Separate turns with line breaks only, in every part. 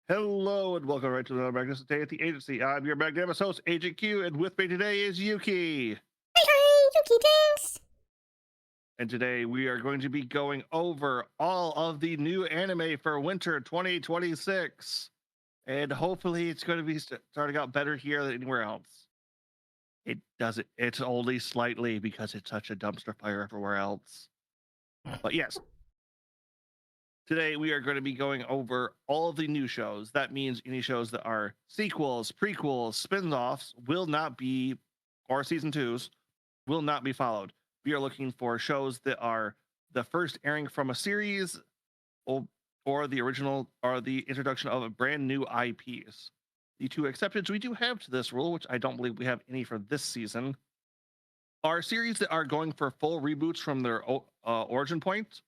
Hello and welcome right to another Magnificent Day at the Agency. I'm your magnanimous host, Agent Q, and with me today is Yuki.
Hi, Yuki Tanks!
And today we are going to be going over all of the new anime for winter 2026. And hopefully it's going to be starting out better here than anywhere else. It doesn't, it's only slightly because it's such a dumpster fire everywhere else. But yes, today we are going to be going over all of the new shows. That means any shows that are sequels, prequels, spin-offs will not be, or season twos will not be followed. We are looking for shows that are the first airing from a series or the original or the introduction of a brand new IPs. The two exceptions we do have to this rule, which I don't believe we have any for this season, are series that are going for full reboots from their origin point.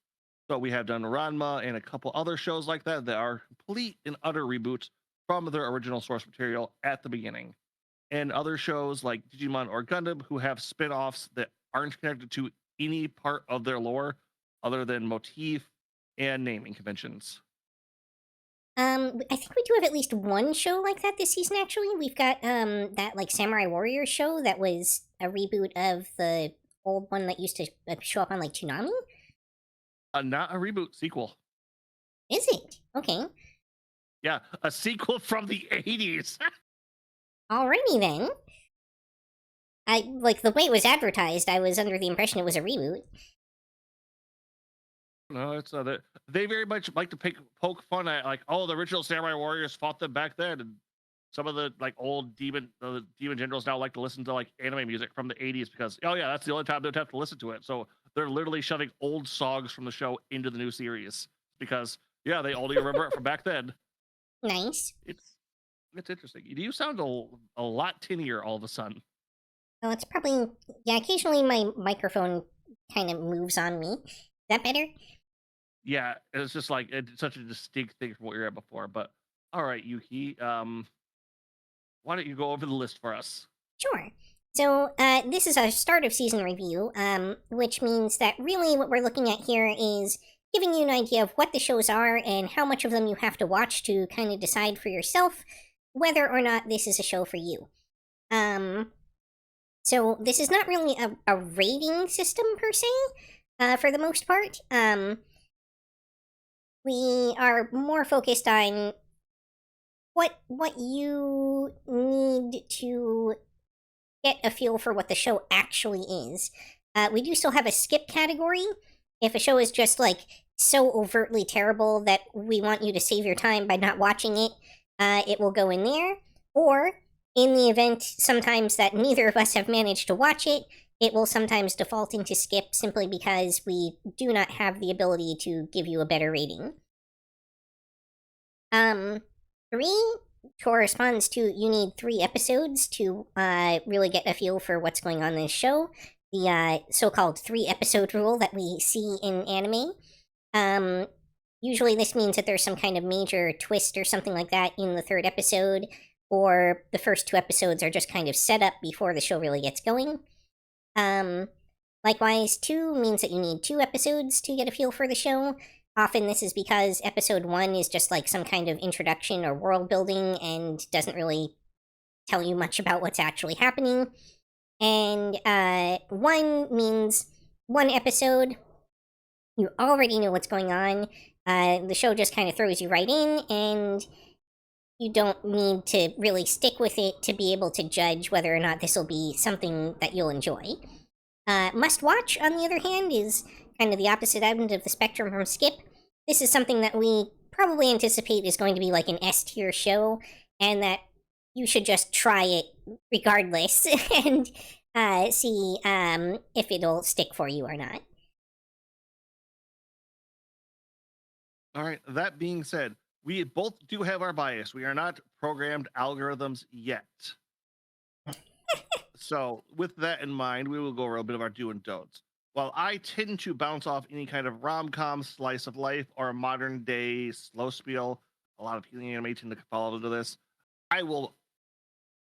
So we have done Ranma and a couple other shows like that that are complete and utter reboots from their original source material at the beginning. And other shows like Digimon or Gundam who have spin-offs that aren't connected to any part of their lore other than motif and naming conventions.
I think we do have at least one show like that this season, actually. We've got, that, like, Samurai Warrior show that was a reboot of the old one that used to show up on, like, Toonami?
Not a reboot, sequel.
Is it? Okay.
Yeah, a sequel from the 80s.
Alrighty then. The way it was advertised, I was under the impression it was a reboot.
No, it's they very much like to poke fun at, like, oh, the original Samurai Warriors fought them back then, and some of the like old demon generals now like to listen to like anime music from the 80s because, oh yeah, that's the only time they'd have to listen to it. So they're literally shoving old songs from the show into the new series because, yeah, they only remember it from back then.
Nice.
It's it's interesting. You sound a lot tinnier all of a sudden.
Oh, it's probably... Yeah, occasionally my microphone kind of moves on me. Is that better?
Yeah, it's just like it's such a distinct thing from what you were at before. But all right, Yuki, why don't you go over the list for us?
Sure. So, this is our start of season review, which means that really what we're looking at here is giving you an idea of what the shows are and how much of them you have to watch to kind of decide for yourself whether or not this is a show for you. So this is not really a rating system per se, for the most part. We are more focused on what you need to get a feel for what the show actually is. We do still have a skip category. If a show is just, like, so overtly terrible that we want you to save your time by not watching it, it will go in there. Or, in the event sometimes that neither of us have managed to watch it, it will sometimes default into skip simply because we do not have the ability to give you a better rating. 3 corresponds to you need 3 episodes to really get a feel for what's going on in this show. The so-called 3-episode rule that we see in anime. Usually this means that there's some kind of major twist or something like that in the 3rd episode, or the first 2 episodes are just kind of set up before the show really gets going. Likewise, 2 means that you need 2 episodes to get a feel for the show. Often this is because episode 1 is just like some kind of introduction or world building and doesn't really tell you much about what's actually happening. And 1 means 1 episode. You already know what's going on. The show just kind of throws you right in, and you don't need to really stick with it to be able to judge whether or not this will be something that you'll enjoy. Must watch, on the other hand, is kind of the opposite end of the spectrum from skip. This is something that we probably anticipate is going to be like an S-tier show, and that you should just try it regardless and see if it'll stick for you or not.
All right. That being said, we both do have our bias. We are not programmed algorithms yet. So, with that in mind, we will go over a bit of our do and don'ts. While I tend to bounce off any kind of rom-com, slice of life, or modern day slow spiel, a lot of healing anime tend to fall into this. I will,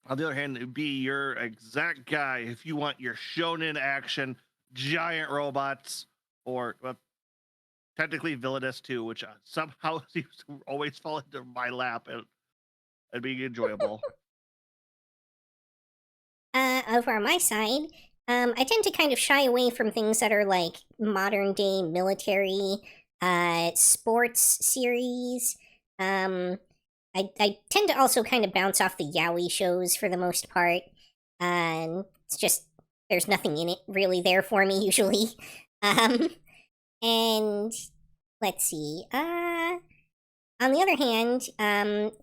on the other hand, be your exact guy if you want your shonen action, giant robots, or technically villainous too, which somehow seems to always fall into my lap and being enjoyable.
Over on my side, I tend to kind of shy away from things that are like modern day military, sports series. Um, I tend to also kind of bounce off the yaoi shows for the most part. It's just there's nothing in it really there for me usually. Um, and let's see. On the other hand,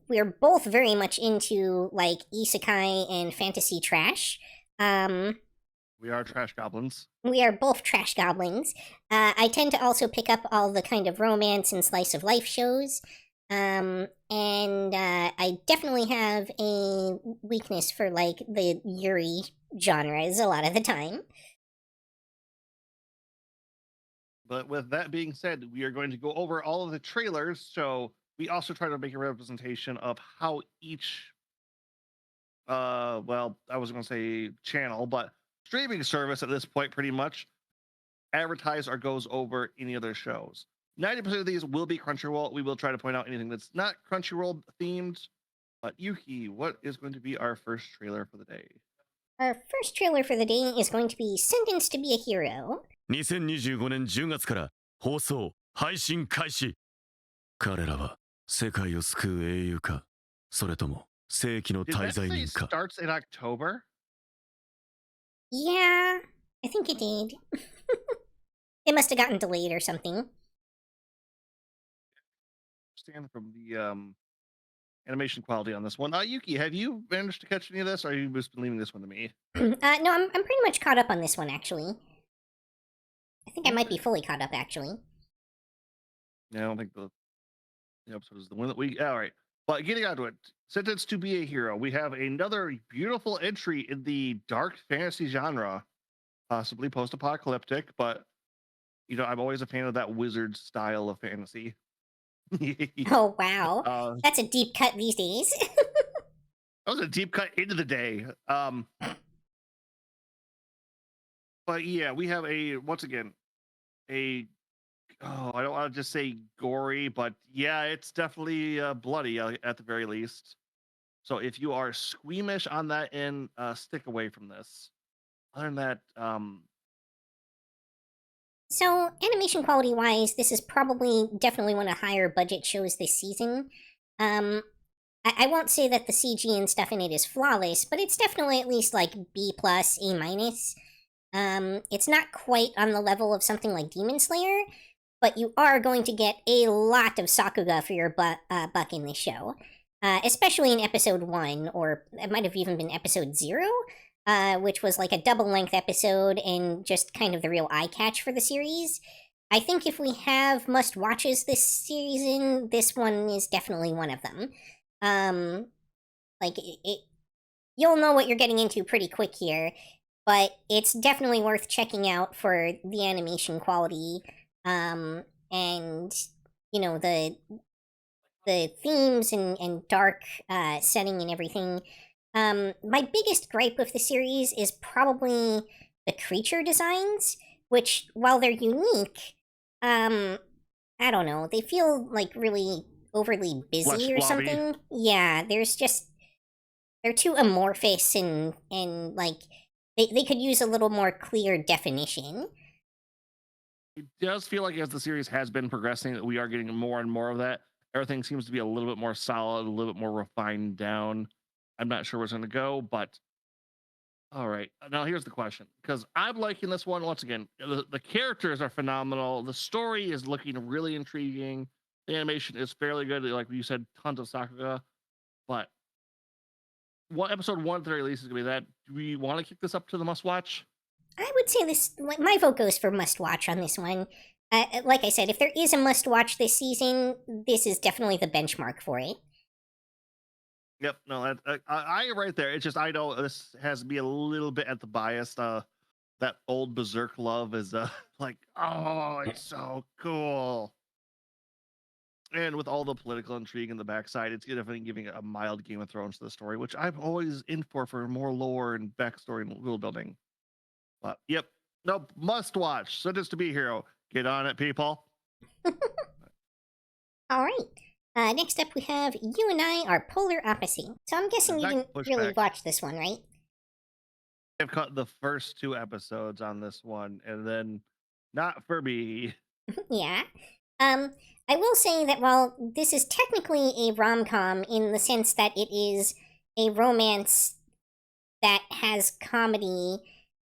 we're both very much into like isekai and fantasy trash. Um,
We are trash goblins.
we are both trash goblins. I tend to also pick up all the kind of romance and slice of life shows. And I definitely have a weakness for like the Yuri genres a lot of the time.
But with that being said, we are going to go over all of the trailers. So we also try to make a representation of how each well, I was going to say channel, but streaming service at this point pretty much advertise or goes over any other shows. 90% of these will be Crunchyroll. We will try to point out anything that's not Crunchyroll themed. But Yuki, what is going to be our first trailer for the day?
Our first trailer for the day is going to be Sentenced to be a Hero.
2025年10月から放送配信開始。彼らは世界を救う英雄か、それとも正規の
Did
滞
that
在
say
人か。
starts in October?
Yeah, I think it did. It must have gotten delayed or something.
Stand from the animation quality on this one. Yuki, have you managed to catch any of this, or are you just leaving this one to me?
No, I'm pretty much caught up on this one actually. I think I might be fully caught up actually.
No, I don't think the episode is the one that we. All right, but getting onto it, Sentenced to be a Hero. We have another beautiful entry in the dark fantasy genre, possibly post-apocalyptic, but you know I'm always a fan of that wizard style of fantasy.
Oh wow,
uh,
that's a deep cut these days.
that was a deep cut into the day. But yeah, we have a once again a I don't want to just say gory, but yeah, it's definitely bloody at the very least. So if you are squeamish on that end, stick away from this. Other than that,
So, animation quality wise, this is probably definitely one of higher budget shows this season. I won't say that the CG and stuff in it is flawless, but it's definitely at least like B plus, A minus. It's not quite on the level of something like Demon Slayer, but you are going to get a lot of Sakuga for your buck in this show. Especially in episode 1, or it might have even been episode 0, which was like a double-length episode and just kind of the real eye catch for the series. I think if we have must-watches this season, this one is definitely one of them. Like, you'll know what you're getting into pretty quick here, but it's definitely worth checking out for the animation quality, and, you know, the themes and dark setting and everything. My biggest gripe with the series is probably the creature designs, which, while they're unique, I don't know, they feel like really overly busy
Flesh
or
blobby.
something. Yeah, they're too amorphous and like they could use a little more clear definition.
it does feel like as the series has been progressing, that we are getting more and more of that. Everything seems to be a little bit more solid, a little bit more refined down. I'm not sure where it's going to go, but all right. Now here's the question, because I'm liking this one once again. The characters are phenomenal. The story is looking really intriguing. The animation is fairly good. Like you said, tons of Sakuga. But what episode 1 at the very least is going to be that. Do we want to kick this up to the must watch?
I would say this. My vote goes for must watch on this one. Like I said, if there is a must watch this season, this is definitely the benchmark for it.
Yep. No, I right there. It's just I know this has to be a little bit at the bias. That old Berserk love is like, oh, it's so cool. And with all the political intrigue in the backside, it's definitely giving a mild Game of Thrones to the story, which I'm always in for more lore and backstory and world building. But yep, nope, must watch. Sentenced to be a Hero. Get on it, people.
All right. Next up, we have You and I Are Polar Opposite. So I'm guessing you didn't really watch this one, right?
I've caught the first 2 episodes on this one, and then not for me.
Yeah. I will say that while this is technically a rom-com in the sense that it is a romance that has comedy,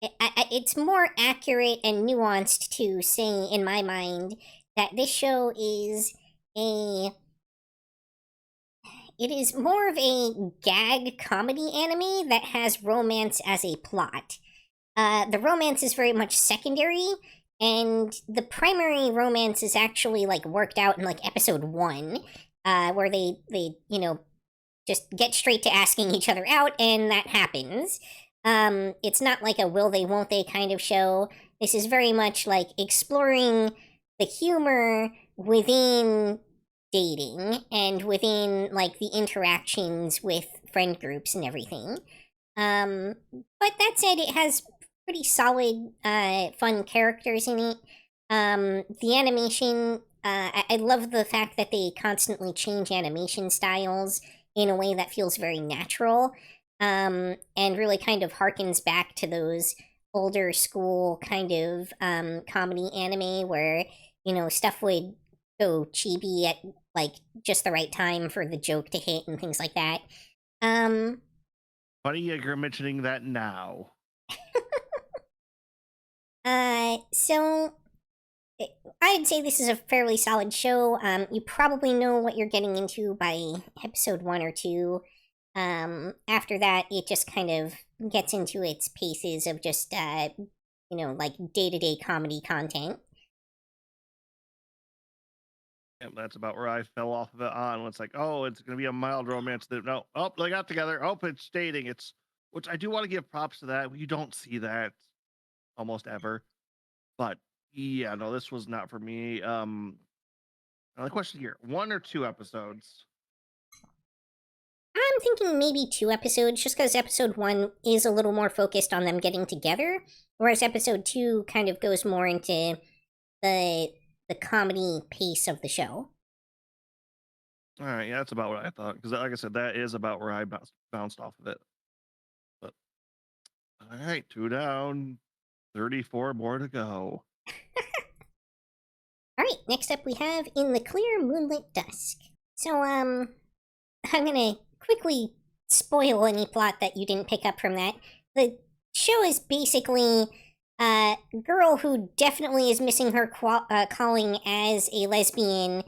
it's more accurate and nuanced to say, in my mind, that this show is it is more of a gag comedy anime that has romance as a plot. The romance is very much secondary, and the primary romance is actually like worked out in like episode 1, where they just get straight to asking each other out, and that happens. It's not like a will they won't they kind of show. This is very much like exploring the humor within dating and within like the interactions with friend groups and everything. But that said, it has pretty solid, fun characters in it. The animation, I love the fact that they constantly change animation styles in a way that feels very natural, and really kind of harkens back to those older school kind of comedy anime where, stuff would go chibi at like just the right time for the joke to hit and things like that.
Funny you're mentioning that now.
So I'd say this is a fairly solid show. You probably know what you're getting into by episode 1 or 2. After that, it just kind of gets into its paces of just, like day-to-day comedy content.
And that's about where I fell off of it on. It's like, oh, it's going to be a mild romance. No, oh, they got together. Oh, it's dating. Which I do want to give props to that. You don't see that almost ever. But yeah, no, this was not for me. Another question here: 1 or 2 episodes?
I'm thinking maybe 2 episodes, just because episode 1 is a little more focused on them getting together, whereas episode 2 kind of goes more into the comedy pace of the show.
All right, yeah, that's about what I thought. Because, like I said, that is about where I bounced off of it. But all right, 2 down, 34 more to go.
All right, next up we have In the Clear Moonlit Dusk. So, I'm gonna quickly spoil any plot that you didn't pick up from that. The show is basically a girl who definitely is missing her calling as a lesbian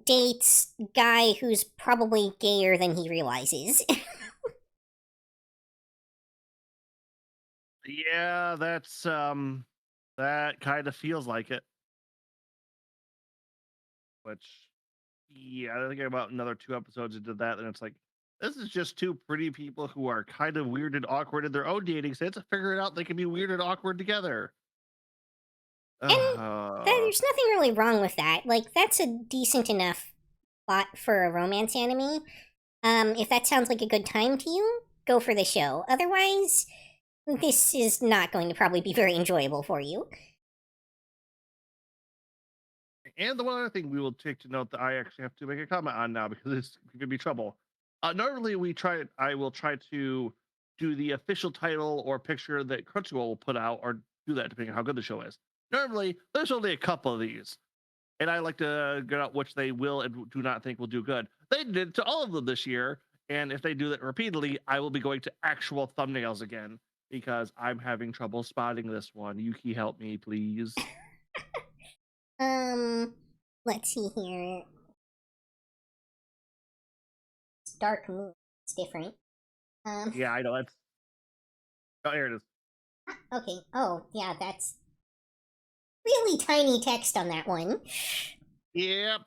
dates guy who's probably gayer than he realizes.
Yeah, that's that kind of feels like it. Which, yeah, I think about another 2 episodes into that, and it's like, this is just 2 pretty people who are kind of weird and awkward in their own dating sense. Figure it out, they can be weird and awkward together.
And there's nothing really wrong with that. Like, that's a decent enough plot for a romance anime. If that sounds like a good time to you, go for the show. Otherwise, this is not going to probably be very enjoyable for you.
And the one other thing we will take to note that I actually have to make a comment on now because it's going to be trouble. Normally, I will try to do the official title or picture that Crunchyroll will put out, or do that depending on how good the show is. Normally, there's only a couple of these, and I like to get out which they will and do not think will do good. They did to all of them this year, and if they do that repeatedly, I will be going to actual thumbnails again because I'm having trouble spotting this one. Yuki, help me, please.
Let's see here. It's Dark Moon. It's different.
Yeah, I know. Oh, here it is.
Okay. Oh, yeah, that's really tiny text on that one.
Yep.
All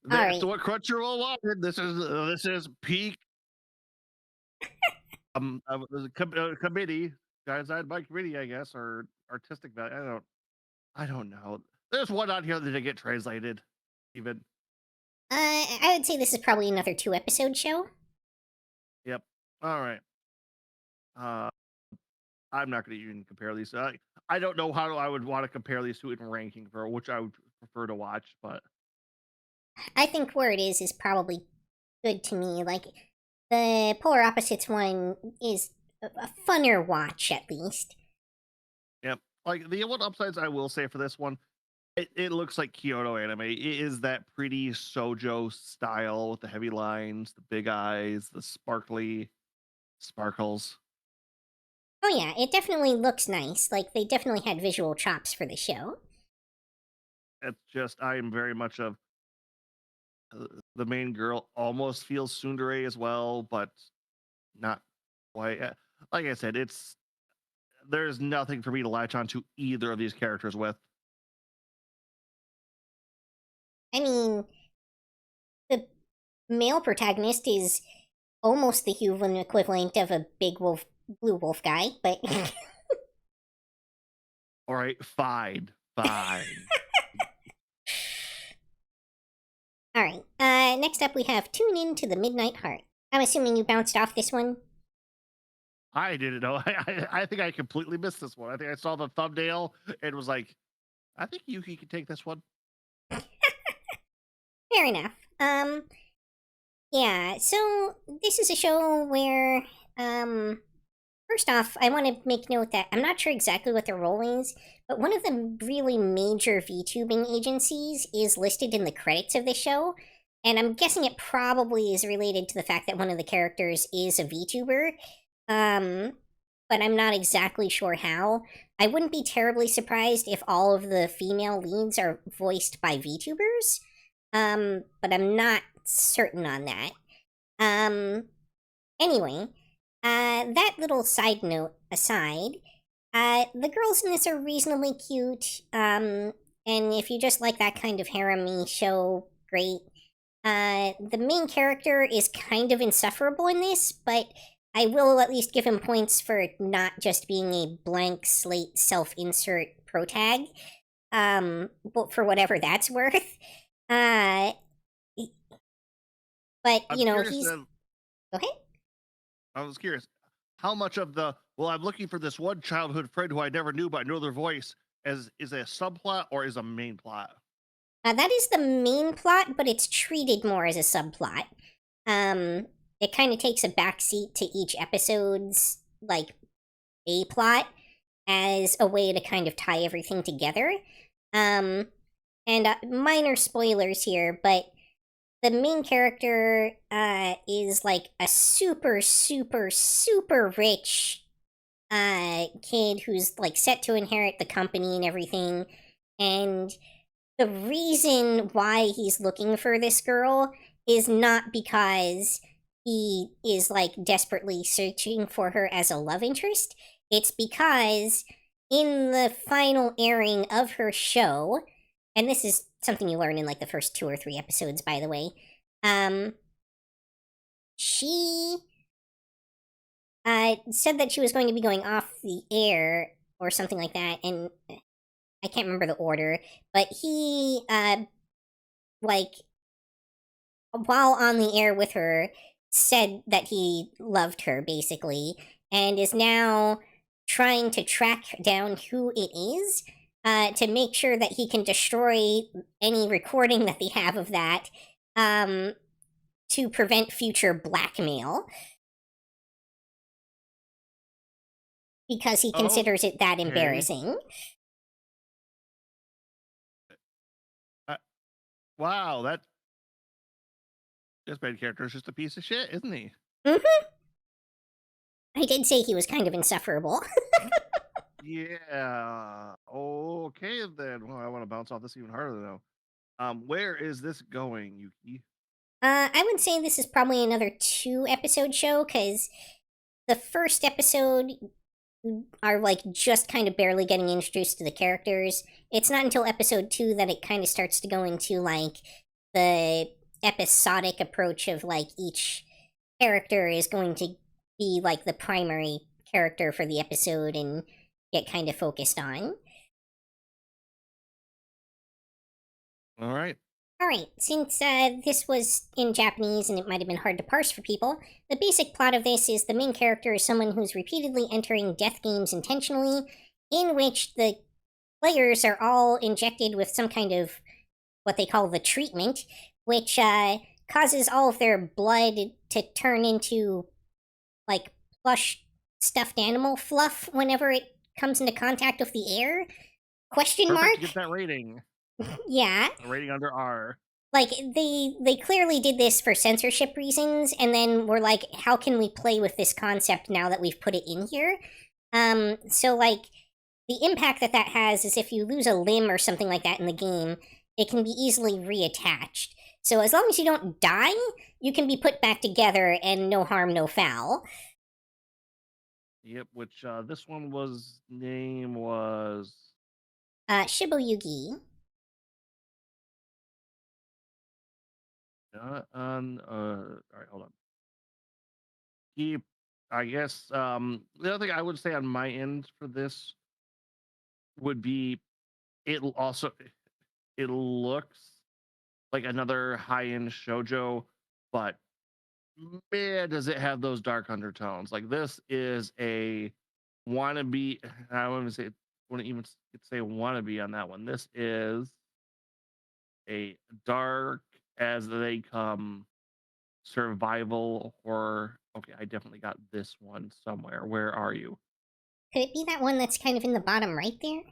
That's
right.
what Crunchyroll wanted. This is peak. Committee, guys. I'd by committee, I guess, or artistic value. I don't know. There's one on here that didn't get translated, even.
I would say this is probably another 2-episode show.
Yep. All right. I'm not going to even compare these. I don't know how I would want to compare these two in ranking for which I would prefer to watch, but
I think where it is probably good to me. Like, the Polar Opposites one is a funner watch, at least.
yeah. Like the one upsides I will say for this one, it looks like Kyoto anime. It is that pretty sojo style with the heavy lines, the big eyes, the sparkly sparkles.
Oh yeah, it definitely looks nice. Like, they definitely had visual chops for the show.
It's just I am very much of the main girl almost feels tsundere as well, but not quite. Like I said, there's nothing for me to latch on to either of these characters with.
I mean, the male protagonist is almost the human equivalent of a big wolf, blue wolf guy, but
All right, fine.
all right. Next up we have Tune In to the Midnight Heart. I'm assuming you bounced off this one.
I didn't know. I think I completely missed this one. I think I saw the thumbnail and was like, I think Yuki can take this one.
Fair enough. Yeah, so this is a show where, first off, I want to make note that I'm not sure exactly what their role is, but one of the really major VTubing agencies is listed in the credits of the show, and I'm guessing it probably is related to the fact that one of the characters is a VTuber, but I'm not exactly sure how. I wouldn't be terribly surprised if all of the female leads are voiced by VTubers, but I'm not certain on that. Anyway, that little side note aside, the girls in this are reasonably cute, and if you just like that kind of harem-y show, great. The main character is kind of insufferable in this, but I will at least give him points for not just being a blank slate self-insert protag, but for whatever that's worth. But,
I'm
you know,
curious.
he's... Go ahead.
I was curious how much of the I'm looking for this one childhood friend who I never knew, but I know their voice is a subplot or is a main plot.
That is the main plot, but it's treated more as a subplot. It kind of takes a backseat to each episode's, like, A plot as a way to kind of tie everything together. And minor spoilers here, but the main character is like a super, super, super rich kid who's like set to inherit the company and everything. And the reason why he's looking for this girl is not because he is like desperately searching for her as a love interest. It's because in the final airing of her show, and this is something you learn in like the first 2 or 3 episodes, by the way, she said that she was going to be going off the air or something like that, and I can't remember the order, but he, like, while on the air with her, said that he loved her, basically, and is now trying to track down who it is, to make sure that he can destroy any recording that they have of that, to prevent future blackmail. Because he considers it that embarrassing.
Wow, this main character is just a piece of shit, isn't he?
Mm-hmm. I did say he was kind of insufferable.
Yeah. Okay then. Well, I want to bounce off this even harder though. Where is this going, Yuki?
I would say this is probably another 2-episode show, because the first episode are like just kind of barely getting introduced to the characters. It's not until episode 2 that it kind of starts to go into like the episodic approach of like each character is going to be like the primary character for the episode and get kind of focused on.
All right.
Alright, since this was in Japanese and it might have been hard to parse for people, the basic plot of this is the main character is someone who's repeatedly entering death games intentionally, in which the players are all injected with some kind of what they call the treatment, which causes all of their blood to turn into like plush stuffed animal fluff whenever it comes into contact with the air. Question
Perfect
mark?
to get that rating.
Yeah.
A rating under R.
Like they clearly did this for censorship reasons, and then we're like, how can we play with this concept now that we've put it in here? So like the impact that has is if you lose a limb or something like that in the game, it can be easily reattached. So as long as you don't die, you can be put back together and no harm, no foul.
Yep, which this one name was
Shibuyugi.
not on all right, hold on. Keep I guess the other thing I would say on my end for this would be it looks like another high-end shoujo, but man, does it have those dark undertones. Like this is a wannabe. I wouldn't even say wannabe on that one. This is a dark as they come survival horror. Okay, I definitely got this one somewhere. Where are you?
Could it be that one that's kind of in the bottom right there?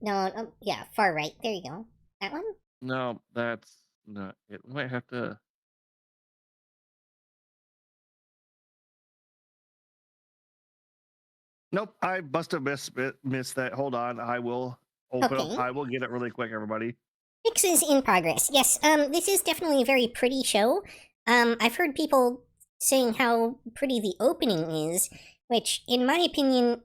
No, yeah, far right. There you go. That one?
No, that's not it. Might have to. Nope, I must have missed that. Hold on, I will open up.
Okay.
I will get it really quick, everybody.
Fixes in progress. Yes, this is definitely a very pretty show. I've heard people saying how pretty the opening is, which, in my opinion,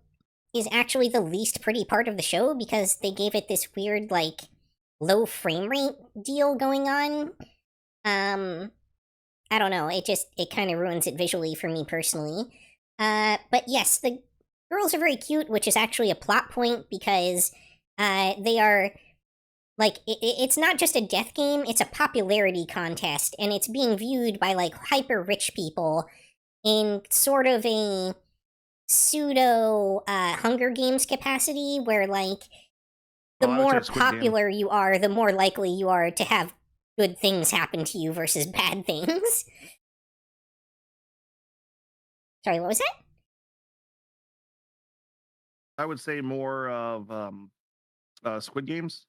is actually the least pretty part of the show because they gave it this weird, like, low frame rate deal going on. I don't know. It kind of ruins it visually for me personally. But yes, the girls are very cute, which is actually a plot point because they are like it's not just a death game; it's a popularity contest, and it's being viewed by like hyper rich people in sort of a pseudo Hunger Games capacity, where like the
Oh, I would say
more
Squid Game.
popular you are, the more likely you are to have good things happen to you versus bad things. Sorry, what was that?
I would say more of Squid Games.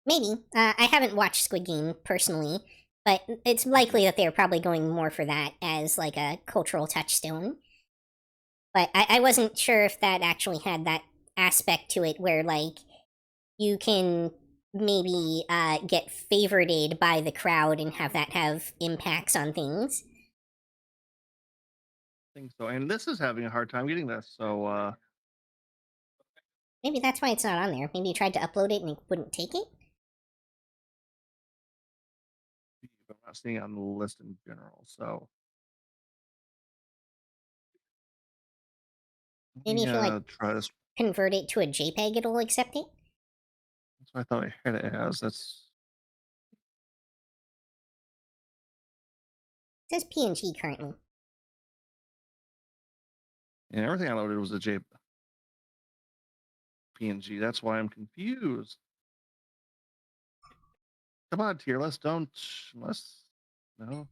Maybe. I haven't watched Squid Game personally, but it's likely that they're probably going more for that as like a cultural touchstone. But I wasn't sure if that actually had that aspect to it where like you can maybe get favorited by the crowd and have that have impacts on things.
I think so. And this is having a hard time getting this. So
Maybe that's why it's not on there. Maybe you tried to upload it and it wouldn't take it.
I'm not seeing it on the list in general. So
Maybe if you like
try this.
convert it to a JPEG, it'll accept it.
That's what I thought I had it as. That's
It says PNG currently.
and everything I loaded was a PNG. That's why I'm confused. Come on, tier list. Don't let's no.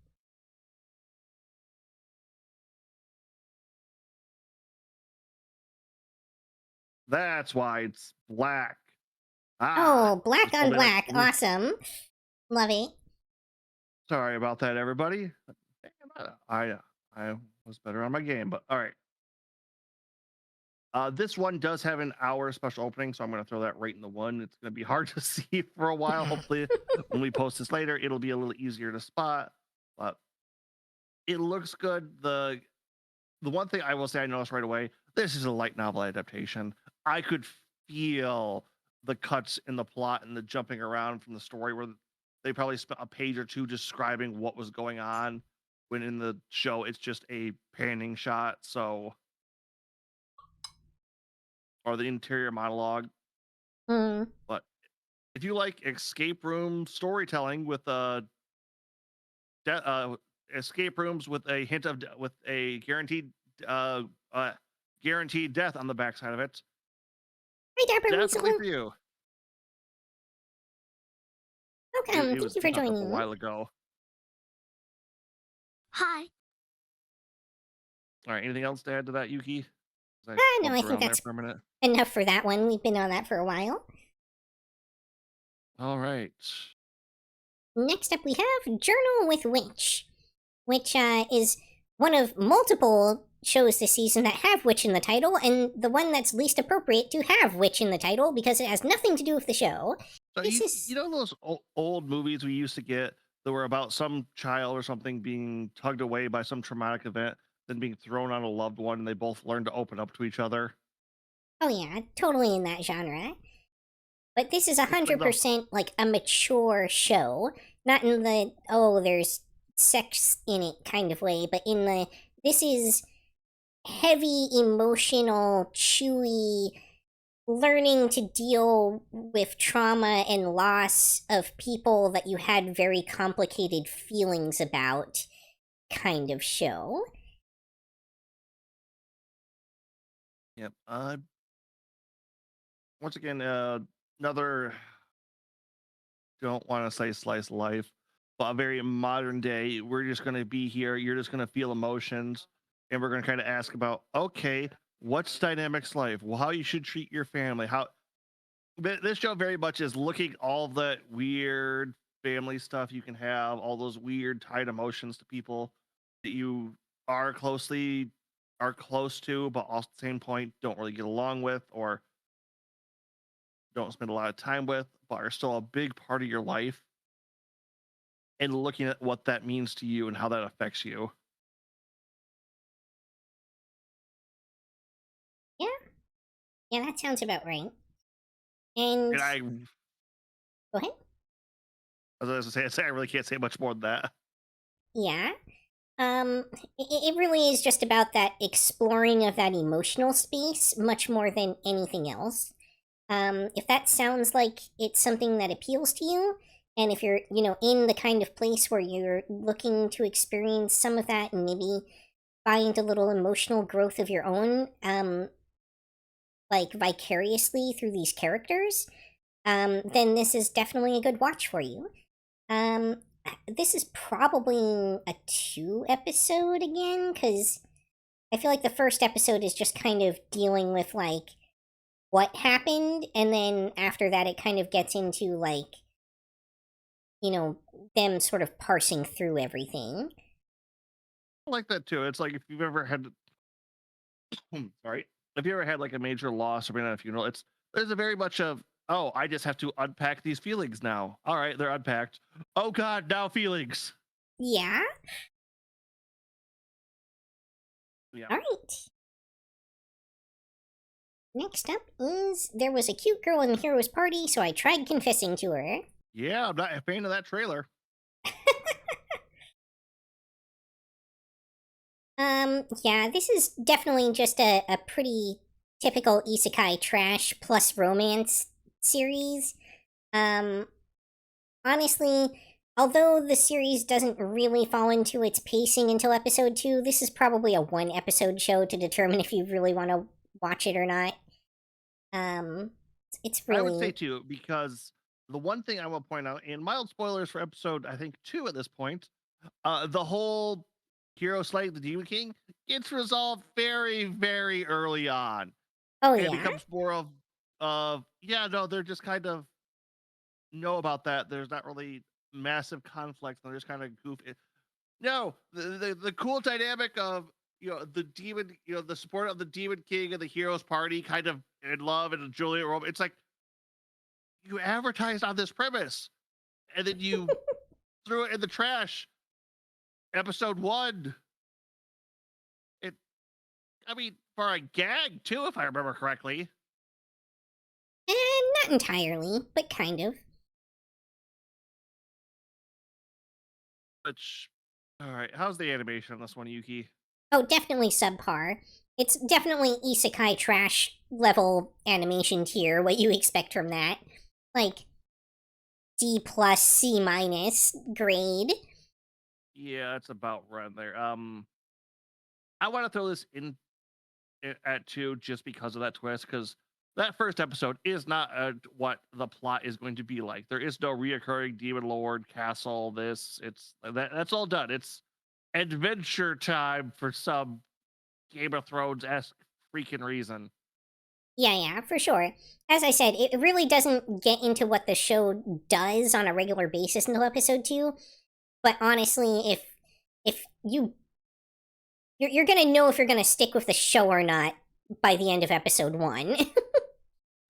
That's why it's black.
Oh, black
it's
on
probably like-
black. Awesome. Love it.
Sorry about that, everybody. Damn, I was better on my game, but all right. This one does have an hour special opening, so I'm going to throw that right in the one. It's going to be hard to see for a while. Hopefully, when we post this later, it'll be a little easier to spot. But it looks good. The one thing I will say I noticed right away: this is a light novel adaptation. I could feel the cuts in the plot and the jumping around from the story where they probably spent a page or two describing what was going on, when in the show it's just a panning shot. So. Or the interior monologue. But if you like escape room storytelling with escape rooms with a hint of with a guaranteed guaranteed death on the backside of it.
Hi, Dapper
Definitely
Weasel.
for you.
Welcome.
It
Thank
was
you
he
for
popped up a
joining me.
while ago.
Hi.
All right, anything else to add to that, Yuki? 'Cause I
No, I
bumped
think
around there
that's
for a minute.
enough for that one. We've been on that for a while.
All right.
Next up, we have Journal with Witch, which is one of multiple shows this season that have witch in the title, and the one that's least appropriate to have witch in the title because it has nothing to do with the show.
So
This
you
is
know those old movies we used to get that were about some child or something being tugged away by some traumatic event, then being thrown on a loved one, and they both learn to open up to each other.
oh yeah, totally in that genre. But this is
It's like the
100% like a mature show, not in the there's sex in it kind of way, but in the this is heavy, emotional, chewy, learning to deal with trauma and loss of people that you had very complicated feelings about kind of show.
yep. Once again, another don't want to say slice of life, but a very modern day. We're just going to be here. You're just going to feel emotions, and we're going to kind of ask about, okay, what's dynamics life? Well, how you should treat your family. How this show very much is looking all the weird family stuff you can have, all those weird tied emotions to people that you are close to, but also at the same point don't really get along with or don't spend a lot of time with, but are still a big part of your life, and looking at what that means to you and how that affects you.
Yeah, yeah, that sounds about right. And
And
go ahead.
as I was gonna say, I really can't say much more than that.
Yeah. It really is just about that exploring of that emotional space much more than anything else. If that sounds like it's something that appeals to you, and if you're, in the kind of place where you're looking to experience some of that and maybe find a little emotional growth of your own, like vicariously through these characters, then this is definitely a good watch for you. This is probably a 2 episode again, because I feel like the first episode is just kind of dealing with like what happened, and then after that it kind of gets into like, them sort of parsing through everything.
I like that too. It's like if you've ever had sorry, if you ever had like a major loss or been at a funeral, there's a very much of, oh, I just have to unpack these feelings now. All right, they're unpacked. Oh God, now feelings.
Yeah.
Yeah.
All right. Next up is there was a cute girl in the hero's party, so I tried confessing to her.
Yeah, I'm not a fan of that trailer.
Yeah, this is definitely just a pretty typical isekai trash plus romance series. Um, honestly, although the series doesn't really fall into its pacing until episode 2, this is probably a 1 episode show to determine if you really want to watch it or not. It's
I would say
really
too, because the one thing I will point out, and mild spoilers for episode, I think 2 at this point, the whole hero slaying the Demon King gets resolved very, very early on.
oh
And it
yeah.
becomes more of yeah, no, they're just kind of know about that. There's not really massive conflict. They're just kind of goofy. No, the cool dynamic of the demon, the support of the Demon King and the hero's party, kind of in love and Juliet Rome. It's like you advertised on this premise, and then you threw it in the trash. Episode 1. It, I mean, for a gag too, if I remember correctly.
And not entirely, but kind of.
Which, all right, how's the animation on this one, Yuki?
Oh, definitely subpar. It's definitely isekai trash level animation tier, what you expect from that. Like, D plus, C minus grade.
Yeah, it's about right there. I want to throw this in at 2 just because of that twist. Because that first episode is not what the plot is going to be like. There is no reoccurring demon lord castle. That's all done. It's adventure time for some Game of Thrones-esque freaking reason.
Yeah, for sure. As I said, it really doesn't get into what the show does on a regular basis until episode 2. But honestly, if you're gonna know if you're gonna stick with the show or not by the end of episode 1.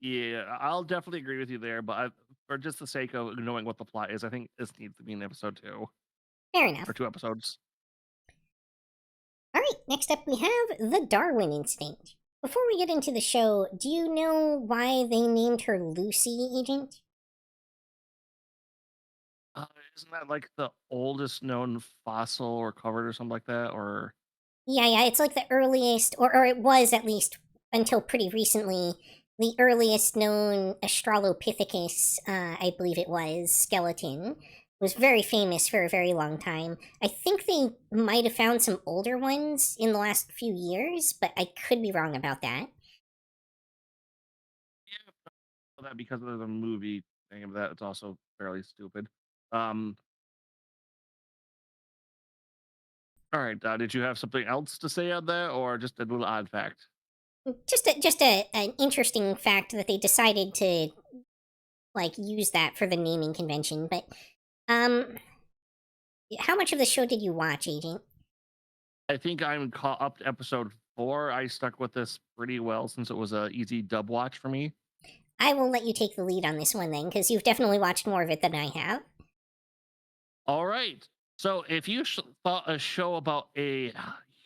Yeah, I'll definitely agree with you there. But for just the sake of knowing what the plot is, I think this needs to be in episode 2
Fair enough.
or 2 episodes.
Alright, next up we have the Darwin Instinct. Before we get into the show, do you know why they named her Lucy, Agent?
Isn't that like the oldest known fossil recovered or something like that? Or
Yeah, it's like the earliest, or it was at least until pretty recently, the earliest known Australopithecus, I believe it was, skeleton. Was very famous for a very long time. I think they might have found some older ones in the last few years, but I could be wrong about that.
that because of the movie thing of that, it's also fairly stupid. All right, did you have something else to say on that, or just a little odd fact?
An interesting fact that they decided to like use that for the naming convention. But how much of the show did you watch, Agent?
I think I'm caught up to episode 4. I stuck with this pretty well since it was a easy dub watch for me.
I will let you take the lead on this one then, because you've definitely watched more of it than I have.
All right. So if you thought a show about a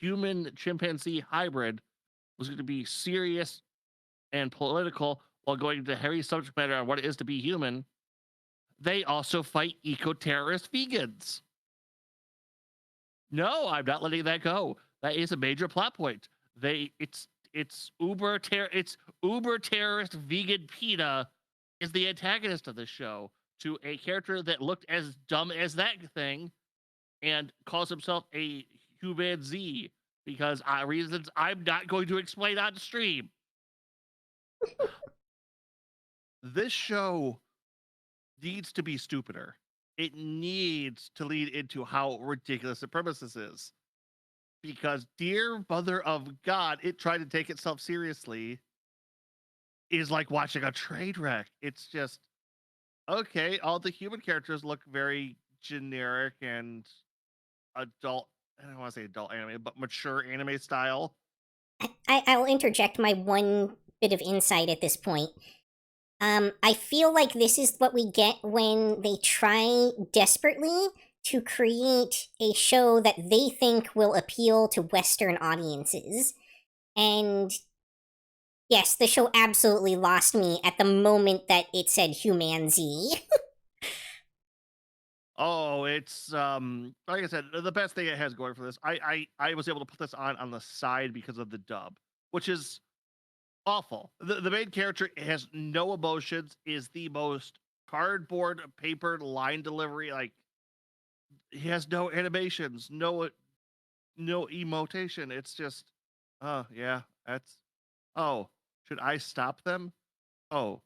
human chimpanzee hybrid was going to be serious and political while going into heavy subject matter on what it is to be human, they also fight eco-terrorist vegans. No, I'm not letting that go. That is a major plot point. It's uber terrorist vegan PETA is the antagonist of the show to a character that looked as dumb as that thing and calls himself a human Z because reasons I'm not going to explain on stream. This show needs to be stupider. It needs to lead into how ridiculous the premises is. Because, dear mother of God, it tried to take itself seriously is like watching a train wreck. It's just, okay, all the human characters look very generic and adult. I don't want to say adult anime, but mature anime style.
I'll interject my one bit of insight at this point. I feel like this is what we get when they try desperately to create a show that they think will appeal to Western audiences. And yes, the show absolutely lost me at the moment that it said Humanzy.
Oh, it's like I said, the best thing it has going for this. I was able to put this on the side because of the dub, which is awful. The main character has no emotions, is the most cardboard paper line delivery. Like he has no animations, no emotation. It's just, oh yeah, that's. Oh, should I stop them? Oh,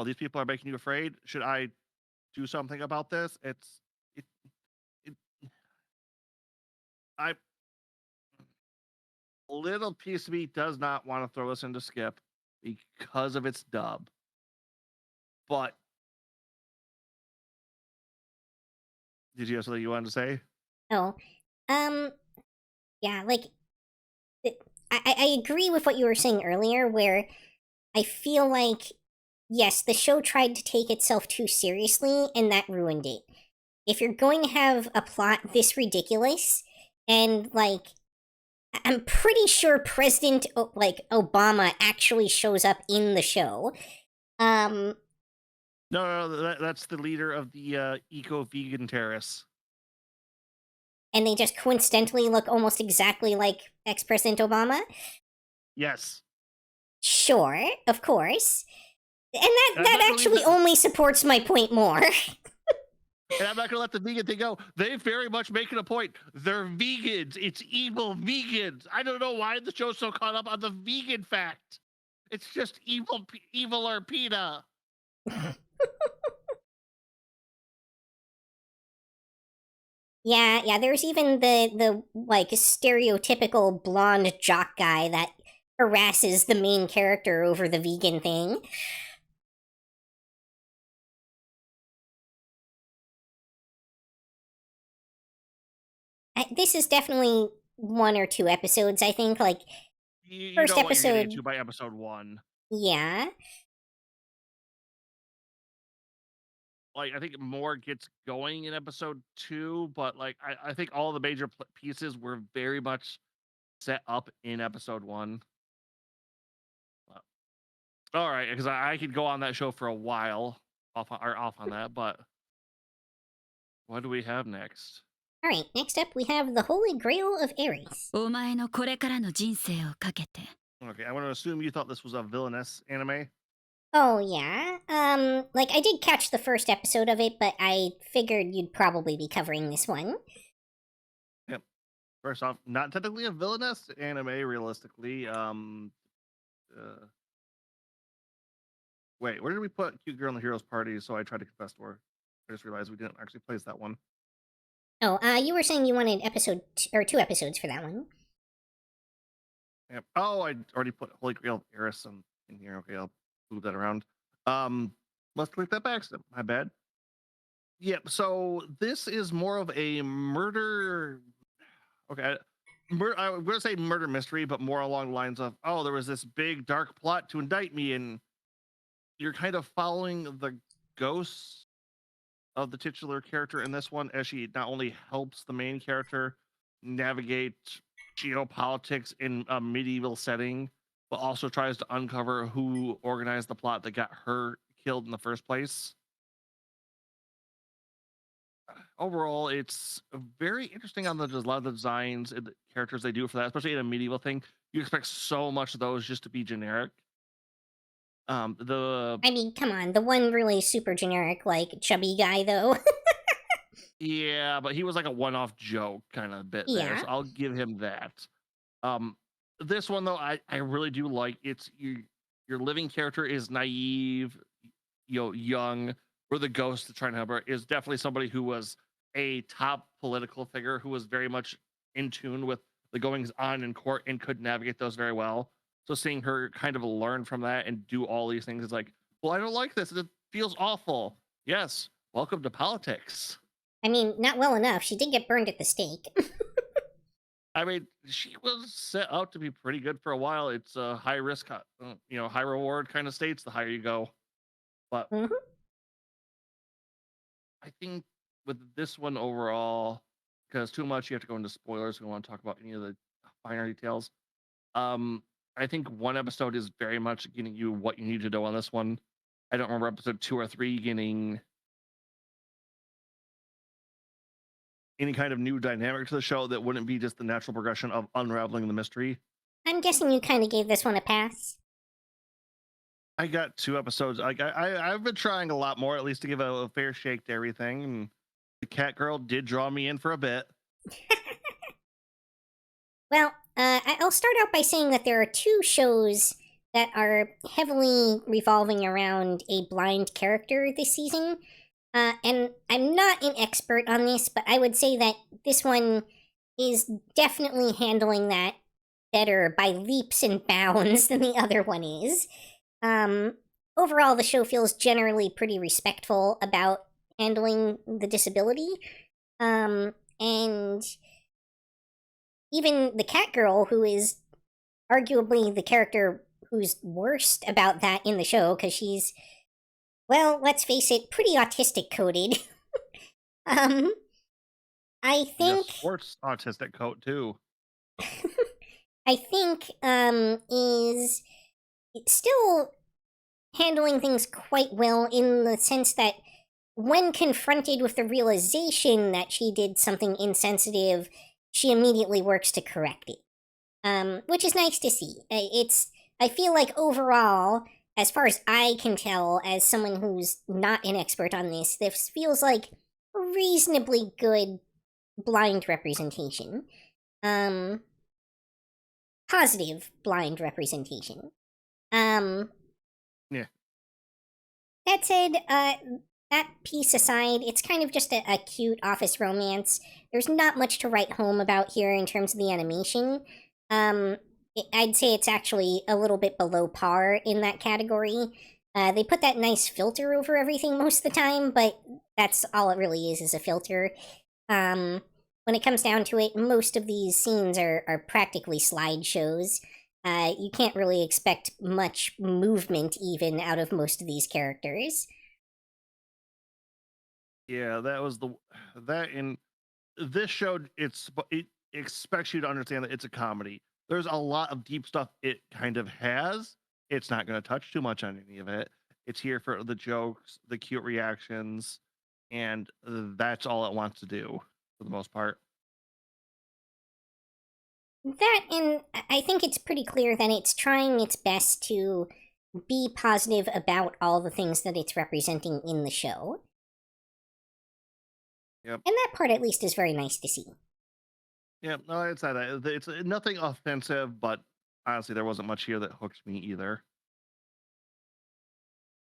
these people are making you afraid. Should I do something about this? It, I little piece of me does not want to throw this into skip because of its dub. But did you have something you wanted to say?
Oh, yeah, like I agree with what you were saying earlier, where I feel like yes, the show tried to take itself too seriously, and that ruined it. If you're going to have a plot this ridiculous, and like I'm pretty sure President Obama actually shows up in the show.
No, that's the leader of the eco-vegan terrorists.
And they just coincidentally look almost exactly like ex-President Obama?
Yes.
Sure, of course. And that actually only supports my point more.
And I'm not gonna let the vegan thing go. They very much making a point. They're vegans. It's evil vegans. I don't know why the show's so caught up on the vegan fact. It's just evil or PETA.
Yeah, there's even the like stereotypical blonde jock guy that harasses the main character over the vegan thing. This is definitely 1 or 2 episodes, I think. Like,
You
first
know what you're getting
episode,
into by episode 1.
yeah.
Like, I think more gets going in episode 2, but like I think all the major pieces were very much set up in episode 1. All right, because I could go on that show for a while, off on that. But what do we have next?
Alright, next up we have the Holy Grail of Ares.
お前のこれからの人生をかけて
Okay, I want to assume you thought this was a villainous anime.
Oh, yeah. Like, I did catch the first episode of it, but I figured you'd probably be covering this one.
First off, not technically a villainous anime, realistically. Wait, where did we put Cute Girl in the Heroes Party? So I tried to confess to her. I just realized we didn't actually place that one.
Oh, you were saying you wanted or 2 episodes for that one.
Yep. Oh, I already put Holy Grail of Eris in here. Okay, I'll move that around. Let's click that back step. My bad. Yep. So this is more of a murder. Okay. I'm going to say murder mystery, but more along the lines of, oh, there was this big dark plot to indict me, and you're kind of following the ghosts of the titular character in this one as she not only helps the main character navigate geopolitics in a medieval setting, but also tries to uncover who organized the plot that got her killed in the first place. Overall, it's very interesting on a lot of the designs and the characters they do for that, especially in a medieval thing. You expect so much of those just to be generic.
I mean, come on, the one really super generic, like, chubby guy, though.
Yeah, but he was like a one-off joke kind of bit there,
Yeah.
so I'll give him that. This one though, I really do like. It's your living character is naive, young, where the ghost to trying to help her is definitely somebody who was a top political figure who was very much in tune with the goings on in court and could navigate those very well. So seeing her kind of learn from that and do all these things is like, well, I don't like this. It feels awful. Yes, welcome to politics.
I mean, not well enough. She did get burned at the stake.
I mean, she was set out to be pretty good for a while. It's a high risk, high reward kind of states. The higher you go, but
Mhm.
I think with this one overall, because too much, you have to go into spoilers. We want to talk about any of the finer details. I think one episode is very much getting you what you need to know on this one. I don't remember episode 2 or 3 getting any kind of new dynamic to the show that wouldn't be just the natural progression of unraveling the mystery.
I'm guessing you kind of gave this one a pass.
I got 2 episodes. Like I've been trying a lot more, at least to give a fair shake to everything. And the cat girl did draw me in for a bit.
Well, I'll start out by saying that there are 2 shows that are heavily revolving around a blind character this season. And I'm not an expert on this, but I would say that this one is definitely handling that better by leaps and bounds than the other one is. Overall, the show feels generally pretty respectful about handling the disability. And even the cat girl, who is arguably the character who's worst about that in the show, because she's, well, let's face it, pretty autistic coded. I think
The sports autistic coat too.
I think is still handling things quite well in the sense that when confronted with the realization that she did something insensitive, she immediately works to correct it, which is nice to see. I feel like overall, as far as I can tell, as someone who's not an expert on this feels like a reasonably good blind representation. Positive blind representation.
Yeah.
That said, that piece aside, it's kind of just a cute office romance. There's not much to write home about here in terms of the animation. I'd say it's actually a little bit below par in that category. They put that nice filter over everything most of the time, but that's all it really is a filter. When it comes down to it, most of these scenes are practically slideshows. You can't really expect much movement even out of most of these characters.
Yeah, that in this show. It expects you to understand that it's a comedy. There's a lot of deep stuff it kind of has. It's not going to touch too much on any of it. It's here for the jokes, the cute reactions, and that's all it wants to do for the most part.
That, and I think it's pretty clear that it's trying its best to be positive about all the things that it's representing in the show.
Yep.
And that part, at least, is very nice to see.
Yeah, no, it's not that. It's nothing offensive, but honestly, there wasn't much here that hooked me either.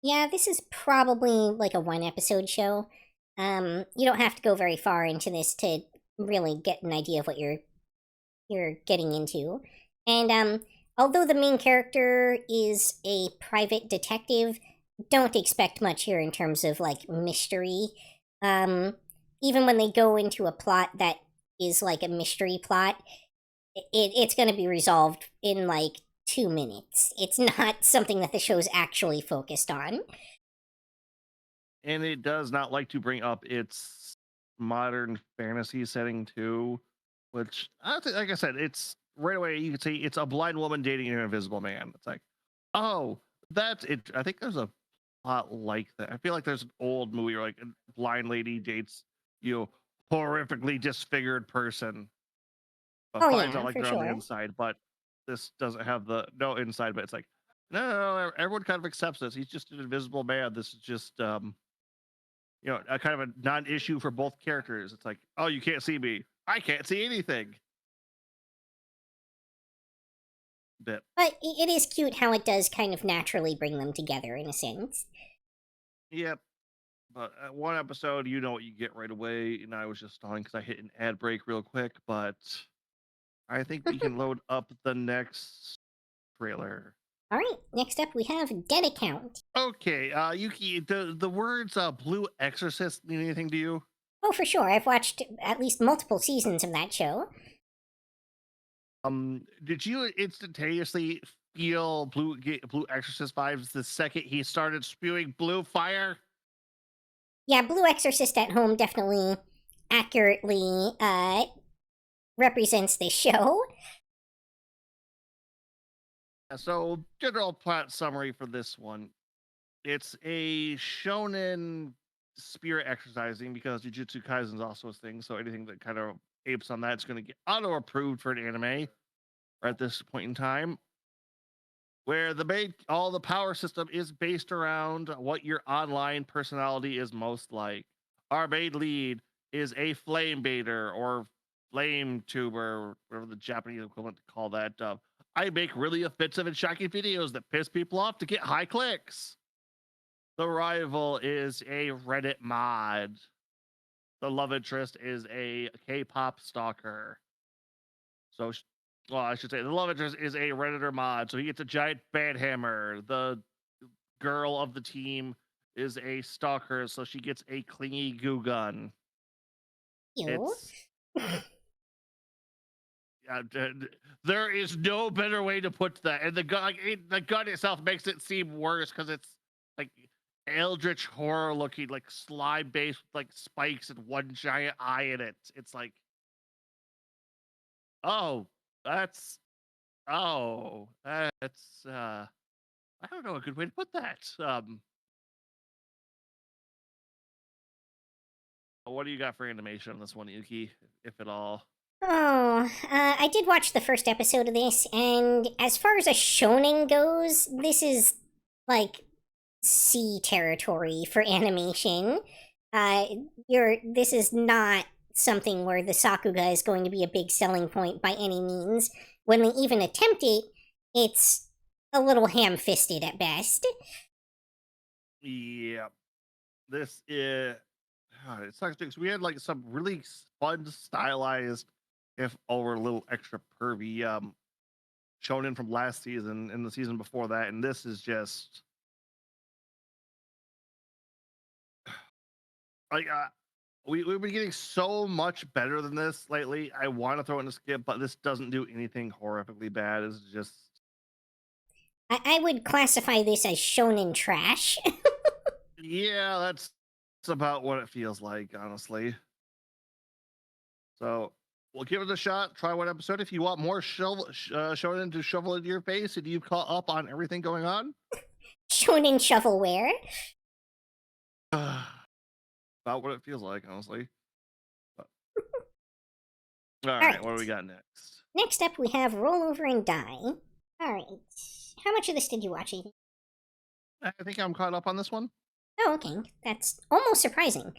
Yeah, this is probably like a one-episode show. You don't have to go very far into this to really get an idea of what you're getting into. And although the main character is a private detective, don't expect much here in terms of like mystery. Even when they go into a plot that is like a mystery plot, it's going to be resolved in like 2 minutes. It's not something that the show's actually focused on.
And it does not like to bring up its modern fantasy setting too, which like I said, it's right away you could say it's a blind woman dating an invisible man. It's like, oh, that's it. I think there's a plot like that. I feel like there's an old movie where like a blind lady dates horrifically disfigured person, but
Oh
finds
yeah,
out like
for
they're on the
sure.
inside. But this doesn't have the no inside. But it's like, no, everyone kind of accepts this. He's just an invisible man. This is just a kind of a non-issue for both characters. It's like, oh, you can't see me. I can't see anything. Bit.
But it is cute how it does kind of naturally bring them together in a sense.
Yep. But one episode, you know what you get right away, and I was just stalling because I hit an ad break real quick. But I think we can load up the next trailer.
All right, next up we have Dead Account.
Okay, Yuki, the words "Blue Exorcist" mean anything to you?
Oh, for sure. I've watched at least multiple seasons of that show.
Did you instantaneously feel Blue Exorcist vibes the second he started spewing blue fire?
Yeah, Blue Exorcist at Home definitely accurately represents this show.
So, general plot summary for this one. It's a shonen spirit exercising because Jujutsu Kaisen is also a thing. So anything that kind of apes on that's going to get auto approved for an anime at this point in time. Where all the power system is based around what your online personality is most like. Our main lead is a flame baiter or flame tuber, whatever the Japanese equivalent to call that. I make really offensive and shocking videos that piss people off to get high clicks. The rival is a Reddit mod. The love interest is a K-pop stalker. So, I should say the love interest is a Redditor mod. So he gets a giant bad hammer. The girl of the team is a stalker, so she gets a clingy goo gun.
Ew.
There is no better way to put that. And the gun, the gun itself makes it seem worse because it's like eldritch horror looking, like slime based with like spikes and one giant eye in it. It's like, that's I don't know a good way to put that. What do you got for animation on this one, Yuki, if at all?
Oh, I did watch the first episode of this, and as far as a shonen goes, this is like C territory for animation. This is not something where the Sakuga is going to be a big selling point by any means. When they even attempt it, it's a little ham-fisted at best.
Yeah. This is. It sucks because we had like some really fun, stylized, if over a little extra pervy, shonen from last season and the season before that, and this is just like we've been getting so much better than this lately. I want to throw in a skip, but this doesn't do anything horrifically bad. It's just
I would classify this as shonen trash.
yeah, that's about what it feels like, honestly. So we'll give it a shot. Try one episode. If you want more shonen to shovel into your face, and you caught up on everything going on.
Shonen shovelware.
About what it feels like, honestly. But... All right, what do we got next?
Next up, we have Roll Over and Die. All right. How much of this did you watch, Ethan?
I think I'm caught up on this one.
Oh, okay. That's almost surprising.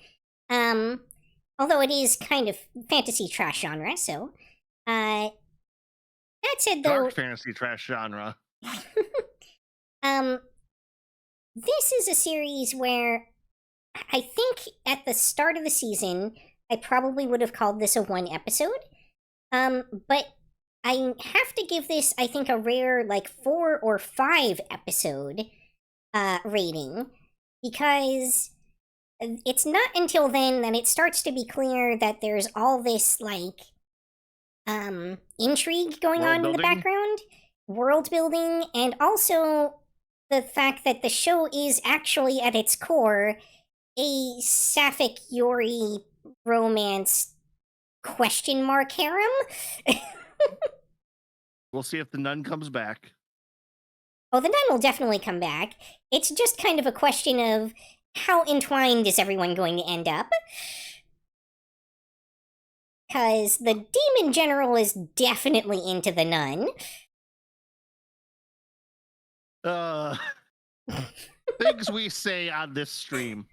Although it is kind of fantasy trash genre, so. That said, though.
Dark fantasy trash genre.
This is a series where I think at the start of the season, I probably would have called this a one episode. But I have to give this, I think, a rare, like, 4 or 5 episode rating, because it's not until then that it starts to be clear that there's all this, like, intrigue going on in the background, world building, and also the fact that the show is actually, at its core, a sapphic Yuri romance question mark harem.
We'll see if the nun comes back.
Oh, the nun will definitely come back. It's just kind of a question of how entwined is everyone going to end up? Because the demon general is definitely into the nun.
Things we say on this stream.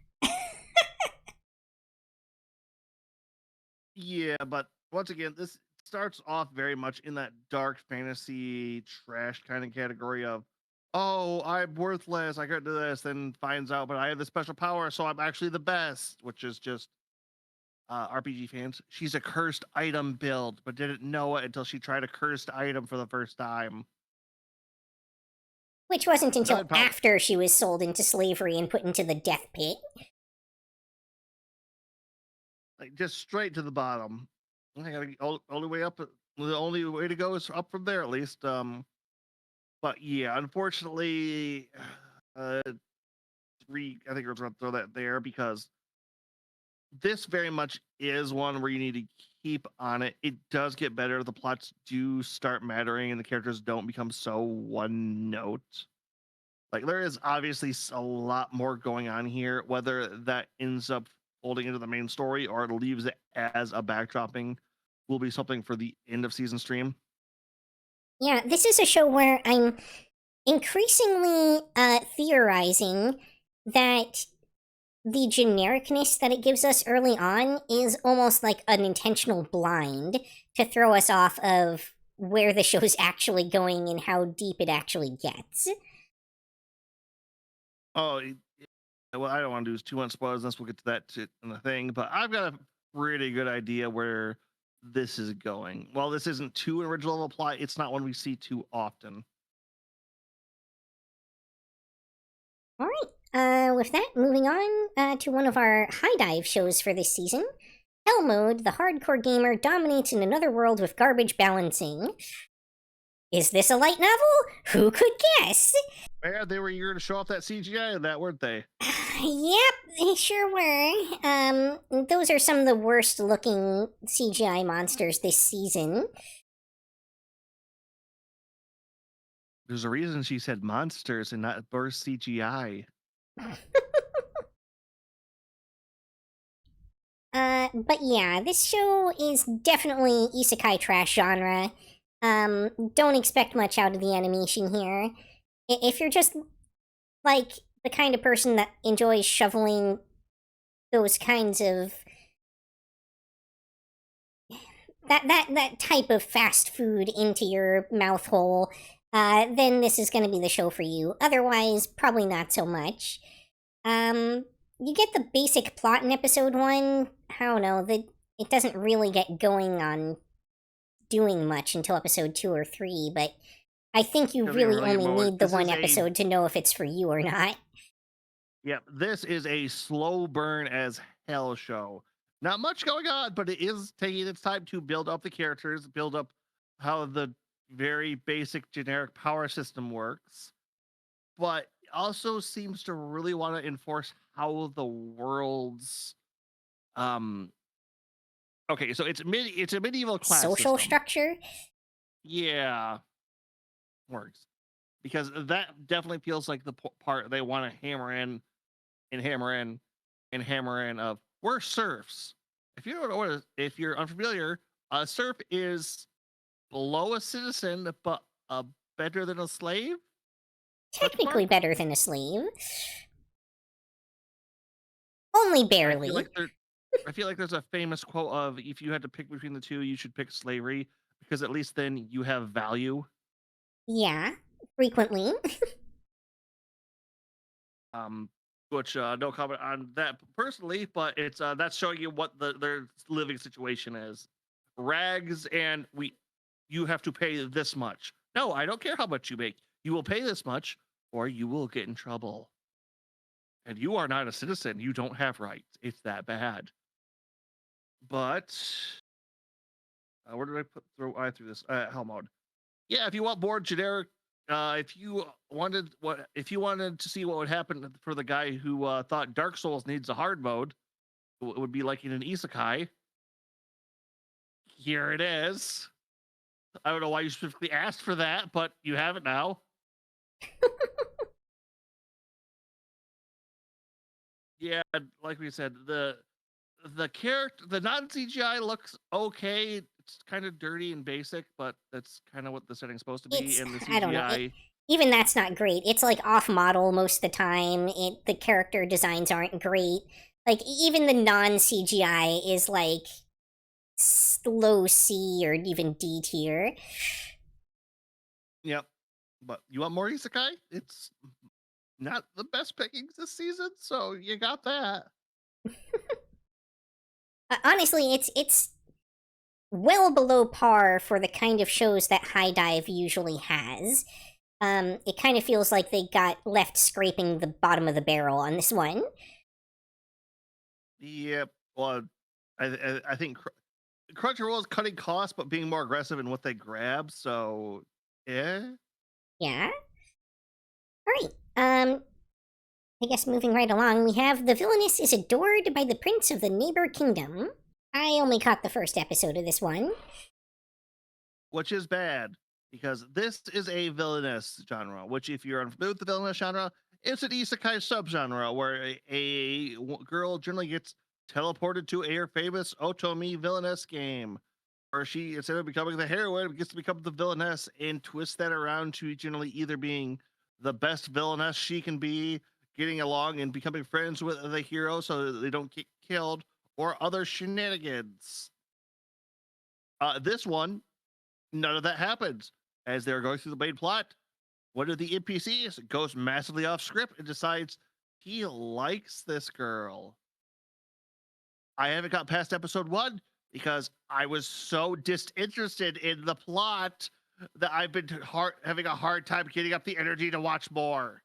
Yeah, but once again, this starts off very much in that dark fantasy trash kind of category of, oh, I'm worthless, I can't do this, then finds out, but I have this special power, so I'm actually the best, which is just RPG fans. She's a cursed item build, but didn't know it until she tried a cursed item for the first time.
Which wasn't until after she was sold into slavery and put into the death pit.
Like, just straight to the bottom. I gotta only way up. The only way to go is up from there, at least. But yeah, unfortunately, I think we're gonna throw that there because this very much is one where you need to keep on it. It does get better. The plots do start mattering, and the characters don't become so one note. Like, there is obviously a lot more going on here. Whether that ends up folding into the main story or it leaves it as a backdropping will be something for the end of season stream.
Yeah, this is a show where I'm increasingly theorizing that the genericness that it gives us early on is almost like an intentional blind to throw us off of where the show's actually going and how deep it actually gets.
Oh, well, I don't want to do too much spoilers unless we'll get to that in the thing, but I've got a pretty good idea where this is going. While this isn't too original of a plot, it's not one we see too often.
All right. With that, moving on to one of our high dive shows for this season. Hell Mode, the hardcore gamer dominates in another world with garbage balancing. Is this a light novel? Who could guess?
Yeah, they were eager to show off that CGI in that, weren't they?
Yep, they sure were. Those are some of the worst looking CGI monsters this season.
There's a reason she said monsters and not burst CGI.
But yeah, this show is definitely isekai trash genre. Don't expect much out of the animation here. If you're just, like, the kind of person that enjoys shoveling those kinds of that type of fast food into your mouth hole, then this is going to be the show for you. Otherwise, probably not so much. You get the basic plot in episode 1. I don't know, it doesn't really get going on doing much until episode 2 or 3, but I think you
Doesn't even
really
really get
only
more.
need the
This
one
is a
episode to know if it's for you or not.
Yep, this is a slow burn as hell show. Not much going on, but it is taking its time to build up the characters, build up how the very basic generic power system works, but also seems to really want to enforce how the world's okay, so it's a medieval class
Social
system.
structure?
Yeah, works. Because that definitely feels like the part they want to hammer in and hammer in and hammer in of we're serfs. If you don't know what if you're unfamiliar, a serf is below a citizen but better than a slave.
Technically better than a slave. Only barely.
I feel like there's a famous quote of if you had to pick between the two, you should pick slavery because at least then you have value.
Yeah, frequently.
Which no comment on that personally, but it's that's showing you what their living situation is. Rags, and you have to pay this much. No, I don't care how much you make. You will pay this much, or you will get in trouble. And you are not a citizen. You don't have rights. It's that bad. But where did I through this hell mode? Yeah, if you want more generic, if you wanted to see what would happen for the guy who thought Dark Souls needs a hard mode, it would be like in an isekai. Here it is. I don't know why you specifically asked for that, but you have it now. Yeah, like we said, the character, the non-CGI looks okay. It's kind of dirty and basic, but that's kind of what the setting's supposed to be. And the CGI,
I don't know. Even that's not great. It's like off model most of the time. The character designs aren't great. Like even the non-CGI is like low C or even D tier.
Yep. But you want more isekai? It's not the best pickings this season, so you got that.
Honestly, it's well below par for the kind of shows that High Dive usually has. It kind of feels like they got left scraping the bottom of the barrel on this one.
Yep. Well, I think Crunchyroll is cutting costs, but being more aggressive in what they grab. So, yeah.
Yeah. All right. I guess moving right along, we have the villainess is adored by the prince of the neighbor kingdom. I only caught the first episode of this one.
Which is bad, because this is a villainous genre, which if you're unfamiliar with the villainous genre, it's an isekai subgenre where a girl generally gets teleported to a famous Otomi villainess game, where she, instead of becoming the heroine, gets to become the villainess and twist that around to generally either being the best villainess she can be, getting along and becoming friends with the hero so that they don't get killed, or other shenanigans. This one, none of that happens. As they're going through the main plot, one of the NPCs goes massively off script and decides he likes this girl. I haven't got past episode 1 because I was so disinterested in the plot that I've been having a hard time getting up the energy to watch more.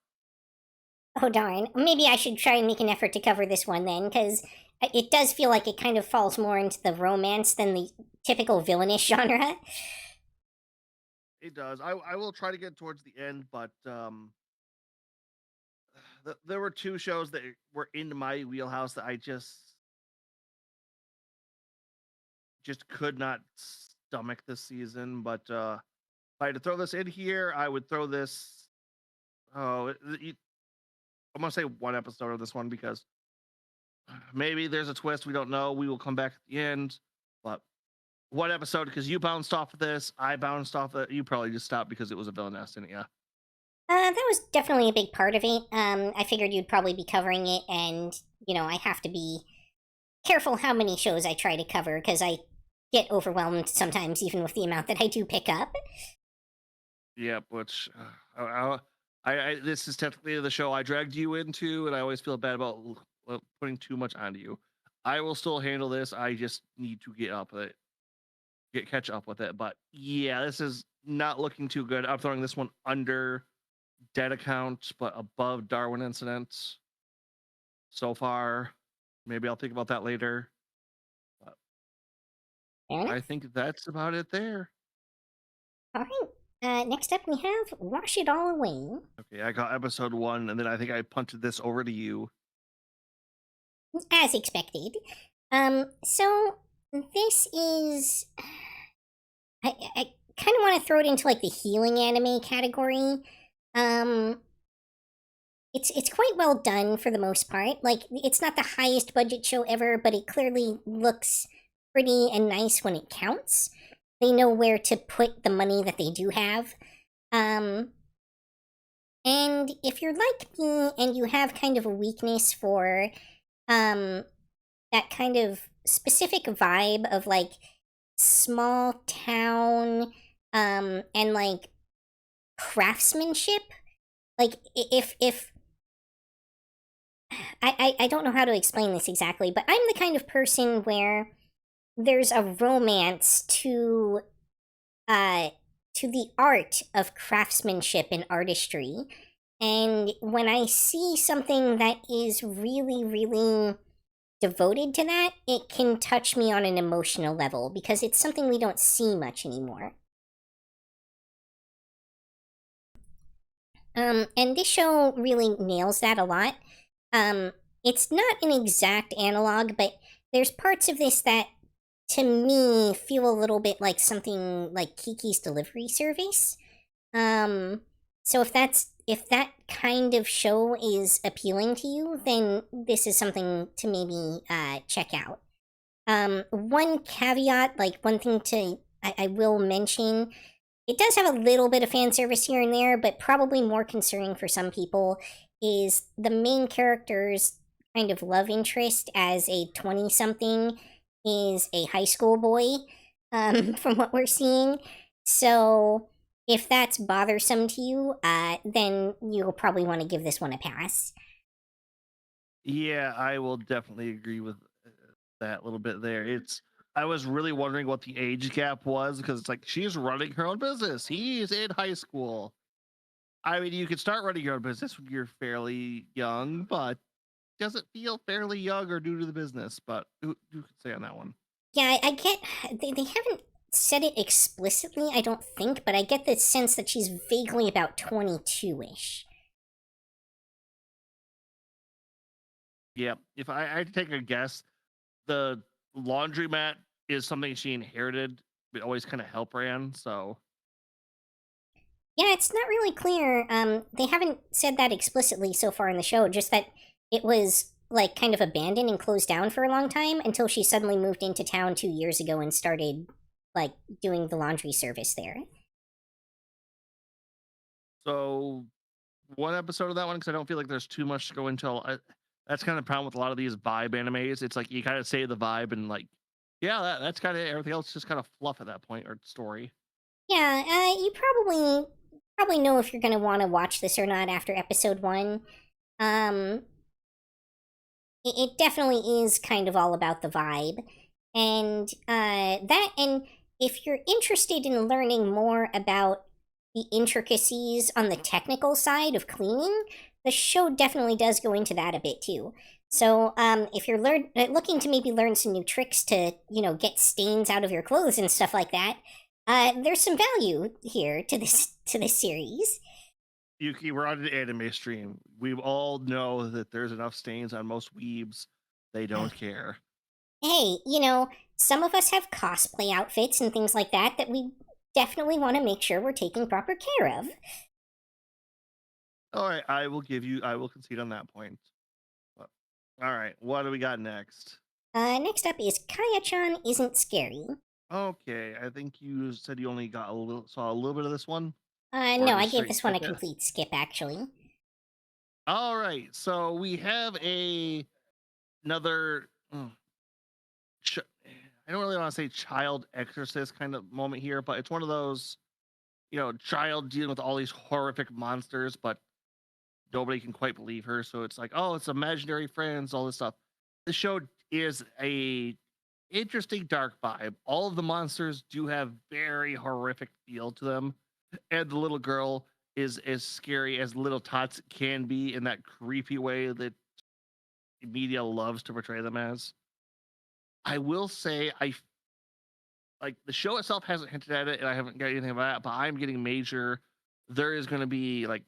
Oh darn. Maybe I should try and make an effort to cover this one then, because it does feel like it kind of falls more into the romance than the typical villainous genre.
It does. I will try to get towards the end, but there were 2 shows that were in my wheelhouse that I just could not stomach this season. But if I had to throw this in here, I would throw this. I'm gonna say 1 episode of this one because maybe there's a twist we don't know. We will come back at the end, but 1 episode because you bounced off of this. I bounced off of it. You probably just stopped because it was a villainess, didn't you?
That was definitely a big part of it. I figured you'd probably be covering it, and, I have to be careful how many shows I try to cover because I get overwhelmed sometimes, even with the amount that I do pick up.
Yep, which this is technically the show I dragged you into, and I always feel bad about putting too much onto you. I will still handle this. I just need to catch up with it. But yeah, this is not looking too good. I'm throwing this one under dead account, but above Darwin incidents so far. Maybe I'll think about that later. But
Fair enough.
I think that's about it there.
All right. Next up, we have Wash It All Away.
Okay, I got episode 1, and then I think I punted this over to you.
As expected. So this is... I kind of want to throw it into, like, the healing anime category. It's quite well done for the most part. Like, it's not the highest budget show ever, but it clearly looks pretty and nice when it counts. They know where to put the money that they do have. And if you're like me and you have kind of a weakness for that kind of specific vibe of, like, small town and, like, craftsmanship, like, if I don't know how to explain this exactly, but I'm the kind of person where there's a romance to the art of craftsmanship and artistry. And when I see something that is really, really devoted to that, it can touch me on an emotional level because it's something we don't see much anymore. And this show really nails that a lot. It's not an exact analog, but there's parts of this that, to me, feel a little bit like something like Kiki's Delivery Service. So if that kind of show is appealing to you, then this is something to maybe check out. One caveat, like one thing I will mention, it does have a little bit of fan service here and there, but probably more concerning for some people is the main character's kind of love interest as a 20-something is a high school boy, from what we're seeing. So if that's bothersome to you, then you'll probably want to give this one a pass.
Yeah, I will definitely agree with that little bit there. I was really wondering what the age gap was because it's like she's running her own business. He's in high school. I mean, you could start running your own business when you're fairly young, but does it feel fairly young or new to the business? But who could say on that one?
Yeah, I get they haven't said it explicitly, I don't think, but I get the sense that she's vaguely about 22-ish.
Yeah, if I had to take a guess, the laundromat is something she inherited, but always kind of help ran. So
Yeah, it's not really clear. They haven't said that explicitly so far in the show, just that it was, like, kind of abandoned and closed down for a long time until she suddenly moved into town 2 years ago and started, like, doing the laundry service there.
So one episode of that one because I don't feel like there's too much to go into. That's kind of the problem with a lot of these vibe animes. It's like you kind of say the vibe and like, yeah, that's kind of everything else just kind of fluff at that point or story.
Yeah, you probably know if you're gonna want to watch this or not after episode 1. It definitely is kind of all about the vibe, and and if you're interested in learning more about the intricacies on the technical side of cleaning, the show definitely does go into that a bit too. So, if you're looking to maybe learn some new tricks to, get stains out of your clothes and stuff like that, there's some value here to this series.
Yuki, we're on an anime stream. We all know that there's enough stains on most weebs. They don't care.
Hey, some of us have cosplay outfits and things like that we definitely want to make sure we're taking proper care of.
All right, I will concede on that point. All right, what do we got next?
Next up is Kaya-chan Isn't Scary.
Okay, I think you said you only saw a little bit of this one.
No, I gave this one a complete skip, actually.
All right, so we have another I don't really want to say child exorcist kind of moment here, but it's one of those, child dealing with all these horrific monsters, but nobody can quite believe her. So it's like, oh, it's imaginary friends, all this stuff. The show is a interesting dark vibe. All of the monsters do have very horrific feel to them, and the little girl is as scary as little tots can be in that creepy way that media loves to portray them as. I will say, like the show itself hasn't hinted at it, and I haven't got anything about it, but I'm getting major. There is going to be like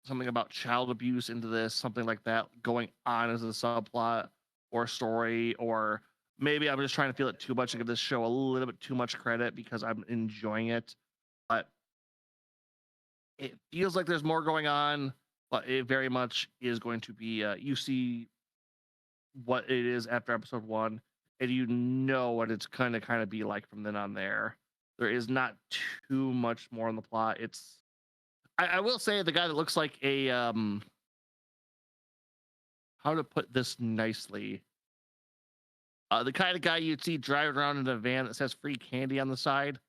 something about child abuse into this, something like that going on as a subplot or story, or maybe I'm just trying to feel it too much and give this show a little bit too much credit because I'm enjoying it. But it feels like there's more going on, but it very much is going to be. You see what it is after episode one, and you know what it's gonna kind of be like from then on there. There is not too much more on the plot. I will say the guy that looks like a how to put this nicely. The kind of guy you'd see driving around in a van that says free candy on the side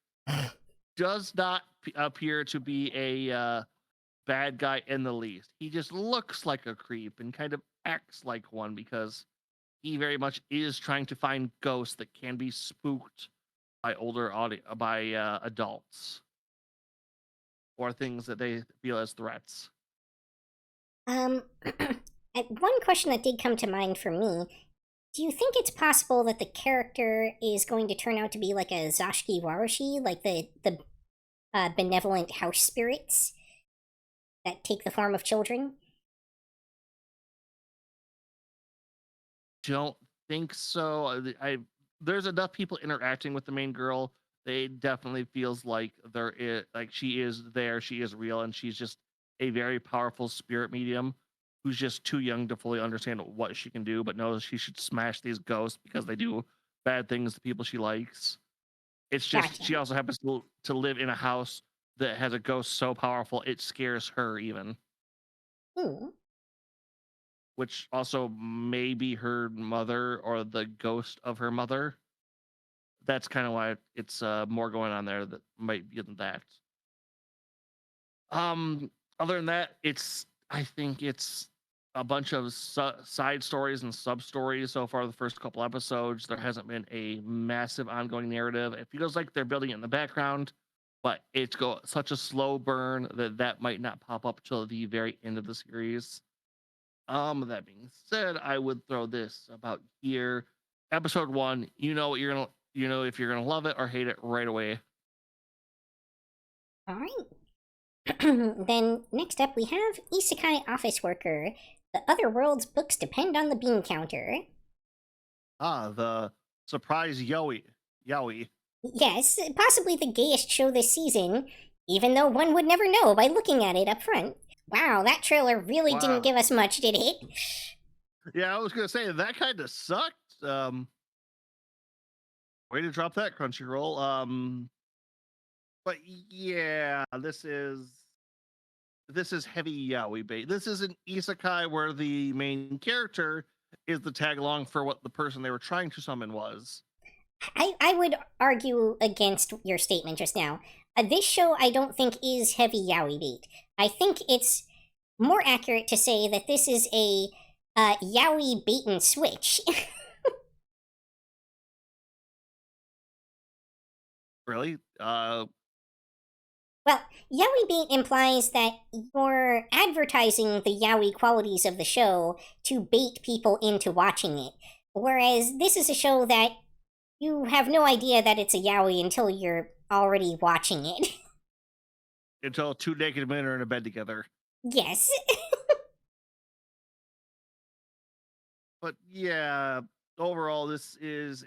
does not appear to be a bad guy in the least. He just looks like a creep and kind of acts like one because he very much is trying to find ghosts that can be spooked by adults or things that they feel as threats.
One question that did come to mind for me: do you think it's possible that the character is going to turn out to be like a Zashki Waroshi, like the benevolent house spirits that take the form of children?
Don't think so. There's enough people interacting with the main girl. They definitely feels like she is there, she is real, and she's just a very powerful spirit medium who's just too young to fully understand what she can do, but knows she should smash these ghosts because they do bad things to people she likes. It's just
Gotcha.
she also happens to live in a house that has a ghost so powerful it scares her even,
Hmm.
which also may be her mother or the ghost of her mother. That's kind of why it's more going on there that might be than that. Other than that, I think it's a bunch of side stories and sub stories so far. The first couple episodes, there hasn't been a massive ongoing narrative. It feels like they're building it in the background, but it's such a slow burn that might not pop up till the very end of the series. That being said, I would throw this about here. Episode one, you know what you're gonna, if you're gonna love it or hate it right away.
All right. Then next up we have Isekai Office Worker. The other world's books depend on the bean counter.
The surprise yowie.
Yes, possibly the gayest show this season, even though one would never know by looking at it up front. Wow, that trailer really didn't give us much, did it?
Yeah, I was gonna say that kind of sucked. Way to drop that, Crunchyroll. But yeah, this is heavy yaoi bait. This is an isekai where the main character is the tag along for what the person they were trying to summon was.
I would argue against your statement just now. This show I don't think is heavy yaoi bait. I think it's more accurate to say that this is a yaoi bait and switch.
Really?
Well, yaoi bait implies that you're advertising the yaoi qualities of the show to bait people into watching it. Whereas this is a show that you have no idea that it's a yaoi until you're already watching it.
Until two naked men are in a bed together.
Yes.
But yeah, overall, this is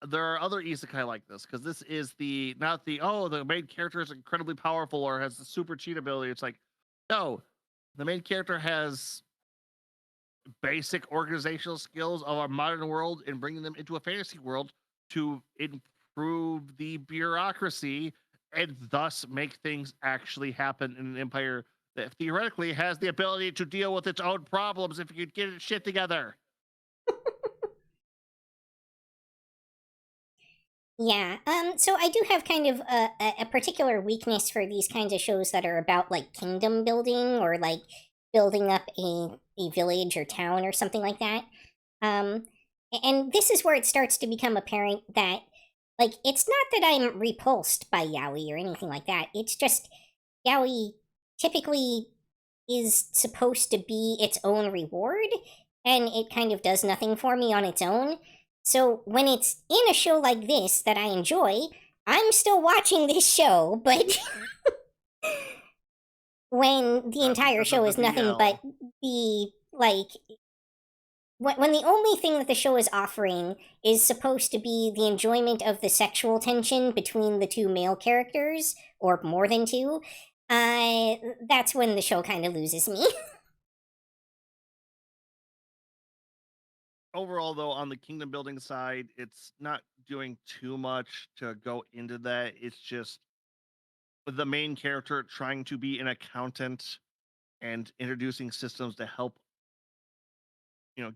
there are other isekai like this because this is not the main character is incredibly powerful or has the super cheat ability. It's like, no, the main character has basic organizational skills of our modern world and bringing them into a fantasy world to improve the bureaucracy and thus make things actually happen in an empire that theoretically has the ability to deal with its own problems if you could get its shit together.
Yeah. So I do have kind of a particular weakness for these kinds of shows that are about like kingdom building or like building up a village or town or something like that. Um, and this is where it starts to become apparent that like it's not that I'm repulsed by yaoi or anything like that. It's just yaoi typically is supposed to be its own reward, and it kind of does nothing for me on its own. So when it's in a show like this that I enjoy, I'm still watching this show, but when the entire
Because of
show
the
is nothing but
BL.
the like when the only thing that the show is offering is supposed to be the enjoyment of the sexual tension between the two male characters, or more than two, that's when the show kind of loses me.
Overall, though, on the kingdom building side, it's not doing too much to go into that. It's just the main character trying to be an accountant and introducing systems to help,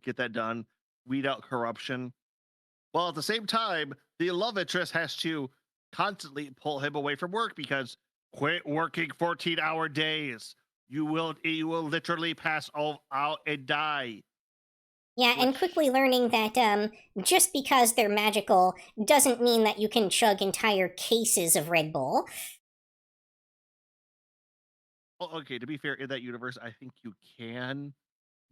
get that done, weed out corruption. While at the same time, the love interest has to constantly pull him away from work because quit working 14-hour days. You will literally pass all out and die.
Yeah, and
Which
quickly learning that just because they're magical doesn't mean that you can chug entire cases of Red Bull.
okay, to be fair, in that universe, I think you can,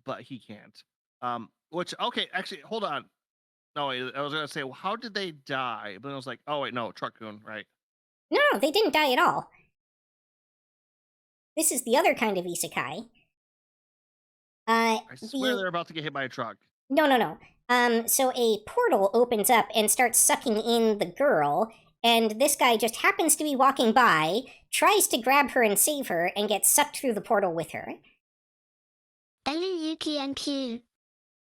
but he can't. Which okay, actually, hold on. No, wait, I was gonna say, well, how did they die? But then I was like, oh wait, no, Truckcoon, right?
No, they didn't die at all. This is the other kind of isekai.
I swear
The
they're about to get hit by a truck.
no. So a portal opens up and starts sucking in the girl, and this guy just happens to be walking by, tries to grab her and save her, and gets sucked through the portal with her.
Salut Yuki and Pew.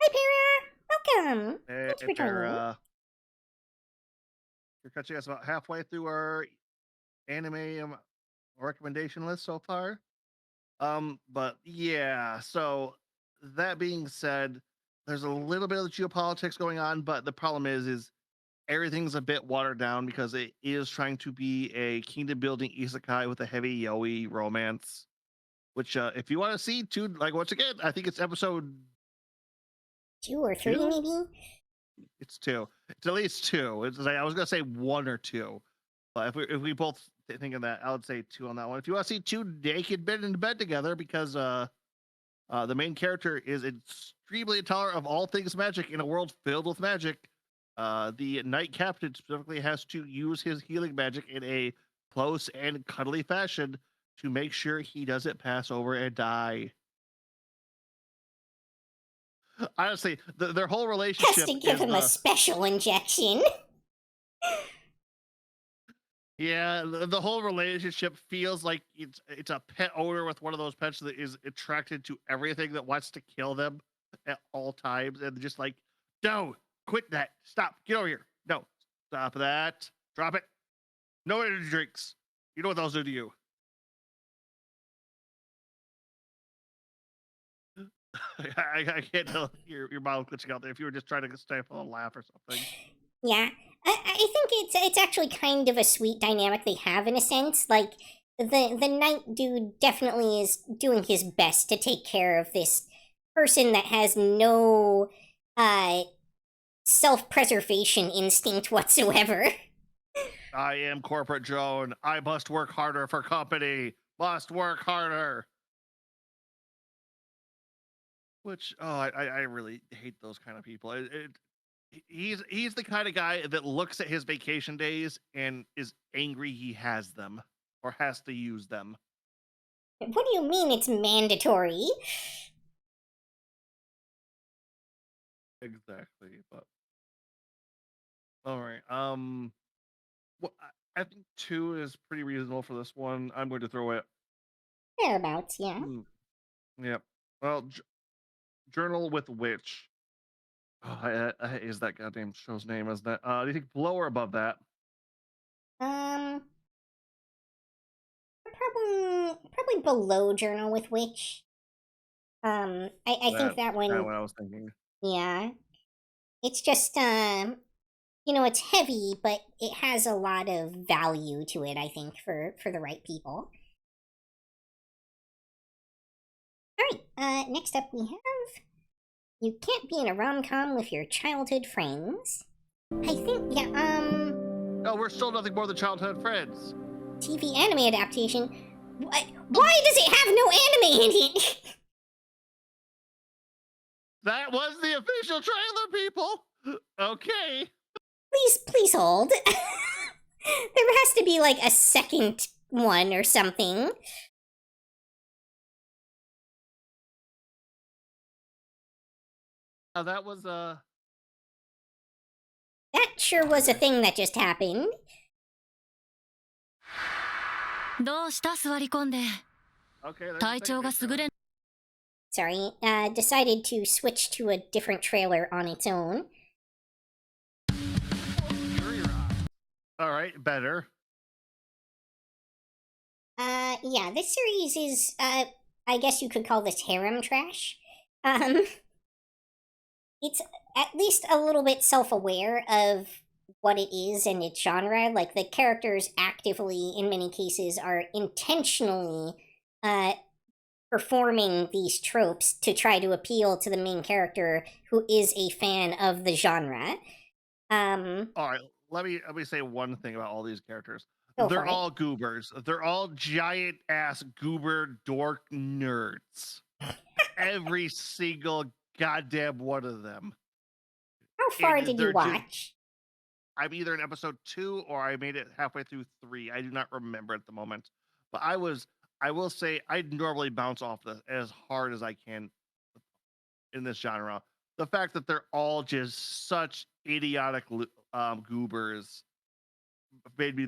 Hi, Para! Welcome!
Hey,
Thank you for joining.
You're catching us about halfway through our anime recommendation list so far. But yeah, so that being said, there's a little bit of geopolitics going on, but the problem is everything's a bit watered down because it is trying to be a kingdom building isekai with a heavy yaoi romance. Which, if you want to see two, like once again, I think it's episode
2 or 3,
two.
maybe?
It's two. It's at least two. It's like I was gonna say one or two, but if we both think of that, I would say two on that one. If you want to see two naked men in bed together, because the main character is extremely intolerant of all things magic in a world filled with magic. The knight captain specifically has to use his healing magic in a close and cuddly fashion to make sure he doesn't pass over and die. Honestly, their whole
Has
relationship
to give
is
him a special injection.
the whole relationship feels like it's a pet owner with one of those pets that is attracted to everything that wants to kill them at all times, and just like, no, quit that, stop, get over here, no, stop that, drop it, no energy drinks. You know what those do to you. I can't tell your mouth glitching out there if you were just trying to stifle a laugh or something.
Yeah, I think it's actually kind of a sweet dynamic they have in a sense. Like the knight dude definitely is doing his best to take care of this person that has no self-preservation instinct whatsoever.
I am corporate Joan. I must work harder for company. Must work harder. Which I really hate those kind of people. He's the kind of guy that looks at his vacation days and is angry he has them or has to use them.
What do you mean it's mandatory?
Exactly. But all right. Well, I think two is pretty reasonable for this one. I'm going to throw it.
Thereabouts, yeah.
Yep. Well, Journal with Witch. Oh, is that goddamn show's name? Isn't that? Do you think below or above that?
Um, probably below Journal with Witch. I think that
That's kind of
one,
what I was thinking.
yeah. It's just it's heavy, but it has a lot of value to it, I think, for the right people. Alright, next up we have You Can't Be in a Rom-Com with Your Childhood Friends. I think,
No, we're still nothing more than childhood friends.
TV anime adaptation. Why does it have no anime in it?
That was the official trailer, people. Okay.
Please hold. There has to be like a second one or something.
That was
That sure was a thing that just happened.
どうした座り込んで
okay. there's
体
the
調が
second
優れ
Sorry, decided to switch to a different trailer on its own.
All right, better.
Yeah, this series is, I guess you could call this harem trash. It's at least a little bit self-aware of what it is and its genre. Like, the characters actively, in many cases, are intentionally, performing these tropes to try to appeal to the main character who is a fan of the genre.
All right, let me say one thing about all these characters.
Go for
They're
it.
all goobers. They're all giant ass goober dork nerds. Every single goddamn one of them.
How far
And
did
they're
you watch?
I'm either in episode 2 or I made it halfway through 3. I do not remember at the moment. But I will say I normally bounce off this as hard as I can in this genre. The fact that they're all just such idiotic goobers made me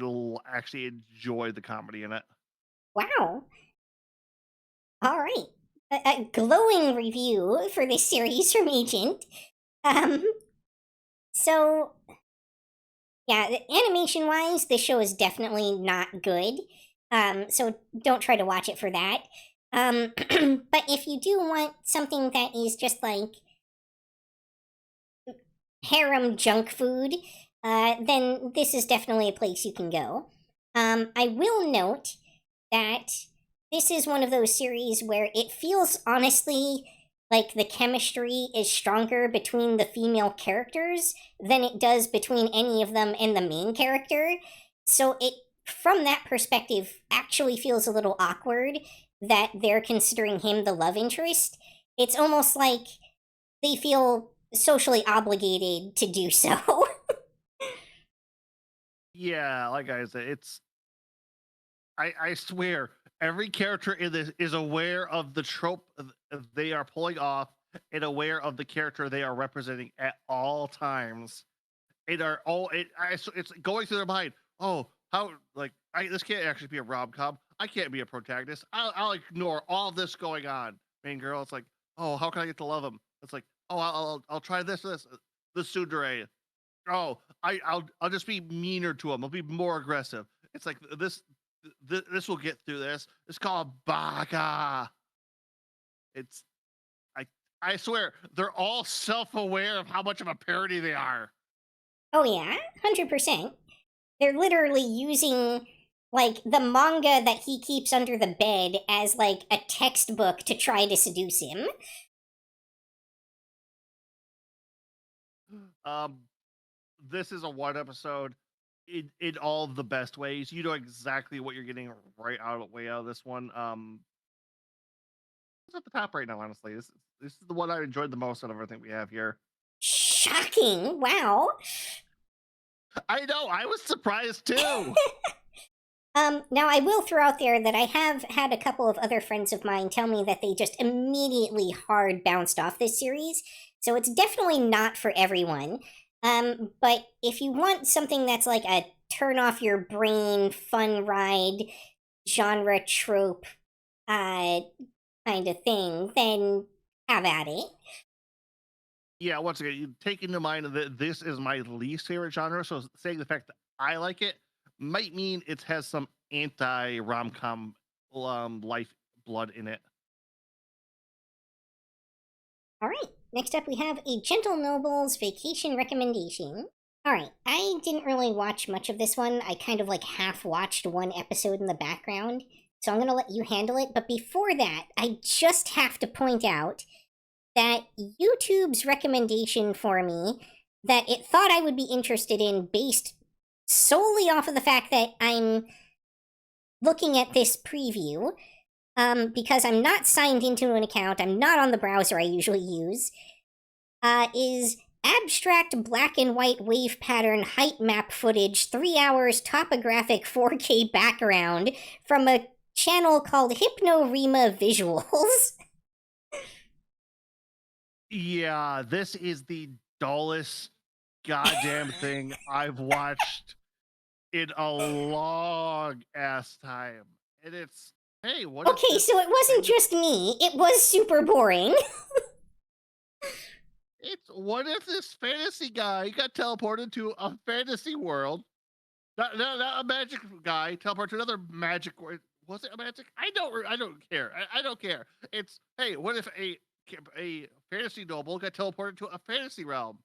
actually enjoy the comedy in it.
Wow. All right. A glowing review for this series from Agent. So, yeah, animation-wise, this show is definitely not good. So don't try to watch it for that. But if you do want something that is just like harem junk food, then this is definitely a place you can go. I will note that this is one of those series where it feels honestly like the chemistry is stronger between the female characters than it does between any of them and the main character. So it, from that perspective, actually feels a little awkward that they're considering him the love interest. It's almost like they feel socially obligated to do so.
Yeah, like I said, it's I swear every character in this is aware of the trope they are pulling off and aware of the character they are representing at all times. It's going through their mind. Oh, how this can't actually be a rom-com. I can't be a protagonist. I'll ignore all this going on. Main girl, it's like, oh, how can I get to love him? It's like, oh, I'll try this the tsundere. Oh, I'll just be meaner to him. I'll be more aggressive. It's like this will get through this. It's called Baka. It's I swear they're all self-aware of how much of a parody they are.
Oh yeah, 100%. They're literally using like the manga that he keeps under the bed as like a textbook to try to seduce him.
This is a one episode in all of the best ways. You know exactly what you're getting right out of this one. It's at the top right now, honestly. This is the one I enjoyed the most out of everything we have here.
Shocking! Wow.
I know, I was surprised too.
Now I will throw out there that I have had a couple of other friends of mine tell me that they just immediately hard bounced off this series, so it's definitely not for everyone. But if you want something that's like a turn off your brain, fun ride, genre trope, kind of thing, then have at it.
Yeah, once again, you take into mind that this is my least favorite genre, so saying the fact that I like it might mean it has some anti rom-com life blood in it.
All right, next up we have A Gentle Noble's Vacation Recommendation. All right, I didn't really watch much of this one. I kind of like half watched one episode in the background, so I'm gonna let you handle it. But before that, I just have to point out that YouTube's recommendation for me that it thought I would be interested in based solely off of the fact that I'm looking at this preview, because I'm not signed into an account, I'm not on the browser I usually use, is abstract black and white wave pattern height map footage, 3 hours topographic 4K background from a channel called Hypnorema Visuals.
Yeah, this is the dullest goddamn thing I've watched in a long ass time. And it's, hey, what is
Okay,
this
so it wasn't
fantasy-
just me, it was super boring.
It's what if this fantasy guy got teleported to a fantasy world? Not a magic guy teleported to another magic world. Was it a magic? I don't care. I don't care. It's, hey, what if a fantasy noble got teleported to a fantasy realm?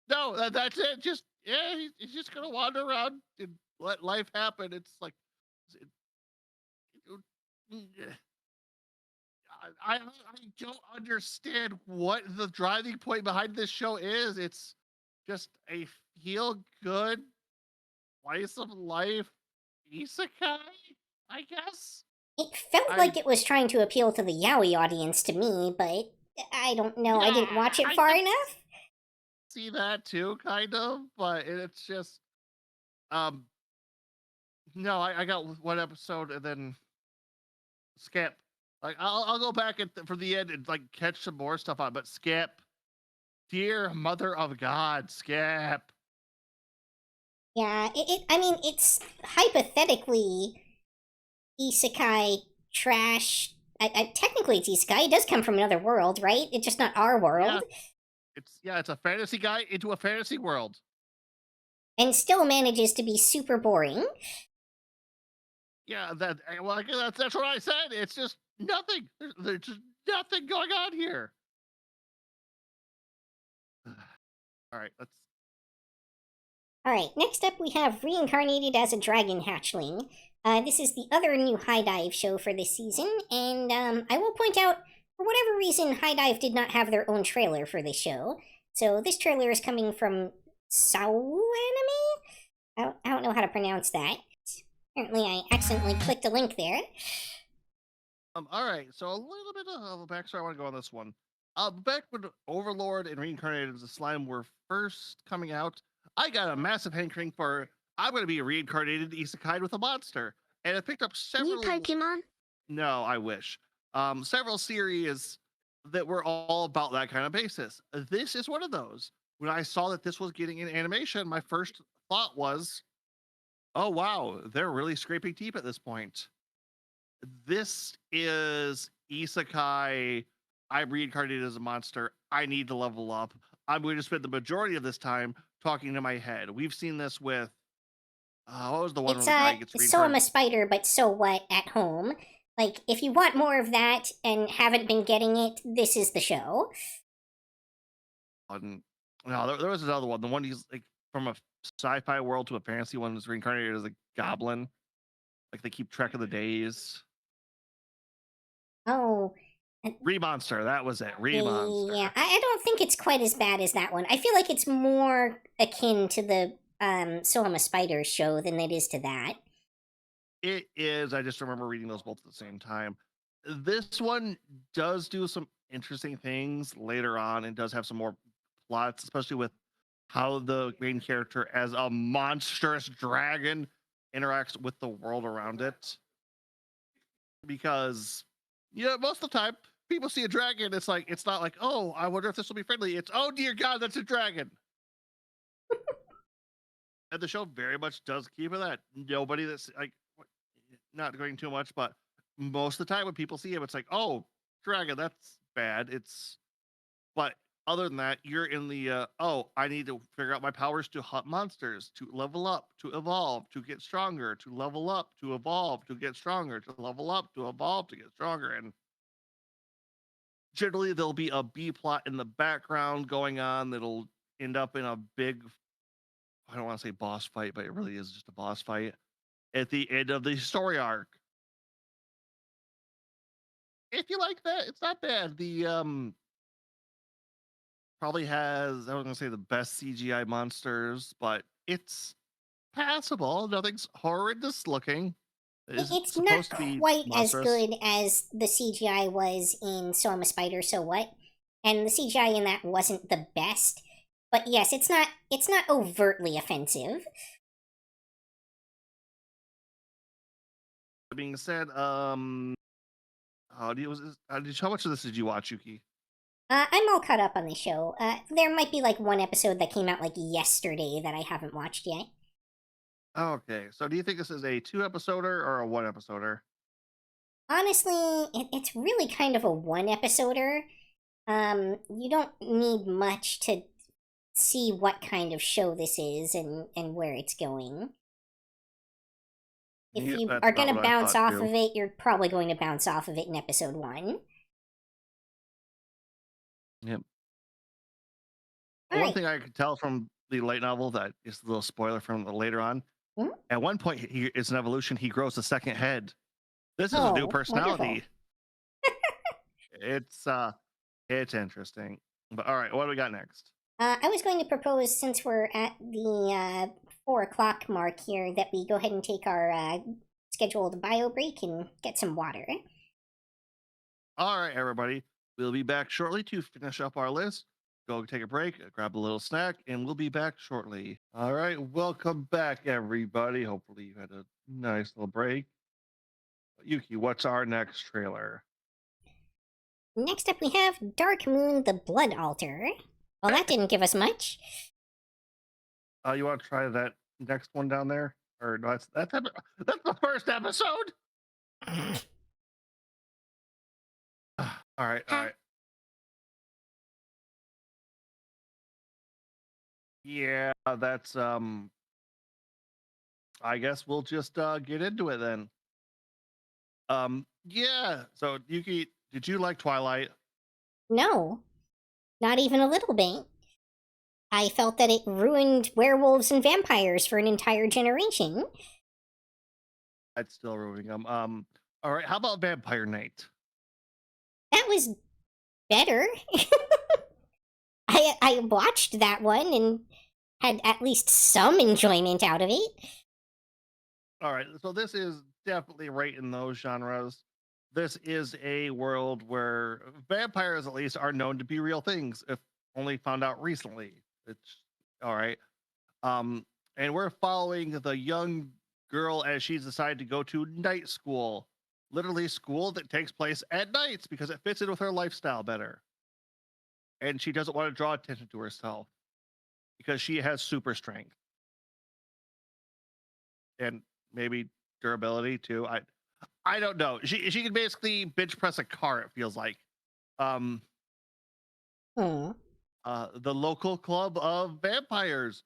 No, that's it. Just, yeah, he's just gonna wander around and let life happen. It's like, it, I don't understand what the driving point behind this show is. It's just a feel good slice of life isekai, I guess.
It felt like it was trying to appeal to the yaoi audience to me, but I don't know, I didn't watch it
I
far
can
enough.
see that too, kind of, but it's just, um, no, I got one episode and then skip. Like, I'll go back from the end and like catch some more stuff on, but skip. Dear Mother of God, skip.
Yeah, I mean, it's hypothetically isekai trash. Technically, it's isekai. It does come from another world, right? It's just not our world.
It's a fantasy guy into a fantasy world.
And still manages to be super boring.
Yeah, that's what I said. It's just nothing. There's just nothing going on here. All right, let's.
Alright, next up we have Reincarnated as a Dragon Hatchling. This is the other new High Dive show for this season, and I will point out, for whatever reason, High Dive did not have their own trailer for this show. So this trailer is coming from Sao Anime? I don't know how to pronounce that. Apparently I accidentally clicked a link there.
All right, so a little bit of a backstory I want to go on this one. Back when Overlord and Reincarnated as a Slime were first coming out, I got a massive hankering for I'm going to be a reincarnated isekai with a monster, and I picked up several.
New Pokemon?
No, I wish. Several series that were all about that kind of basis. This is one of those. When I saw that this was getting an animation, my first thought was, oh wow, they're really scraping deep at this point. This is isekai. I'm reincarnated as a monster. I need to level up. I'm going to spend the majority of this time talking to my head. We've seen this with what was the one
It's
where the guy gets
So I'm
reincarnated?
a Spider, but so what at home. Like, if you want more of that and haven't been getting it, this is the show.
No, there was another one. The one he's like from a sci-fi world to a fantasy one was reincarnated as a goblin. Like they keep track of the days.
Oh,
Remonster, that was it. Remonster.
yeah. I don't think it's quite as bad as that one. I feel like it's more akin to the So I'm a Spider show than it is to that.
It is. I just remember reading those both at the same time. This one does do some interesting things later on and does have some more plots, especially with how the main character as a monstrous dragon interacts with the world around it. Because, yeah, most of the time people see a dragon, it's like, it's not like, oh, I wonder if this will be friendly. It's, oh dear God, that's a dragon. And the show very much does keep it that. Nobody that's like, not going too much, but most of the time when people see him, it's like, oh, dragon, that's bad. But other than that, you're in the, oh, I need to figure out my powers to hunt monsters, to level up, to evolve, to get stronger, to level up, to evolve, to get stronger, to level up, to evolve, to get stronger. And generally there'll be a B plot in the background going on that'll end up in a big, I don't want to say boss fight, but it really is just a boss fight at the end of the story arc. If you like that, it's not bad. The probably has, I was gonna say the best CGI monsters, but it's passable. Nothing's horrendous looking. It's
It's not
supposed to be
quite as
monstrous.
good as the CGI was in So I'm a Spider, So What? And the CGI in that wasn't the best. But yes, it's not overtly offensive.
That being said, how much of this did you watch, Yuki?
I'm all caught up on the show. There might be like one episode that came out like yesterday that I haven't watched yet.
Okay, so do you think this is a 2-episoder or a 1-episoder?
Honestly, it's really kind of a one episoder. You don't need much to see what kind of show this is and where it's going. If
Yep,
you
that's
are
about
going to
what I
bounce
thought,
off
too.
of it, you're probably going to bounce off of it in episode 1.
Yep.
All
One
right.
thing I could tell from the light novel that is a little spoiler from the later on.
Hmm?
At one point, it's an evolution. He grows a second head. This is a new
Oh,
personality.
wonderful.
It's interesting. But all right, what do we got next?
I was going to propose, since we're at the 4 o'clock mark here, that we go ahead and take our scheduled bio break and get some water.
All right, everybody. We'll be back shortly to finish up our list. Go take a break, grab a little snack, and we'll be back shortly. All right, welcome back, everybody. Hopefully, you had a nice little break. Yuki, what's our next trailer?
Next up, we have Dark Moon the Blood Altar. Well, that didn't give us much.
You want to try that next one down there? Or no, that's the first episode. All right, all right. Yeah, that's I guess we'll just get into it then. Yeah. So Yuki, did you like Twilight?
No, not even a little bit. I felt that it ruined werewolves and vampires for an entire generation.
I'd still ruining them. All right. How about Vampire Night?
That was better. I watched that one and had at least some enjoyment out of it.
All right. So this is definitely right in those genres. This is a world where vampires, at least, are known to be real things, if only found out recently. It's all right. And we're following the young girl as she's decided to go to night school, literally school that takes place at nights because it fits in with her lifestyle better. And she doesn't want to draw attention to herself because she has super strength and maybe durability too. I don't know. She can basically bench press a car. It feels like. Um,
Hmm.
the local club of vampires.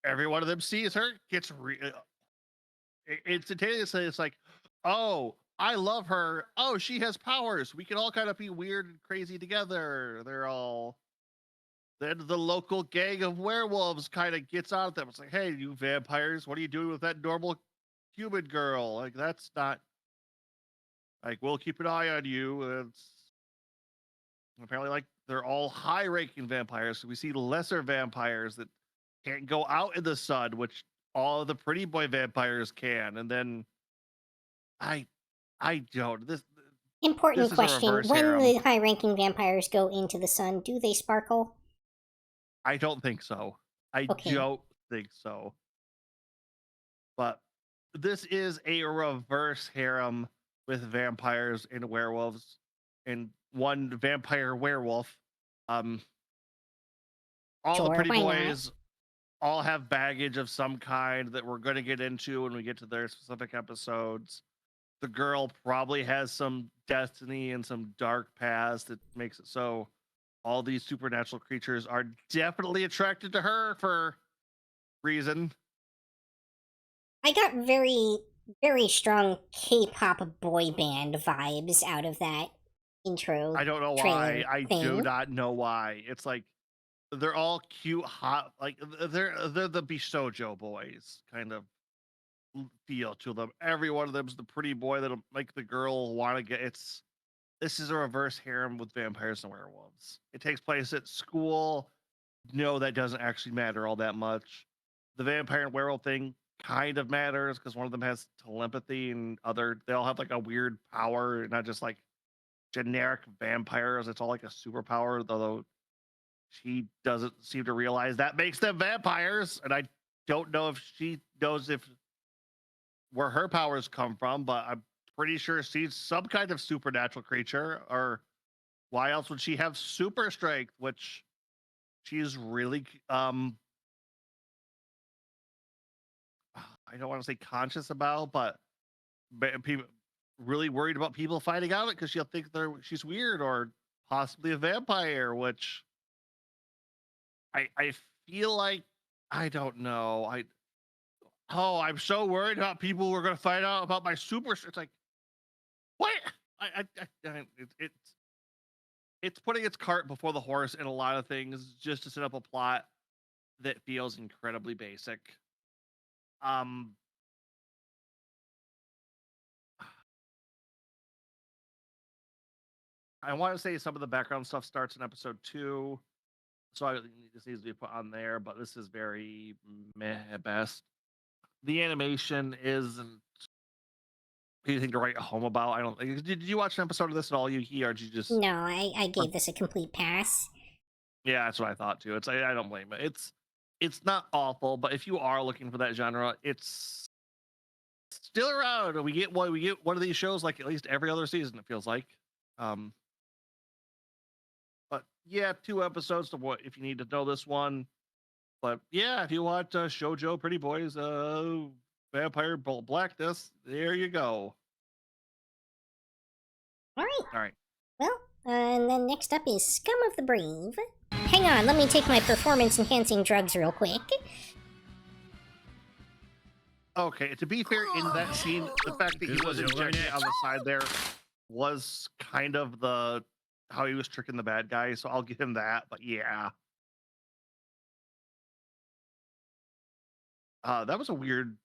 Every one of them sees her, gets instantaneously. It's like, oh, I love her. Oh, she has powers. We can all kind of be weird and crazy together. Then the local gang of werewolves kind of gets on them. It's like, hey, you vampires, what are you doing with that normal human girl? Like, that's not like, we'll keep an eye on you. It's apparently like they're all high-ranking vampires. So we see lesser vampires that can't go out in the sun, which all of the pretty boy vampires can. And then I don't.
Important
This is a
question.
reverse
When
harem.
the high-ranking vampires go into the sun, do they sparkle?
I don't think so. I
Okay.
don't think so. But this is a reverse harem with vampires and werewolves and one vampire werewolf. All
Sure,
the pretty
why not?
boys all have baggage of some kind that we're going to get into when we get to their specific episodes. The girl probably has some destiny and some dark past that makes it so all these supernatural creatures are definitely attracted to her for reason.
I got very, very strong K-pop boy band vibes out of that intro.
I don't know why.
trailer
I
thing.
do not know why. It's like they're all cute, hot, like they're the Bishojo boys kind of feel to them. Every one of them's the pretty boy that'll make the girl want to get. This is a reverse harem with vampires and werewolves. It takes place at school. No, that doesn't actually matter all that much. The vampire and werewolf thing kind of matters because one of them has telepathy and they all have like a weird power, not just like generic vampires. It's all like a superpower, although she doesn't seem to realize that makes them vampires. And I don't know if she knows if where her powers come from, but I'm pretty sure she's some kind of supernatural creature. Or why else would she have super strength, which she's really I don't want to say conscious about, but people really worried about people finding out because she'll think she's weird or possibly a vampire, which I feel like I don't know. I'm so worried about people who are going to find out about my super. It's like what? It's putting its cart before the horse in a lot of things just to set up a plot that feels incredibly basic. Um, I want to say some of the background stuff starts in episode 2, so this needs to be put on there. But this is very meh at best. The animation isn't anything to write home about. I don't. Did you watch an episode of this at all, Yuki, or did you just?
No, I gave this a complete pass.
Yeah, that's what I thought too. I don't blame it. It's not awful, but if you are looking for that genre, it's still around. We get one of these shows like at least every other season. It feels like. Um, but yeah, 2 episodes to what if you need to know this one. But yeah, if you want Shoujo Pretty Boys, Vampire Blackness, there you go.
All right.
All right.
Well, and then next up is Scum of the Brave. Hang on, let me take my performance-enhancing drugs real quick.
Okay, to be fair, in that scene, the fact that he was injecting on the side there was kind of how he was tricking the bad guy, so I'll give him that. But yeah, that was a weird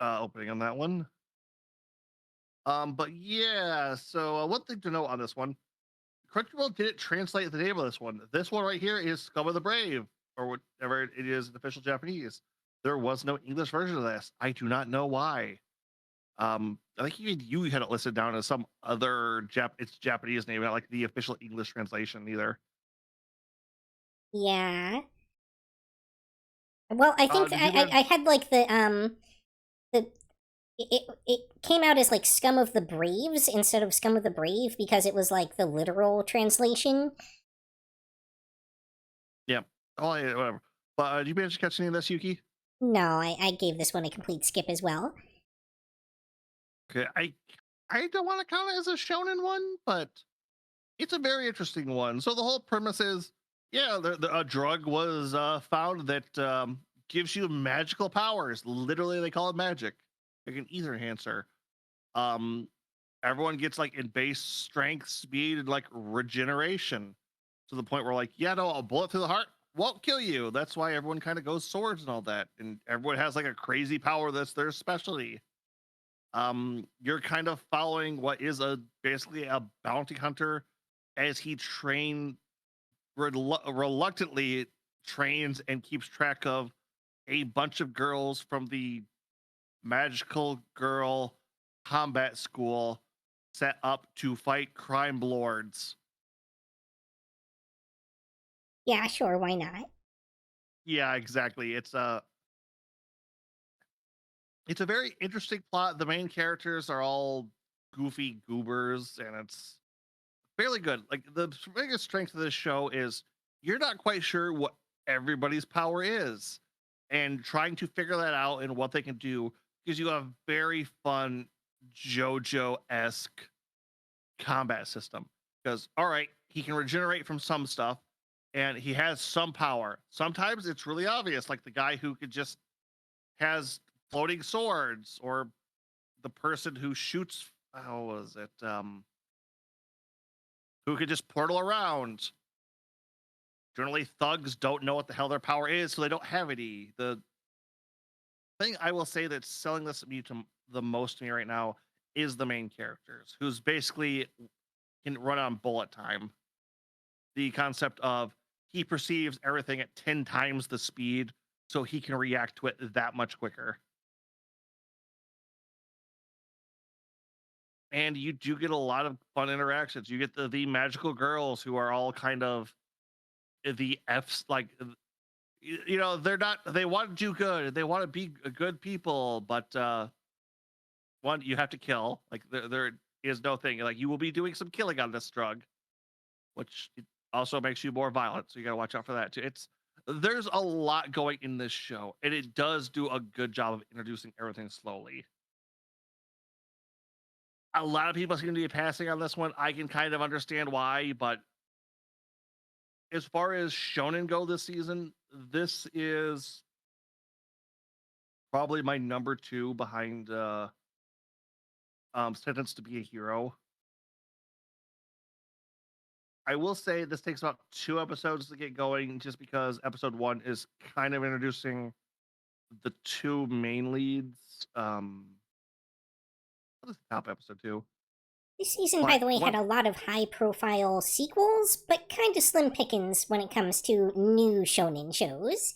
opening on that one. But yeah, so one thing to note on this one, Crunchyroll didn't translate the name of this one. This one right here is Scum of the Brave, or whatever it is in official Japanese. There was no English version of this. I do not know why. I think even you had it listed down as some other it's Japanese name, not like the official English translation either.
Yeah. Well, I think
Did you guys-
I had like it came out as like Scum of the Braves instead of Scum of the Brave because it was like the literal translation.
Yeah. Oh, yeah, whatever. But did you manage to catch any of this, Yuki?
No, I gave this one a complete skip as well.
Okay, I don't want to count it as a shonen one, but it's a very interesting one. So the whole premise is, yeah, a drug was found that gives you magical powers. Literally, they call it magic, like an ether enhancer. Um, Everyone gets like in base strength, speed, and like regeneration to the point where like, yeah, no, a bullet through the heart won't kill you. That's why everyone kind of goes swords and all that, and everyone has like a crazy power that's their specialty. You're kind of following what is basically a bounty hunter as he reluctantly trains and keeps track of a bunch of girls from the magical girl combat school set up to fight crime lords.
Yeah, sure, why not?
Yeah, exactly. It's a very interesting plot. The main characters are all goofy goobers, and it's fairly good. Like the biggest strength of this show is you're not quite sure what everybody's power is, and trying to figure that out and what they can do gives you a very fun JoJo-esque combat system. Because all right, he can regenerate from some stuff, and he has some power. Sometimes it's really obvious, like the guy who could just has floating swords, or the person who shoots. How was it? Who could just portal around. Generally, thugs don't know what the hell their power is, so they don't have any. The thing I will say that's selling this to the most to me right now is the main characters, who's basically can run on bullet time. The concept of he perceives everything at 10 times the speed, so he can react to it that much quicker. And you do get a lot of fun interactions. You get the magical girls who are all kind of the F's, like, they're not, they want to do good, they want to be good people, but one, you have to kill. Like, there is no thing. Like, you will be doing some killing on this drug, which also makes you more violent. So you got to watch out for that too. There's a lot going in this show, and it does do a good job of introducing everything slowly. A lot of people seem to be passing on this one. I can kind of understand why, but as far as shonen go this season, this is probably my number 2 behind Sentence to Be a Hero. I will say this takes about 2 episodes to get going, just because episode 1 is kind of introducing the 2 main leads. What is the top episode 2?
This season, by the way, had a lot of high-profile sequels, but kind of slim pickings when it comes to new shonen shows.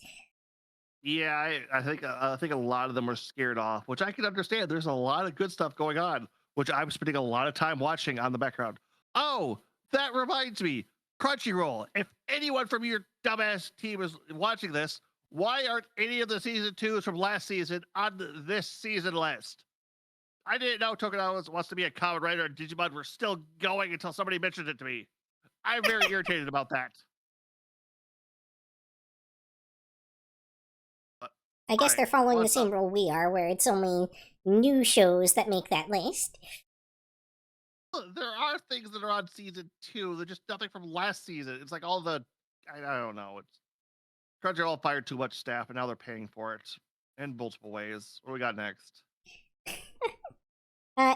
Yeah, I think a lot of them are scared off, which I can understand. There's a lot of good stuff going on, which I'm spending a lot of time watching on the background. Oh, that reminds me, Crunchyroll. If anyone from your dumbass team is watching this, why aren't any of the season 2s from last season on this season list? I didn't know Tokunawa wants to be a common writer and Digimon were still going until somebody mentioned it to me. I'm very irritated about that.
I guess they're following the same rule we are, where it's only new shows that make that list.
There are things that are on season 2. They're just nothing from last season. It's like all the, I don't know. It's Crunchyroll fired too much staff, and now they're paying for it in multiple ways. What do we got next?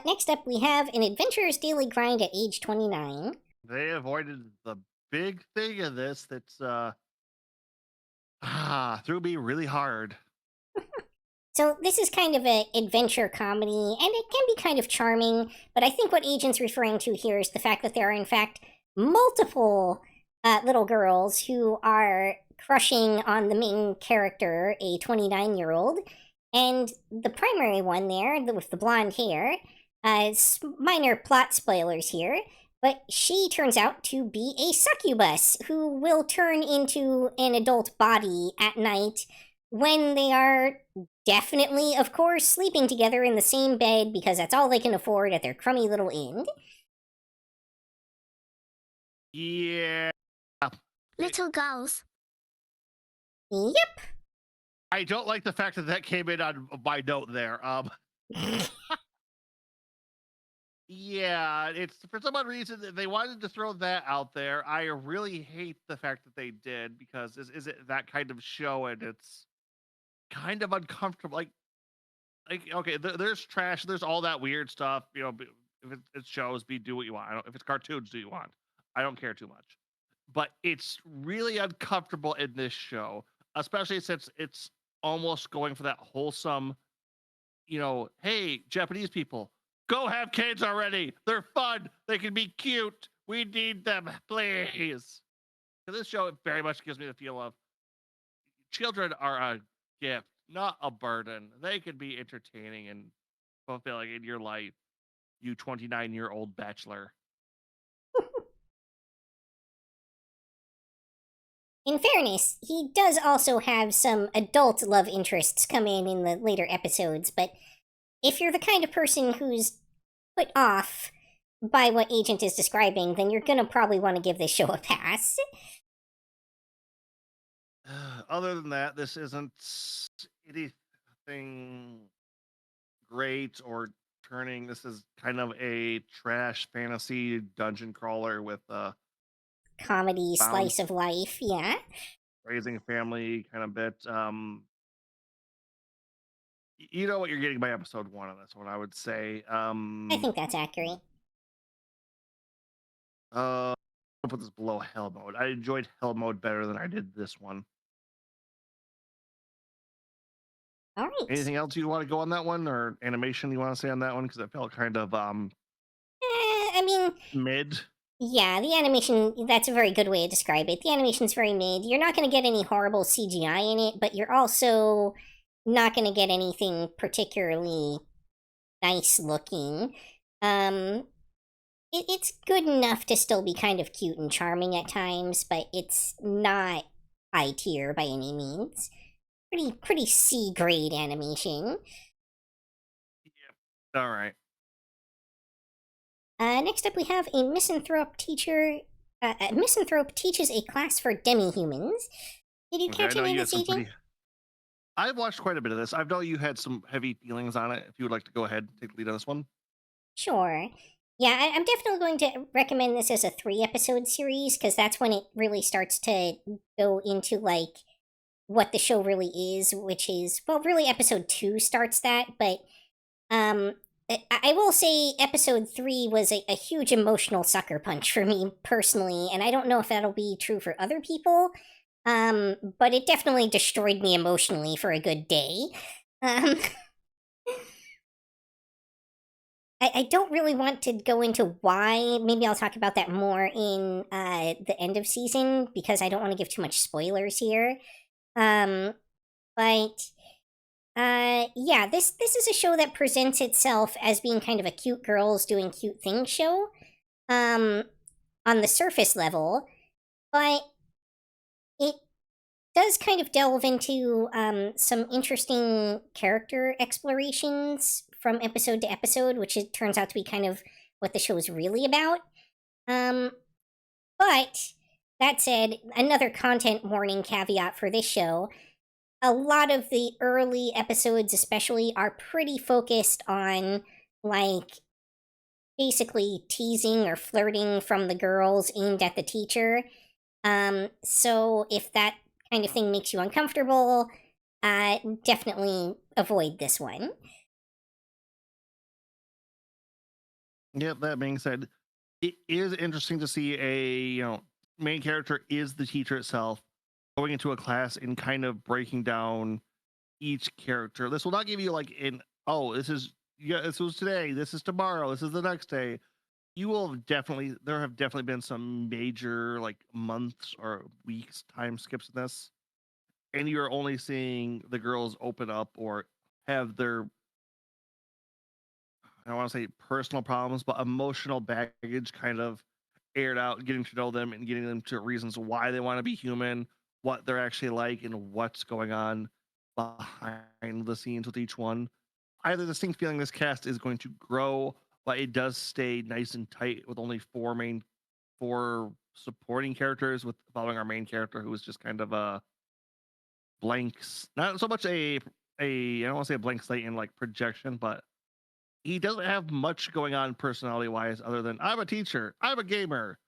Next up, we have An Adventurer's Daily Grind at age 29.
They avoided the big thing of this that's threw me really hard.
So this is kind of an adventure comedy, and it can be kind of charming, but I think what Agent's referring to here is the fact that there are, in fact, multiple little girls who are crushing on the main character, a 29-year-old, and the primary one there, with the blonde hair, minor plot spoilers here, but she turns out to be a succubus who will turn into an adult body at night when they are definitely, of course, sleeping together in the same bed because that's all they can afford at their crummy little inn.
Yeah.
Little girls.
Yep.
I don't like the fact that came in on my note there. Yeah, it's for some odd reason that they wanted to throw that out there. I really hate the fact that they did, because is it that kind of show, and it's kind of uncomfortable. Like okay, there's trash, there's all that weird stuff. If it shows, do what you want. If it's cartoons, do you want? I don't care too much. But it's really uncomfortable in this show, especially since it's almost going for that wholesome, hey, Japanese people, go have kids already. They're fun. They can be cute. We need them, please. So this show very much gives me the feel of children are a gift, not a burden. They can be entertaining and fulfilling in your life, you 29-year-old bachelor.
In fairness, he does also have some adult love interests come in the later episodes, but if you're the kind of person who's put off by what Agent is describing, then you're gonna probably want to give this show a pass.
Other than that, this isn't anything great or turning. This is kind of a trash fantasy dungeon crawler with
Comedy slice of life, yeah.
Raising a family kind of bit. You know what you're getting by episode 1 on this one, I would say.
I think that's accurate.
I'll put this below hell mode. I enjoyed hell mode better than I did this one.
All right.
Anything else you want to go on that one, or animation you want to say on that one? Because it felt kind of
I mean,
mid.
yeah, the animation, that's a very good way to describe it. The animation's very mid. You're not going to get any horrible CGI in it, but you're also not going to get anything particularly nice looking. It's good enough to still be kind of cute and charming at times, but it's not high tier by any means. Pretty C grade animation.
All right.
Next up, we have a misanthrope teacher. A misanthrope teaches a class for demi-humans. Did you catch any of this, AJ?
I've watched quite a bit of this. I know you had some heavy feelings on it. If you would like to go ahead and take the lead on this one.
Sure. Yeah, I'm definitely going to recommend this as a 3-episode series, because that's when it really starts to go into, like, what the show really is, which is, well, really episode 2 starts that, but I will say episode 3 was a huge emotional sucker punch for me personally, and I don't know if that'll be true for other people, but it definitely destroyed me emotionally for a good day. I don't really want to go into why. Maybe I'll talk about that more in the end of season, because I don't want to give too much spoilers here. But yeah, this is a show that presents itself as being kind of a cute girls doing cute things show, on the surface level, but it does kind of delve into some interesting character explorations from episode to episode, which it turns out to be kind of what the show is really about. But that said, another content warning caveat for this show: a lot of the early episodes especially are pretty focused on, like, basically teasing or flirting from the girls aimed at the teacher. So if that kind of thing makes you uncomfortable, definitely avoid this one.
Yeah, that being said, it is interesting to see main character is the teacher itself going into a class and kind of breaking down each character. This will not give you like this was today, this is tomorrow, this is the next day. There have definitely been some major like months or weeks time skips in this, and you're only seeing the girls open up or have their, I don't want to say personal problems, but emotional baggage kind of aired out, getting to know them and getting them to reasons why they want to be human, what they're actually like, and what's going on behind the scenes with each one. I have the distinct feeling this cast is going to grow, but it does stay nice and tight with only four supporting characters, with following our main character, who is just kind of a blanks, not so much I don't want to say a blank slate in like projection, but he doesn't have much going on personality wise other than I'm a teacher, I'm a gamer,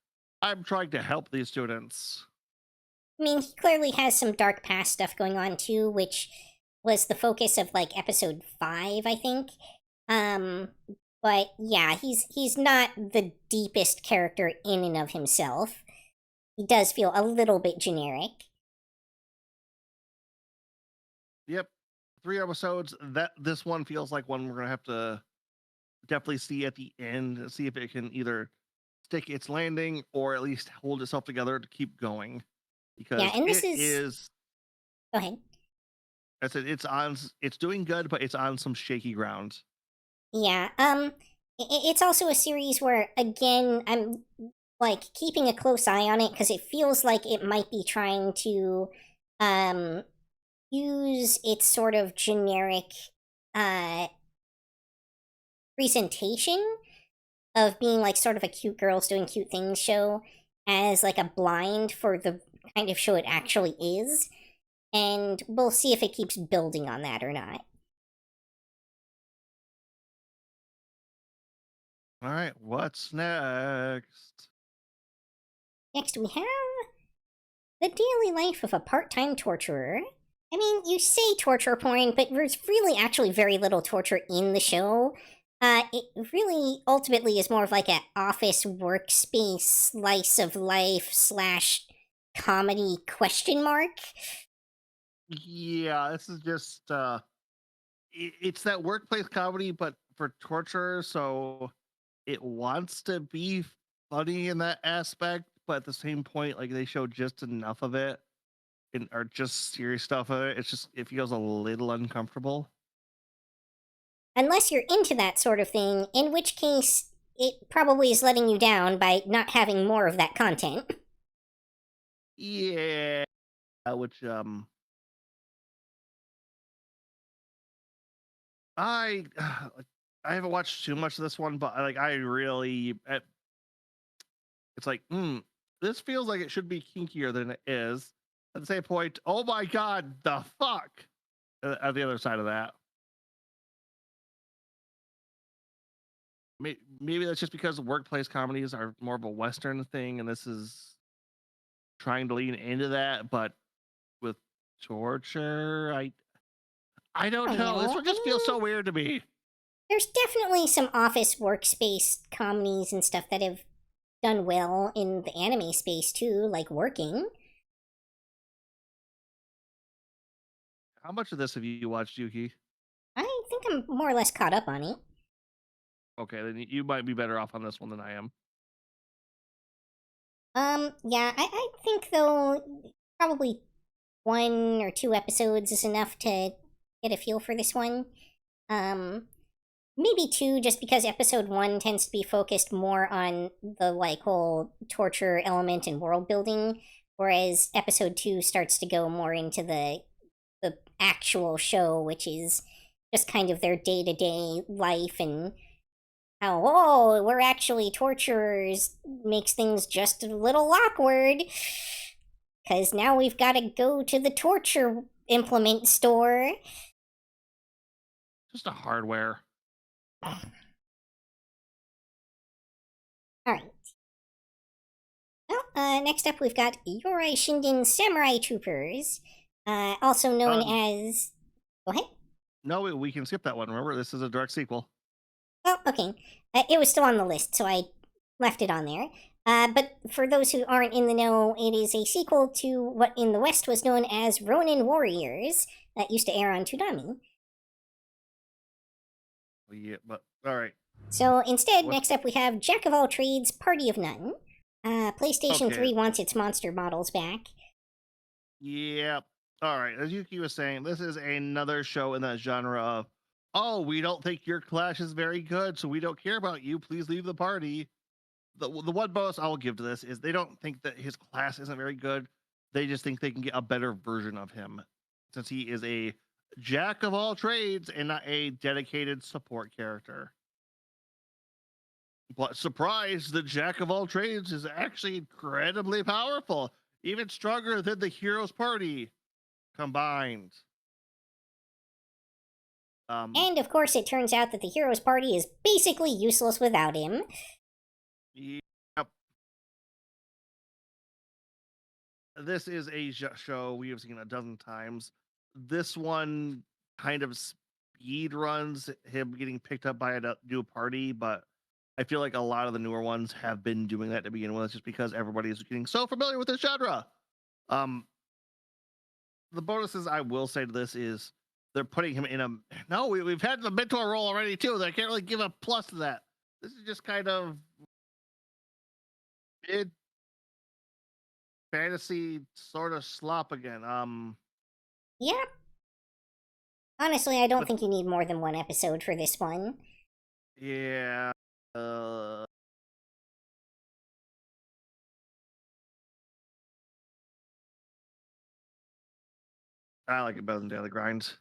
I'm trying to help these students.
I mean, he clearly has some dark past stuff going on too, which was the focus of like episode 5, I think. But yeah, he's not the deepest character in and of himself. He does feel a little bit generic.
Yep. 3 episodes. This one feels like one we're gonna have to definitely see at the end, see if it can either stick its landing or at least hold itself together to keep going. Because
yeah, and this
is
Go ahead.
I said it's doing good, but it's on some shaky ground.
Yeah, it's also a series where, again, I'm like keeping a close eye on it, because it feels like it might be trying to use its sort of generic presentation of being like sort of a cute girls doing cute things show as like a blind for the kind of show it actually is, and we'll see if it keeps building on that or not.
All right, what's next?
Next we have the daily life of a part-time torturer. I mean, you say torture porn, but there's really actually very little torture in the show. It really ultimately is more of like an office workspace slice of life slash comedy question mark.
Yeah, this is just it's that workplace comedy, but for torture. So it wants to be funny in that aspect, but at the same point, like they show just enough of it and or just serious stuff of it. It's just it feels a little uncomfortable.
Unless you're into that sort of thing, in which case it probably is letting you down by not having more of that content.
Yeah, which I like, I haven't watched too much of this one, but like I really it's like, this feels like it should be kinkier than it is. At the same point, oh my god, the fuck! At the other side of that, maybe that's just because workplace comedies are more of a Western thing, and this is trying to lean into that. But with torture, I
I
don't
don't
know. This
know.
one
I
just feels
mean,
so weird to me.
there's definitely some office workspace comedies and stuff that have done well in the anime space too, like Working.
How much of this have you watched, Yuki?
I think I'm more or less caught up on it.
Okay, then you might be better off on this one than I am.
Yeah, I think though probably 1 or 2 episodes is enough to get a feel for this one. Um, Maybe 2, just because episode 1 tends to be focused more on the like whole torture element and world building, whereas episode 2 starts to go more into the actual show, which is just kind of their day-to-day life and how, oh, we're actually torturers, makes things just a little awkward. Because now we've got to go to the torture implement store.
Just a hardware.
Alright. Well, next up we've got Yorai Shinden Samurai Troopers, also known as... Go ahead.
No, we can skip that one. Remember, this is a direct sequel.
Oh, okay. It was still on the list, so I left it on there. But for those who aren't in the know, it is a sequel to what in the West was known as Ronin Warriors, that used to air on Toonami.
Yeah, but all right.
So instead,
What?
next up we have Jack of All Trades, Party of None. PlayStation
Okay.
3 wants its monster models back.
Yeah. All right. As Yuki was saying, this is another show in that genre of, oh, we don't think your clash is very good, so we don't care about you. Please leave the party. The one bonus I will give to this is they don't think that his class isn't very good. They just think they can get a better version of him, since he is a jack of all trades and not a dedicated support character. But surprise, the jack of all trades is actually incredibly powerful, even stronger than the hero's party combined.
And of course, it turns out that the hero's party is basically useless without him.
Yep. This is a show we have seen a dozen times. This one kind of speed runs him getting picked up by a new party, but I feel like a lot of the newer ones have been doing that to begin with, just because everybody is getting so familiar with this genre. The bonuses I will say to this is they're putting him in a no. We've had the mentor role already too. I can't really give a plus to that. This is just kind of mid fantasy sort of slop again.
Yep. Honestly, I don't
But-
think you need more than 1 episode for this one.
Yeah. I like it better than Daily Grinds.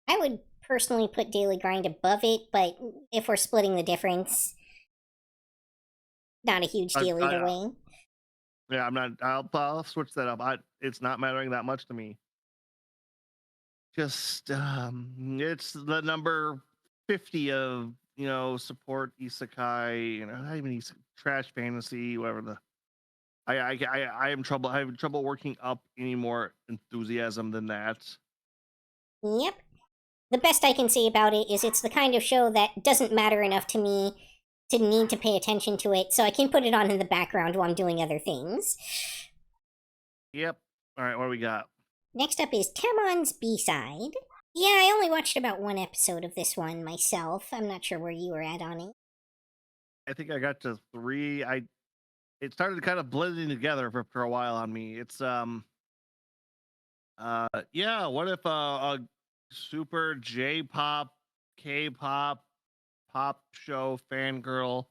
I would personally put Daily Grind above it, but if we're splitting the difference, not a huge deal either way.
Yeah, I'm not. I'll switch that up. It's not mattering that much to me. Just it's the number 50 of support isekai. Not even trash fantasy. Whatever the. I am trouble. I have trouble working up any more enthusiasm than that.
Yep. the best I can say about it is it's the kind of show that doesn't matter enough to me to need to pay attention to it, so I can put it on in the background while I'm doing other things.
Yep. All right, what do we got?
Next up is Tamon's B-side. Yeah, I only watched about one episode of this one myself. I'm not sure where you were at on it.
I think I got to 3. It started kind of blending together for a while on me. It's yeah, what if a super J-pop, K-pop, pop show fangirl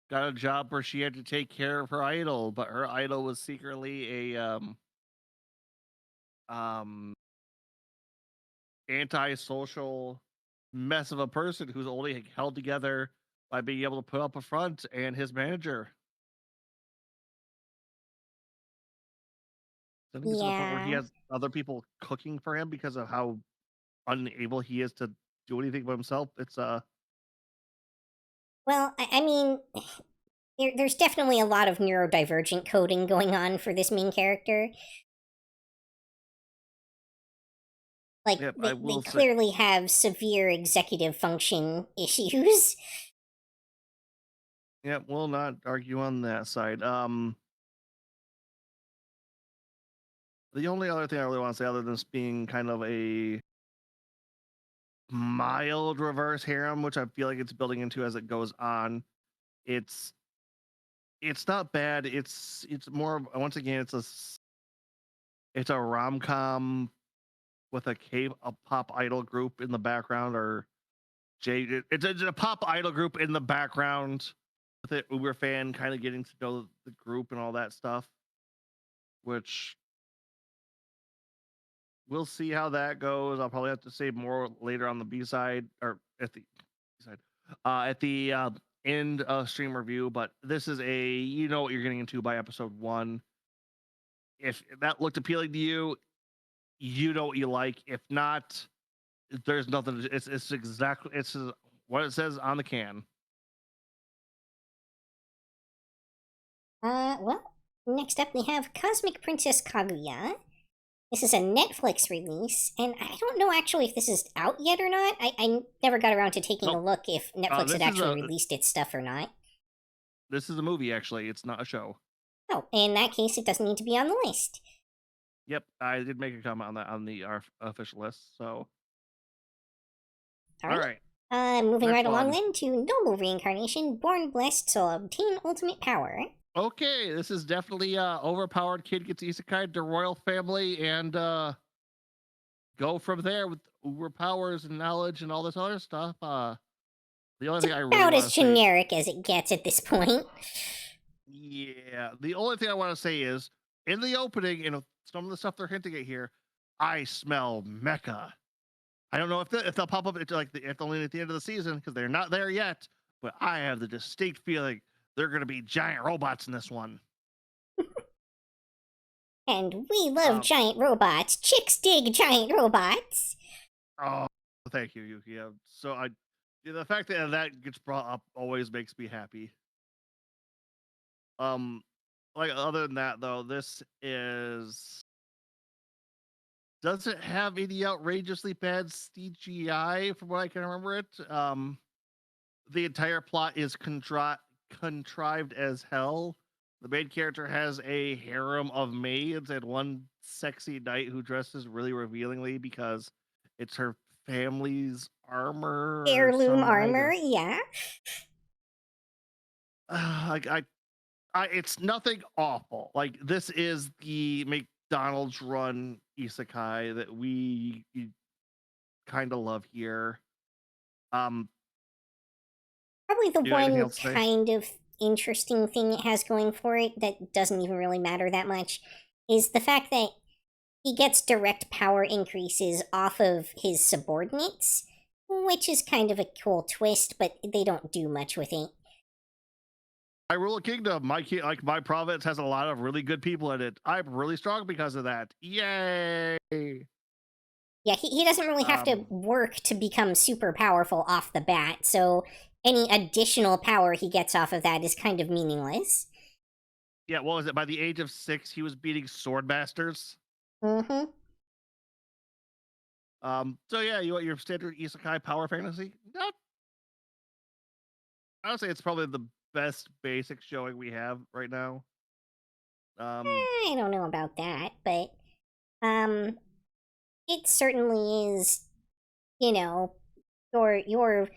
got a job where she had to take care of her idol, but her idol was secretly a um antisocial mess of a person who's only held together by being able to put up a front and his manager. Then he gets to the point where he
Yeah.
has other people cooking for him because of how unable he is to do anything by himself. It's
Well, I mean, there's definitely a lot of neurodivergent coding going on for this main character. Like,
yep,
they
I will say,
clearly have severe executive function issues.
yep, we'll not argue on that side. The only other thing I really want to say, other than this being kind of a mild reverse harem, which I feel like it's building into as it goes on, it's not bad. It's more of, once again, it's a rom-com with a pop idol group in the background, or it's a pop idol group in the background with an Uber fan kind of getting to know the group and all that stuff, which we'll see how that goes. I'll probably have to say more later on the B side, or at the B side, at the end of stream review. But this is you know what you're getting into by episode 1. If that looked appealing to you, you know what you like. If not, there's nothing. It's exactly what it says on the can.
Well, next up we have Cosmic Princess Kaguya. This is a Netflix release, and I don't know actually if this is out yet or not. I never got around to taking a look if Netflix
this
had
is
actually released its stuff or not.
This is a movie, actually. It's not a show.
Oh, in that case, it doesn't need to be on the list.
Yep, I did make a comment on that on our official list. So, all right.
Moving
Next
right along
one.
then to Noble Reincarnation, Born Blessed, so obtain ultimate power.
Okay, this is definitely overpowered kid gets isekai to royal family and go from there with uber powers and knowledge and all this other stuff. The only thing I really
About
want
as
to say,
generic as it gets at this point.
yeah, the only thing I want to say is in the opening, some of the stuff they're hinting at here, I smell mecha. I don't know if they'll pop up into if only at the end of the season because they're not there yet. But I have the distinct feeling they're going to be giant robots in this one.
And we love giant robots. Chicks dig giant robots.
Oh, thank you, Yuki. So the fact that gets brought up always makes me happy. Like other than that though, this doesn't have any outrageously bad CGI from what I can remember it. The entire plot is contrived as hell. The main character has a harem of maids and one sexy knight who dresses really revealingly because it's her family's armor.
Heirloom armor, yeah.
It's nothing awful. Like this is the McDonald's run isekai that we kind of love here.
Probably the one kind of interesting thing it has going for it that doesn't even really matter that much is the fact that he gets direct power increases off of his subordinates, which is kind of a cool twist, but they don't do much with it.
I rule a kingdom. My province has a lot of really good people in it. I'm really strong because of that. Yay!
Yeah, he doesn't really have to work to become super powerful off the bat, so any additional power he gets off of that is kind of meaningless.
Yeah, what was it? By the age of 6, he was beating sword masters.
Mm-hmm.
So yeah, you want your standard isekai power fantasy? Not. I would say it's probably the best basic showing we have right now.
I don't know about that, but um, it certainly is. You know, your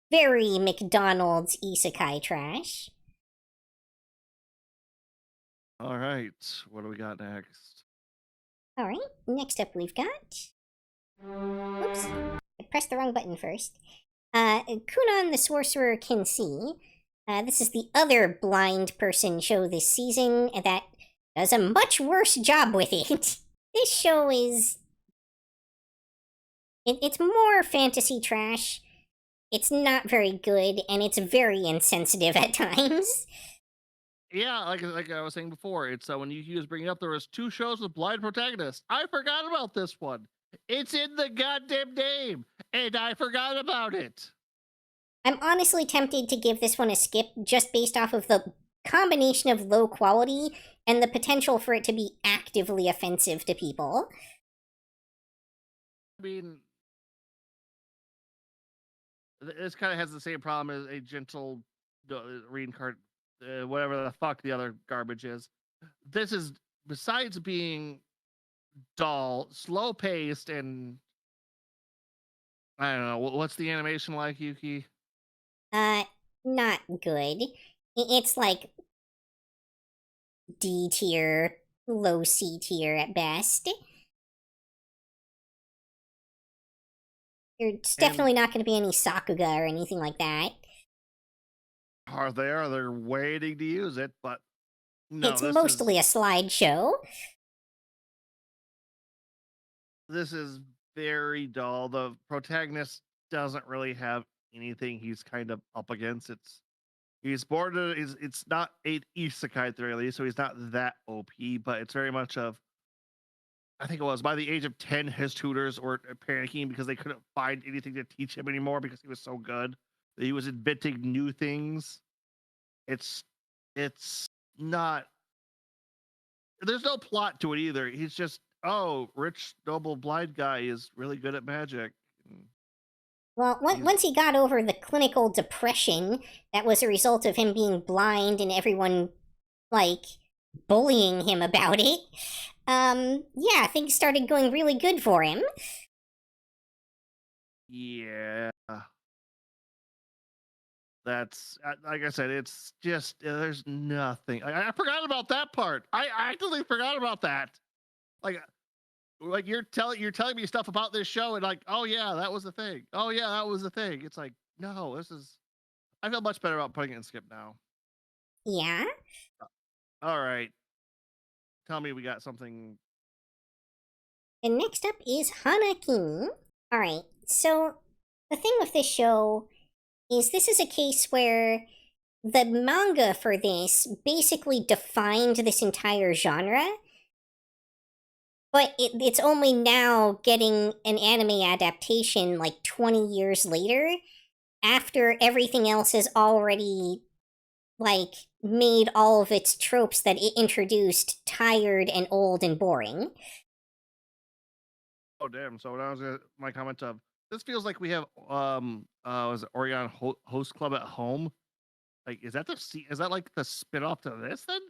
very McDonald's isekai trash.
All right, what do we got next?
All right, next up we've got. Oops, I pressed the wrong button first. Kunon the Sorcerer Can See. This is the other blind person show this season that does a much worse job with it. This show is. It's more fantasy trash. It's not very good, and it's very insensitive at times.
Yeah, like I was saying before, it's when you was bringing up there was 2 shows with blind protagonists. I forgot about this one. It's in the goddamn name, and I forgot about it.
I'm honestly tempted to give this one a skip just based off of the combination of low quality and the potential for it to be actively offensive to people.
I mean, this kind of has the same problem as a gentle reincarnate, whatever the fuck the other garbage is. This is, besides being dull, slow paced, and I don't know, what's the animation like, Yuki?
Not good. It's like D tier, low C tier at best. There's definitely not going to be any Sakuga or anything like that.
They're waiting to use it, but no,
it's mostly a slideshow.
This is very dull. The protagonist doesn't really have anything he's kind of up against. He's born to, it's not an isekai at the very least, so he's not that OP, but it's very much of, I think it was by the age of 10, his tutors were panicking because they couldn't find anything to teach him anymore because he was so good. He was inventing new things. It's not, there's no plot to it either. He's just, oh, rich, noble, blind guy is really good at magic.
Well, once he got over the clinical depression that was a result of him being blind and everyone, like, bullying him about it, yeah, things started going really good for him.
Yeah. That's, like I said, it's just, there's nothing. I forgot about that part. I actually forgot about that. Like you're telling me stuff about this show and like, oh yeah, that was the thing. Oh yeah, that was the thing. It's like, no, I feel much better about putting it in skip now.
Yeah?
All right. Tell me we got something.
And next up is Hana King. Alright, so the thing with this show is this is a case where the manga for this basically defined this entire genre, but it's only now getting an anime adaptation like 20 years later, after everything else has already, like, made all of its tropes that it introduced tired and old and boring.
Oh damn! So that was my comment of, this feels like we have was it Orion Host Club at Home? Like, is that like the spin-off to this then?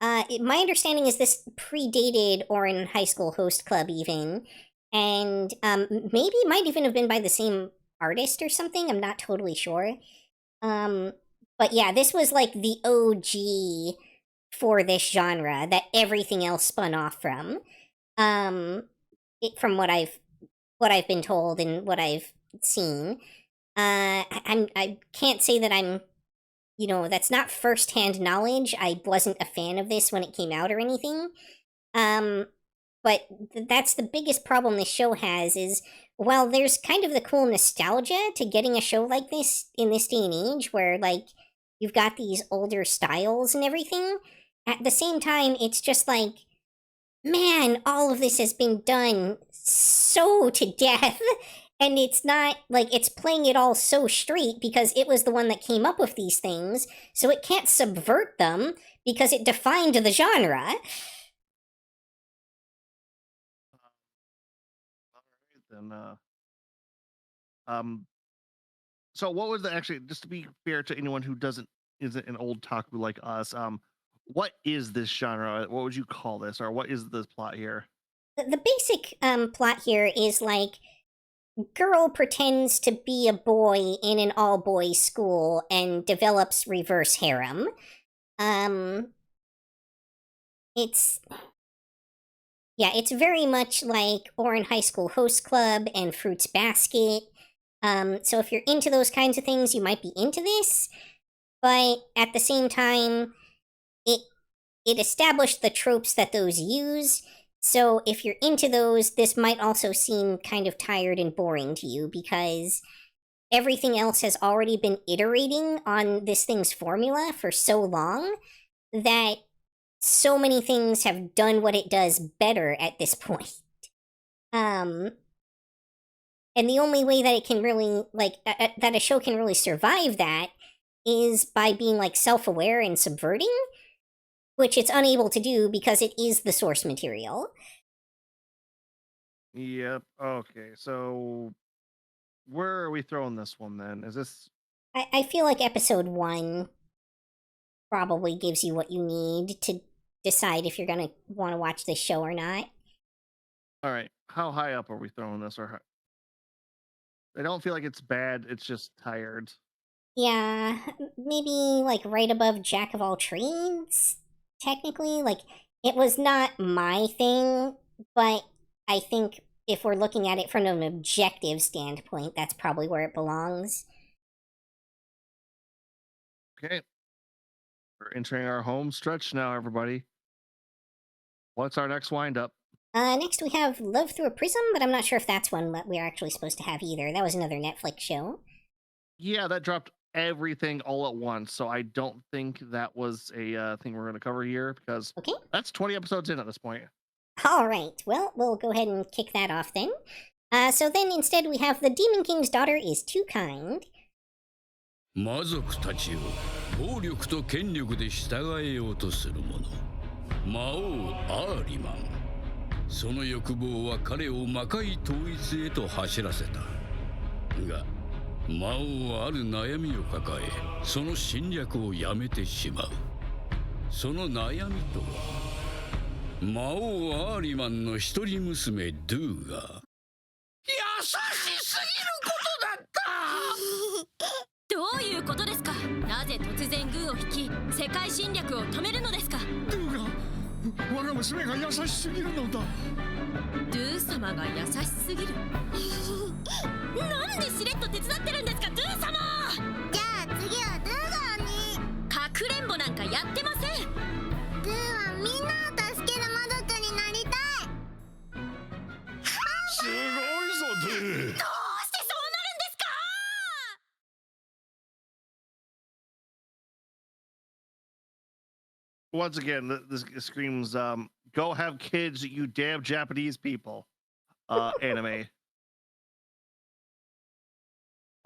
My understanding is this predated Ouran High School Host Club even, and maybe it might even have been by the same artist or something. I'm not totally sure. But yeah, this was like the OG for this genre that everything else spun off from. From what I've been told and what I've seen. I can't say that I'm, that's not firsthand knowledge. I wasn't a fan of this when it came out or anything. But that's the biggest problem this show has is, while there's kind of the cool nostalgia to getting a show like this in this day and age where, like, you've got these older styles and everything, at the same time, it's just like, man, all of this has been done so to death. And it's not, like, it's playing it all so straight because it was the one that came up with these things, so it can't subvert them because it defined the genre.
than um. So what was the actually? Just to be fair to anyone who isn't an old taku like us, what is this genre? What would you call this, or what is the plot here?
The basic plot here is like girl pretends to be a boy in an all boys school and develops reverse harem. It's it's very much like Orin High School Host Club and Fruits Basket. So if you're into those kinds of things, you might be into this. But at the same time, it established the tropes that those use. So if you're into those, this might also seem kind of tired and boring to you because everything else has already been iterating on this thing's formula for so long that so many things have done what it does better at this point. And the only way that it can really, that a show can really survive that is by being, self-aware and subverting, which it's unable to do because it is the source material.
Yep. Okay. So where are we throwing this one then? Is this?
I feel like episode 1 probably gives you what you need to decide if you're going to want to watch this show or not.
All right. How high up are we throwing this? I don't feel like it's bad. It's just tired.
Yeah, maybe right above Jack of all trades, technically. It was not my thing, but I think if we're looking at it from an objective standpoint, that's probably where it belongs.
Okay. We're entering our home stretch now, everybody. What's our next windup?
Next we have Love Through a Prism, but I'm not sure if that's one that we're actually supposed to have either. That was another Netflix show.
Yeah, that dropped everything all at once, so I don't think that was a thing we're going to cover here because that's 20 episodes in at this point.
All right, well, we'll go ahead and kick that off then. So then instead we have The Demon King's Daughter is Too Kind.
魔族たちを暴力と権力で従えようとする者魔王アーリマンその欲望は彼を魔界統一へと走らせたが魔王はある悩みを抱えその侵略をやめてしまうその悩みとは魔王アーリマンの一人娘ドゥが優しすぎることだった
どういうことですかなぜ突然軍を引き世界侵略を止めるのですか
ドゥが我が娘が優しすぎるのだ
ドゥ様が優しすぎるなんでしれっと手伝ってるんですかドゥ様
じゃあ次はドゥがに
かくれんぼなんかやってません
ドゥはみんなを助ける魔族になりたい
すごいぞドゥ
どうしてそうなるんですか
Once again, this screams, go have kids, you damn Japanese people. Anime.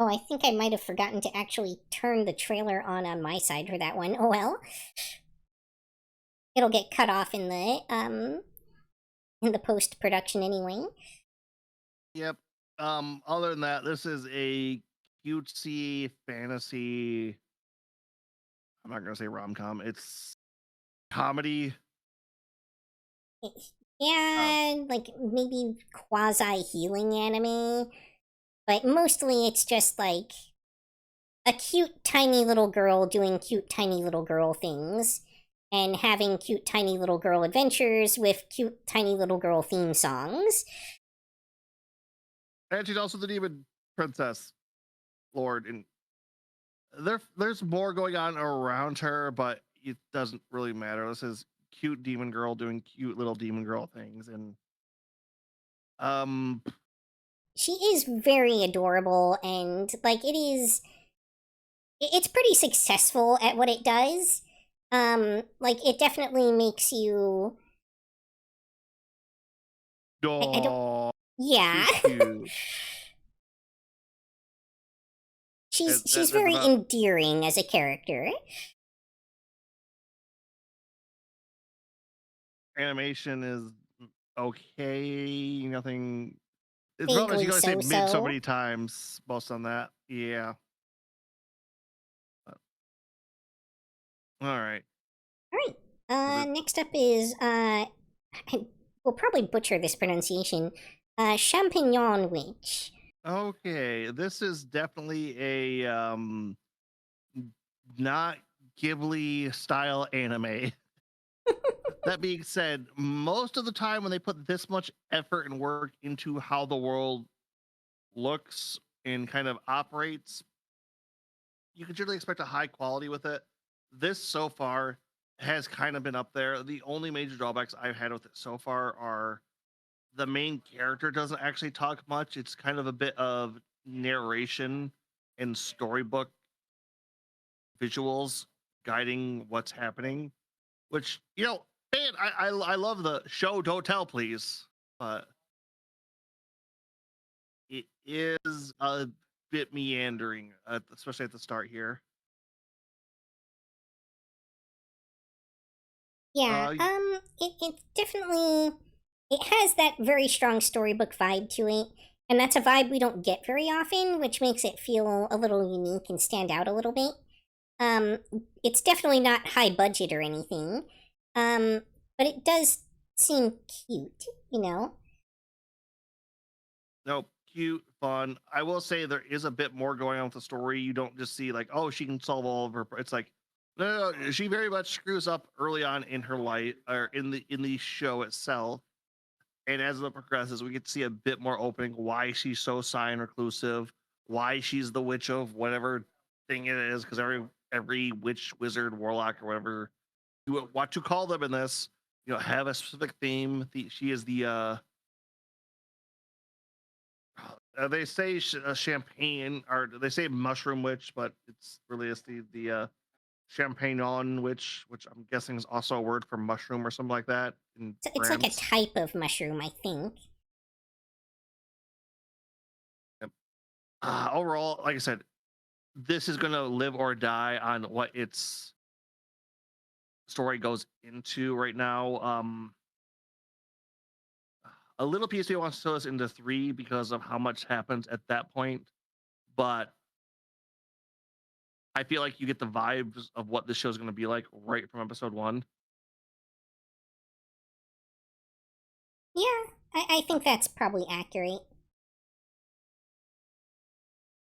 Oh, I think I might have forgotten to actually turn the trailer on my side for that one. Oh well. It'll get cut off in the post-production anyway.
Yep. Other than that, this is a cutesy fantasy. I'm not gonna say rom-com. It's comedy.
Yeah, maybe quasi-healing anime. But mostly it's just a cute tiny little girl doing cute tiny little girl things. And having cute tiny little girl adventures with cute tiny little girl theme songs.
And she's also the demon princess lord. And there's more going on around her, but it doesn't really matter. This is cute demon girl doing cute little demon girl things. And
she is very adorable, and it's pretty successful at what it does. It definitely makes you I don't, yeah. She's very endearing as a character.
Animation is okay, nothing It's probably
Vaguely
you gotta say mid so
so-so.
many times, most on that. Yeah. All right.
All right.
Is it
Next up is we'll probably butcher this pronunciation. Champignon Witch.
okay? This is definitely a not Ghibli style anime. That being said, most of the time when they put this much effort and work into how the world looks and kind of operates, you can generally expect a high quality with it. This so far has kind of been up there. The only major drawbacks I've had with it so far are the main character doesn't actually talk much. It's kind of a bit of narration and storybook visuals guiding what's happening, which, man, I love the show, don't tell, please. But it is a bit meandering, especially at the start here.
Yeah.
Y-
It definitely it has that very strong storybook vibe to it, and that's a vibe we don't get very often, which makes it feel a little unique and stand out a little bit. Um, it's definitely not high budget or anything. Um, but it does seem cute, you know.
no, cute, fun. I will say there is a bit more going on with the story. You don't just see like, oh, she can solve all of her. It's like, no, she very much screws up early on in her life or in the show itself. And as it progresses, we get to see a bit more opening why she's so shy and reclusive, why she's the witch of whatever thing it is, because every witch, wizard, warlock, or whatever what to call them in this, have a specific theme. She is the they say champagne, or they say mushroom witch, but it's really is the champagnon witch, which I'm guessing is also a word for mushroom or something like that in
It's like a
France.
type of mushroom, I think.
Yep. Overall, like I said, this is going to live or die on what its story goes into right now. A little piece of me wants to throw us into 3 because of how much happens at that point, but I feel like you get the vibes of what this show is going to be like right from episode 1.
Yeah, I think that's probably accurate.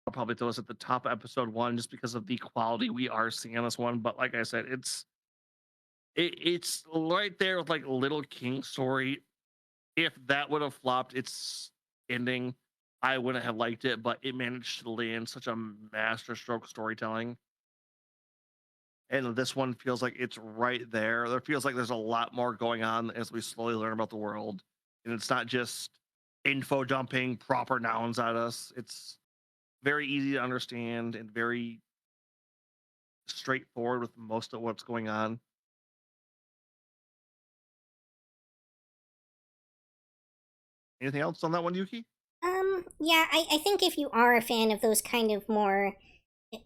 I'll probably throw us at the top of episode 1 just because of the quality we are seeing on this one. But like I said, it's right there with like Little King story. If that would have flopped its ending, I wouldn't have liked it, but it managed to land such a masterstroke storytelling. And this one feels like it's right there. There feels like there's a lot more going on as we slowly learn about the world. And it's not just info dumping proper nouns at us. It's very easy to understand and very straightforward with most of what's going on. Anything else on that one, Yuki?
Yeah, I think if you are a fan of those kind of more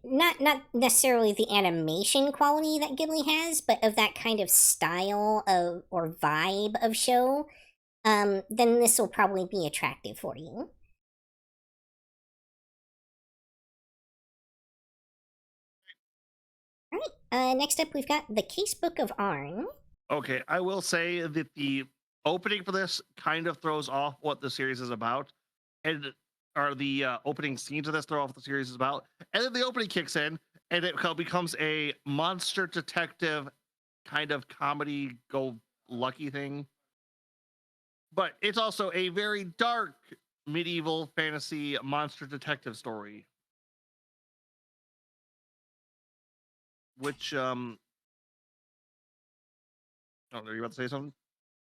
not necessarily the animation quality that Ghibli has, but of that kind of style of or vibe of show, then this will probably be attractive for you. All right. Next up, we've got the Casebook of Arn.
Okay, I will say that the opening for this kind of throws off what the series is about, and or the opening scenes of this throw off what the series is about, and then the opening kicks in, and it becomes a monster detective kind of comedy go lucky thing. But it's also a very dark medieval fantasy monster detective story, which oh, are you about to say something?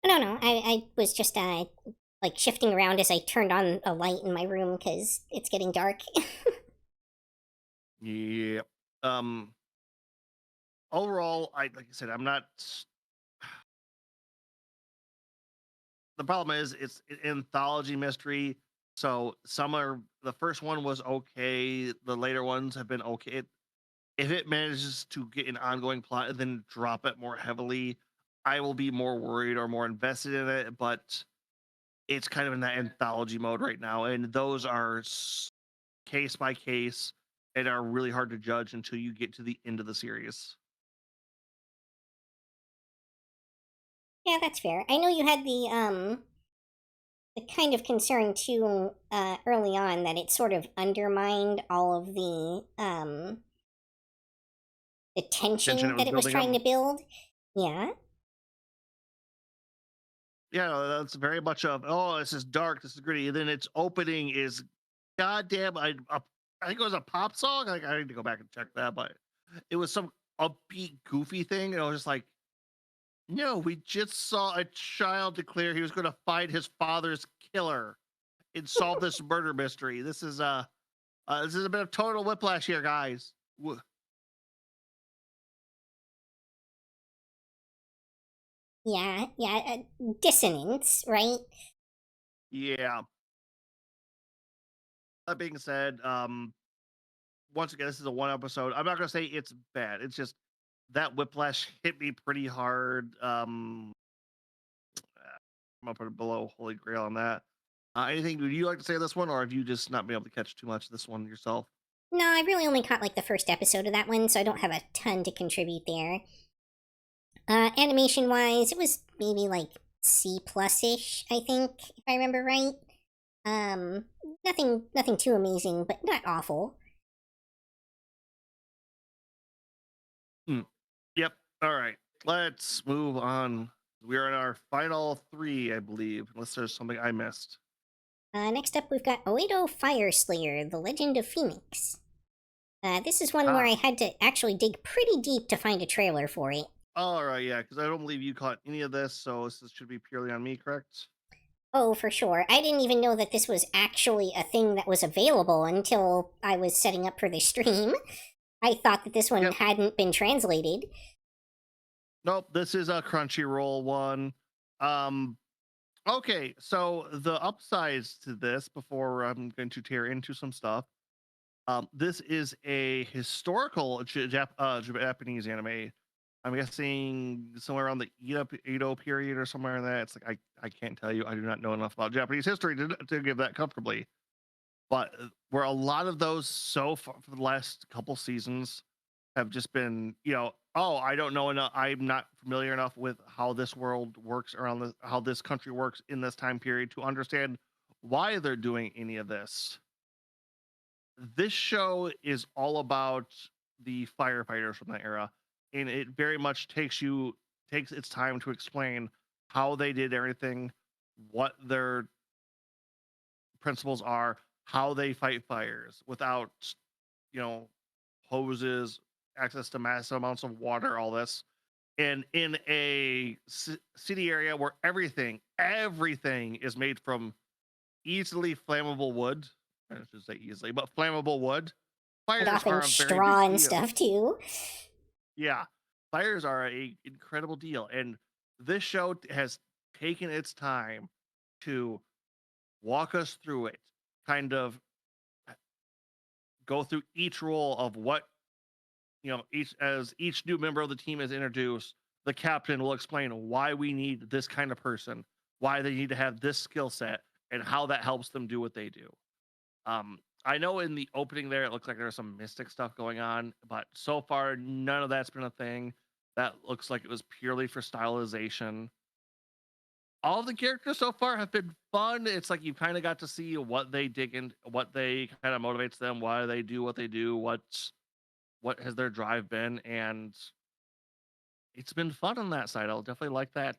No, I was just like shifting around as I turned on a light in my room because it's getting dark.
Yeah. Um. Overall, like I said, I'm not. The problem is it's an anthology mystery, so some are. The first one was okay. The later ones have been okay. If it manages to get an ongoing plot and then drop it more heavily, I will be more worried or more invested in it. But it's kind of in that anthology mode right now, and those are case by case and are really hard to judge until you get to the end of the series.
Yeah, that's fair. I know you had the kind of concern too early on that it sort of undermined all of the
Tension
tension
it was
that it was
building up.
trying to build. Yeah.
Yeah, no, that's very much of, oh, this is dark, this is gritty, and then its opening is goddamn. I think it was a pop song. Like, I need to go back and check that, but it was some upbeat, goofy thing, and I was just like, no, we just saw a child declare he was going to find his father's killer and solve this murder mystery. This is a bit of total whiplash here, guys.
Yeah, dissonance, right?
Yeah. That being said, once again, this is a one episode. I'm not gonna say it's bad. It's just that whiplash hit me pretty hard. I'm gonna put it below Holy Grail on that. Anything would you like to say this one, or have you just not been able to catch too much of this one yourself?
No, I really only caught like the first episode of that one, so I don't have a ton to contribute there. Animation wise, it was maybe like C plus ish, I think, if I remember right. Nothing too amazing, but not awful.
Yep. All right. Let's move on. We are in our final three, I believe, unless there's something I missed.
Next up, we've got Oedo Fire Slayer, The Legend of Phoenix. This is one where I had to actually dig pretty deep to find a trailer for it.
All right, yeah, because I don't believe you caught any of this, so this should be purely on me, correct?
Oh, for sure. I didn't even know that this was actually a thing that was available until I was setting up for the stream. I thought that this one hadn't been translated.
Nope, this is a Crunchyroll one. Okay, so the upsides to this, before I'm going to tear into some stuff, this is a historical Japanese anime. I'm guessing somewhere around the Edo period or somewhere in that. It's like I can't tell you. I do not know enough about Japanese history to give that comfortably. But where a lot of those so far for the last couple seasons have just been, oh, I don't know enough. I'm not familiar enough with how this world works around how this country works in this time period to understand why they're doing any of this. This show is all about the firefighters from that era, and it very much takes its time to explain how they did everything, what their principles are, how they fight fires without, hoses, access to massive amounts of water, all this. And in a city area where everything is made from easily flammable wood, I should say easily, but flammable wood. Fires
and often
are a
straw and
deal.
stuff too.
Yeah, fires are a incredible deal, and this show has taken its time to walk us through it, kind of go through each role of what each new member of the team is introduced. The captain will explain why we need this kind of person, why they need to have this skill set, and how that helps them do what they do. I know in the opening there, it looks like there's some mystic stuff going on, but so far, none of that's been a thing. That looks like it was purely for stylization. All of the characters so far have been fun. It's like you kind of got to see what they dig in, what they kind of motivates them, why they do what they do, what has their drive been, and it's been fun on that side. I'll definitely like that.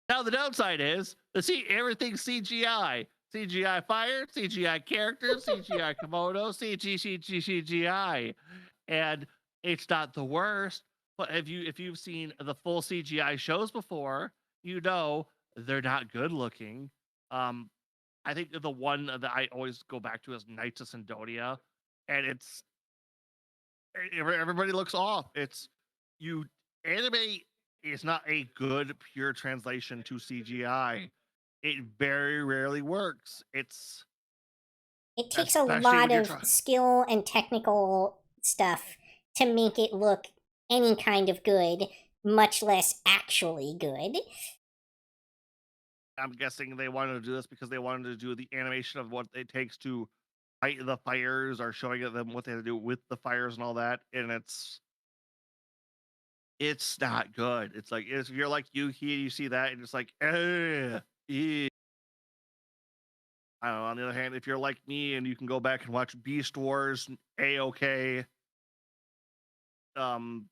Now the downside is everything CGI. CGI fire, CGI characters, CGI Komodo, CGI. And it's not the worst, but if you've seen the full CGI shows before, they're not good looking. I think the one that I always go back to is Knights of Sidonia, and everybody looks off. Anime is not a good pure translation to CGI. It very rarely works.
It takes a lot of skill and technical stuff to make it look any kind of good, much less actually good.
I'm guessing they wanted to do this because they wanted to do the animation of what it takes to fight the fires, or showing them what they have to do with the fires and all that. And it's not good. It's like, if you're like Yuki and you see that and it's like, ew. I don't know. On the other hand, if you're like me and you can go back and watch Beast Wars, A-OK, um,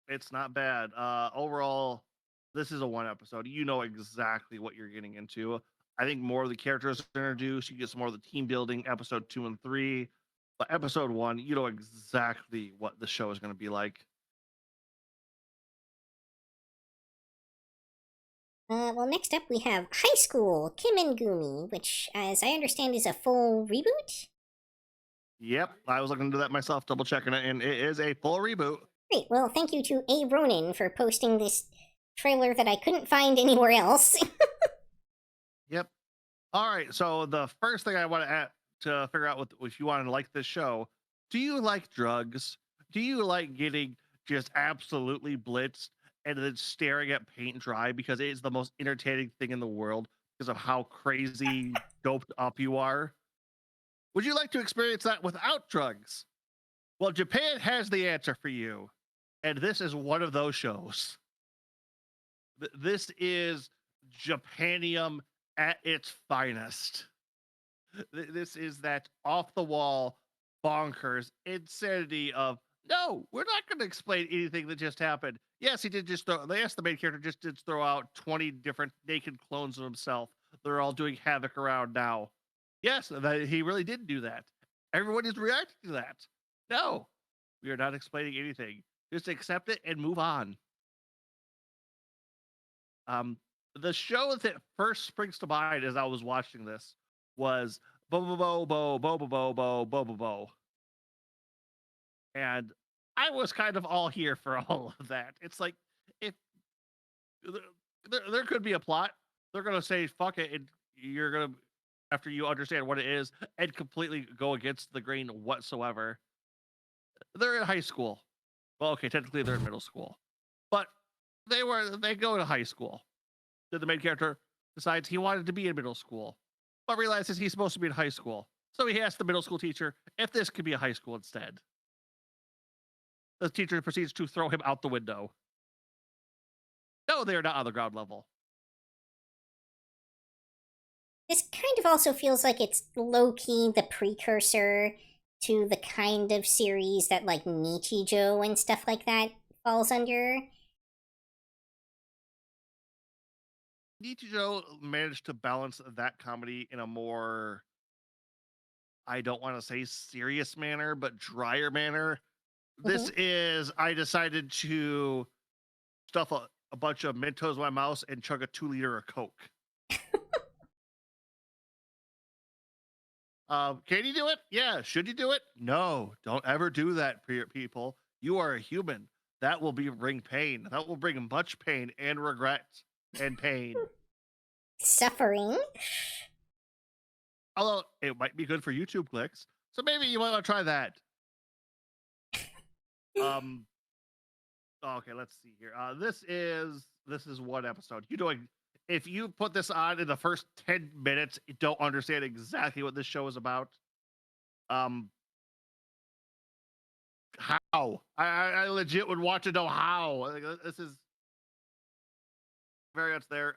it's not bad. Overall, this is a one episode. You know exactly what you're getting into. I think more of the characters are introduced. You get some more of the team building, episode 2 and 3. But episode 1, you know exactly what the show is going to be like.
Well, next up we have High School Kimengumi, which, as I understand, is a full reboot.
Yep, I was looking into that myself, double checking it, and it is a full reboot.
Great. Well, thank you to A. Ronin for posting this trailer that I couldn't find anywhere else.
Yep. All right. So the first thing I want to figure out, if you want to like this show, do you like drugs? Do you like getting just absolutely blitzed and then staring at paint dry because it is the most entertaining thing in the world because of how crazy doped up you are? Would you like to experience that without drugs? Well, Japan has the answer for you. And this is one of those shows. This is Japanium at its finest. This is that off the wall, bonkers insanity of, no, we're not going to explain anything that just happened. Yes, he did just throw, yes, the main character just did throw out 20 different naked clones of himself. They're all doing havoc around now. Yes, he really did do that. Everyone is reacting to that. No, we are not explaining anything. Just accept it and move on. The show that first springs to mind as I was watching this was Bo Bo Bo Bo Bo Bo Bo Bo Bo Bo, and I was kind of all here for all of that. It's like, if there could be a plot, they're gonna say fuck it, and you're gonna, after you understand what it is, and completely go against the grain whatsoever. They're in high school. Well, okay, technically they're in middle school, but they go to high school. Then the main character decides he wanted to be in middle school, but realizes he's supposed to be in high school. So he asks the middle school teacher if this could be a high school instead. The teacher proceeds to throw him out the window. No, they are not on the ground level.
This kind of also feels like it's low-key the precursor to the kind of series that, like, Nichijou and stuff like that falls under.
Nichijou managed to balance that comedy in a more, I don't want to say serious manner, but drier manner. This is, I decided to stuff a bunch of Mentos in my mouth and chug a 2-liter of Coke. Can you do it? Yeah. Should you do it? No. Don't ever do that, people. You are a human. That will bring pain. That will bring much pain and regret and pain.
Suffering.
Although it might be good for YouTube clicks, so maybe you might want to try that. Okay, let's see here. This is one episode. You know, if you put this on in the first 10 minutes, you don't understand exactly what this show is about. How? I legit would want to know how. Like, this is very much there.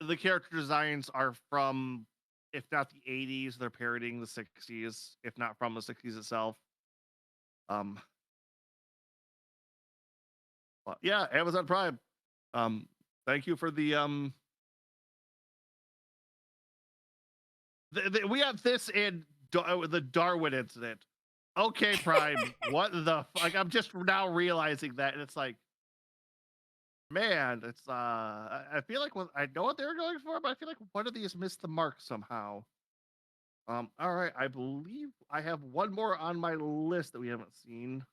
The character designs are from, if not the 80s, they're parodying the 60s, if not from the 60s itself. Well, yeah, Amazon Prime. Thank you for the we have this in the Darwin incident. Okay, Prime. What the like? I'm just now realizing that, and it's like, man, it's I feel like I know what they were going for, but I feel like one of these missed the mark somehow. All right, I believe I have one more on my list that we haven't seen.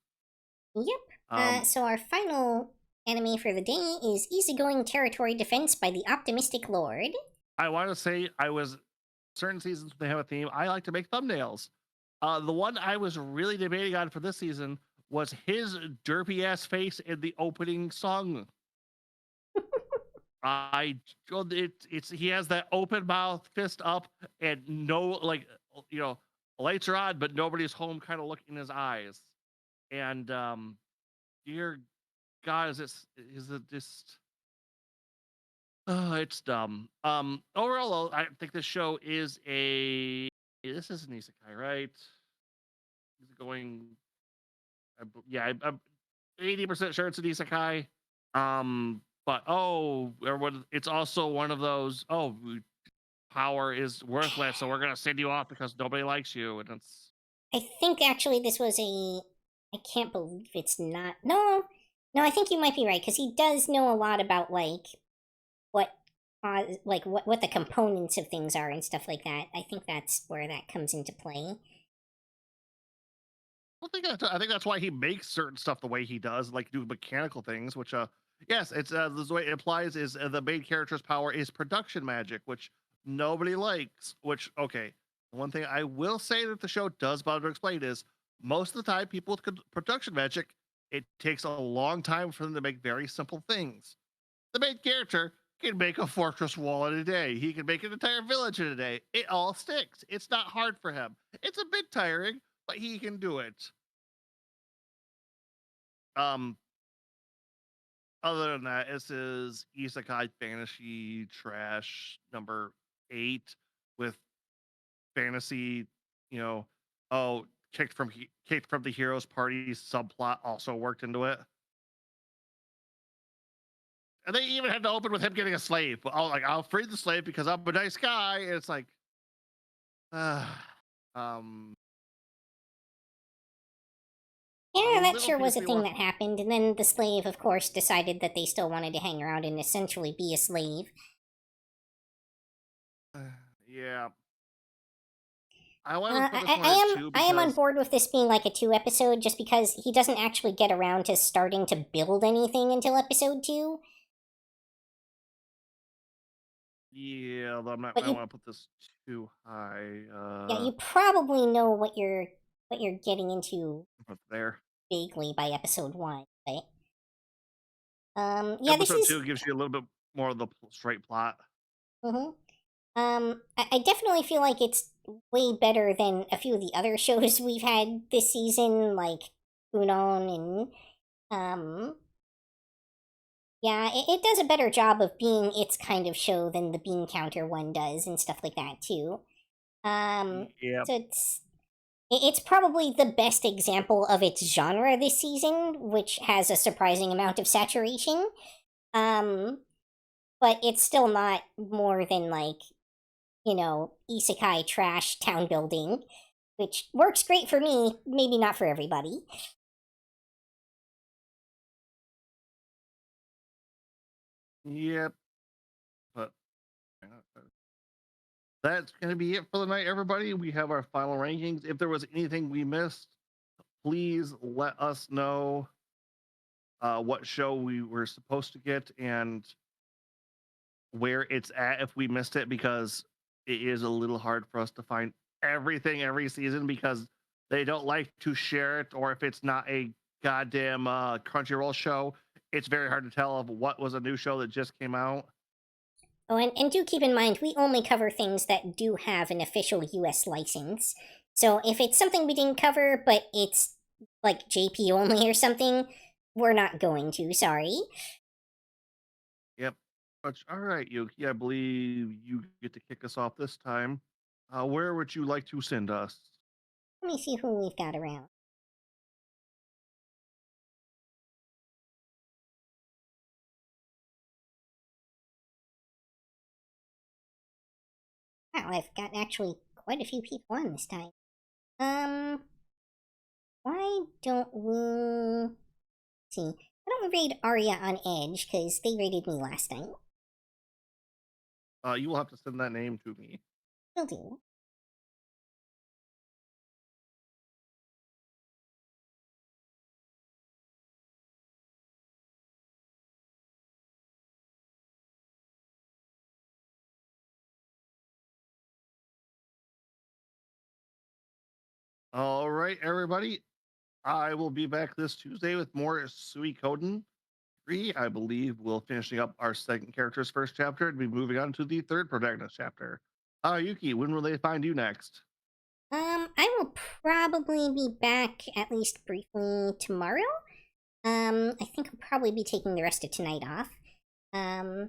Yep. So our final anime for the day is Easygoing Territory Defense by the Optimistic Lord.
I want to say certain seasons they have a theme. I like to make thumbnails. The one I was really debating on for this season was his derpy ass face in the opening song. I well, it's he has that open mouth, fist up, and no like you know lights are on, but nobody's home. Kind of looking in his eyes, and dear God, is it just? It's dumb. Overall, I think this show is a. This is an isekai, right? Is it going? Yeah, I'm 80% sure it's an isekai. But everyone, it's also one of those. Oh, power is worthless, so we're gonna send you off because nobody likes you, and it's
I think actually this was a. I can't believe it's not. No, no, I think you might be right because he does know a lot about like what, what the components of things are and stuff like that. I think that's where that comes into play.
I think that's why he makes certain stuff the way he does, like do mechanical things. Which yes, it's the way it implies is the main character's power is production magic, which nobody likes. Which okay, one thing I will say that the show does bother to explain is most of the time people with production magic, it takes a long time for them to make very simple things. The main character can make a fortress wall in a day. He can make an entire village in a day. It all sticks. It's not hard for him. It's a bit tiring, but he can do it. Um, Other than that, this is Isekai Fantasy Trash number 8 with fantasy, you know, oh, kicked from the hero's party subplot also worked into it. And they even had to open with him getting a slave. I'll free the slave because I'm a nice guy. And it's like, uh, um, a
Yeah, that
little
sure was
piece
a
me
thing
wants.
that happened, and then the slave, of course, decided that they still wanted to hang around and essentially be a slave.
Yeah, I want to put this one
I
at
am
2
I am on
because
board with this being like a 2 episode, just because he doesn't actually get around to starting to build anything until episode 2.
yeah, I'm not.
But
I don't
you,
want to put this too high.
yeah, you probably know what you're getting into
Put there.
vaguely by episode 1, right? Yeah, this
Episode
is.
2 gives you a little bit more of the straight plot.
Mm-hmm. I definitely feel like it's way better than a few of the other shows we've had this season, like Unon and yeah, it does a better job of being its kind of show than the Bean Counter one does and stuff like that too.
Yeah.
So it's probably the best example of its genre this season, which has a surprising amount of saturation. Um, but it's still not more than like, isekai trash town building, which works great for me, maybe not for everybody.
Yep. But that's going to be it for the night, everybody. We have our final rankings. If there was anything we missed, please let us know what show we were supposed to get and where it's at if we missed it, because it is a little hard for us to find everything every season because they don't like to share it, or if it's not a goddamn Crunchyroll show, it's very hard to tell of what was a new show that just came out.
Oh, and do keep in mind, we only cover things that do have an official US license. So if it's something we didn't cover, but it's like JP only or something, we're not going to, sorry.
Yep. But all right, Yuki, I believe you get to kick us off this time. Where would you like to send us?
Let me see who we've got around. Wow, I've got actually quite a few people on this time. Why don't we see? Why don't we raid Arya on Edge, because they raided me last time.
You will have to send that name to me.
Will do.
All right, everybody. I will be back this Tuesday with more Suikoden. 3, I believe we'll finishing up our second character's first chapter and be moving on to the third protagonist chapter. Yuki, when will they find you next?
I will probably be back at least briefly tomorrow. I think I'll probably be taking the rest of tonight off. Yeah.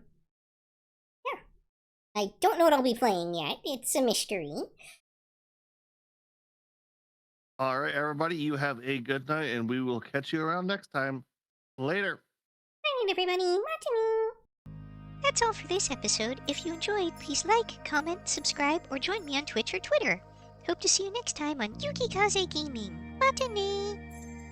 I don't know what I'll be playing yet. It's a mystery.
All right, everybody, you have a good night, and we will catch you around next time. Later.
Good night, everybody. Matane.
That's all for this episode. If you enjoyed, please like, comment, subscribe, or join me on Twitch or Twitter. Hope to see you next time on Yukikaze Gaming. Matane!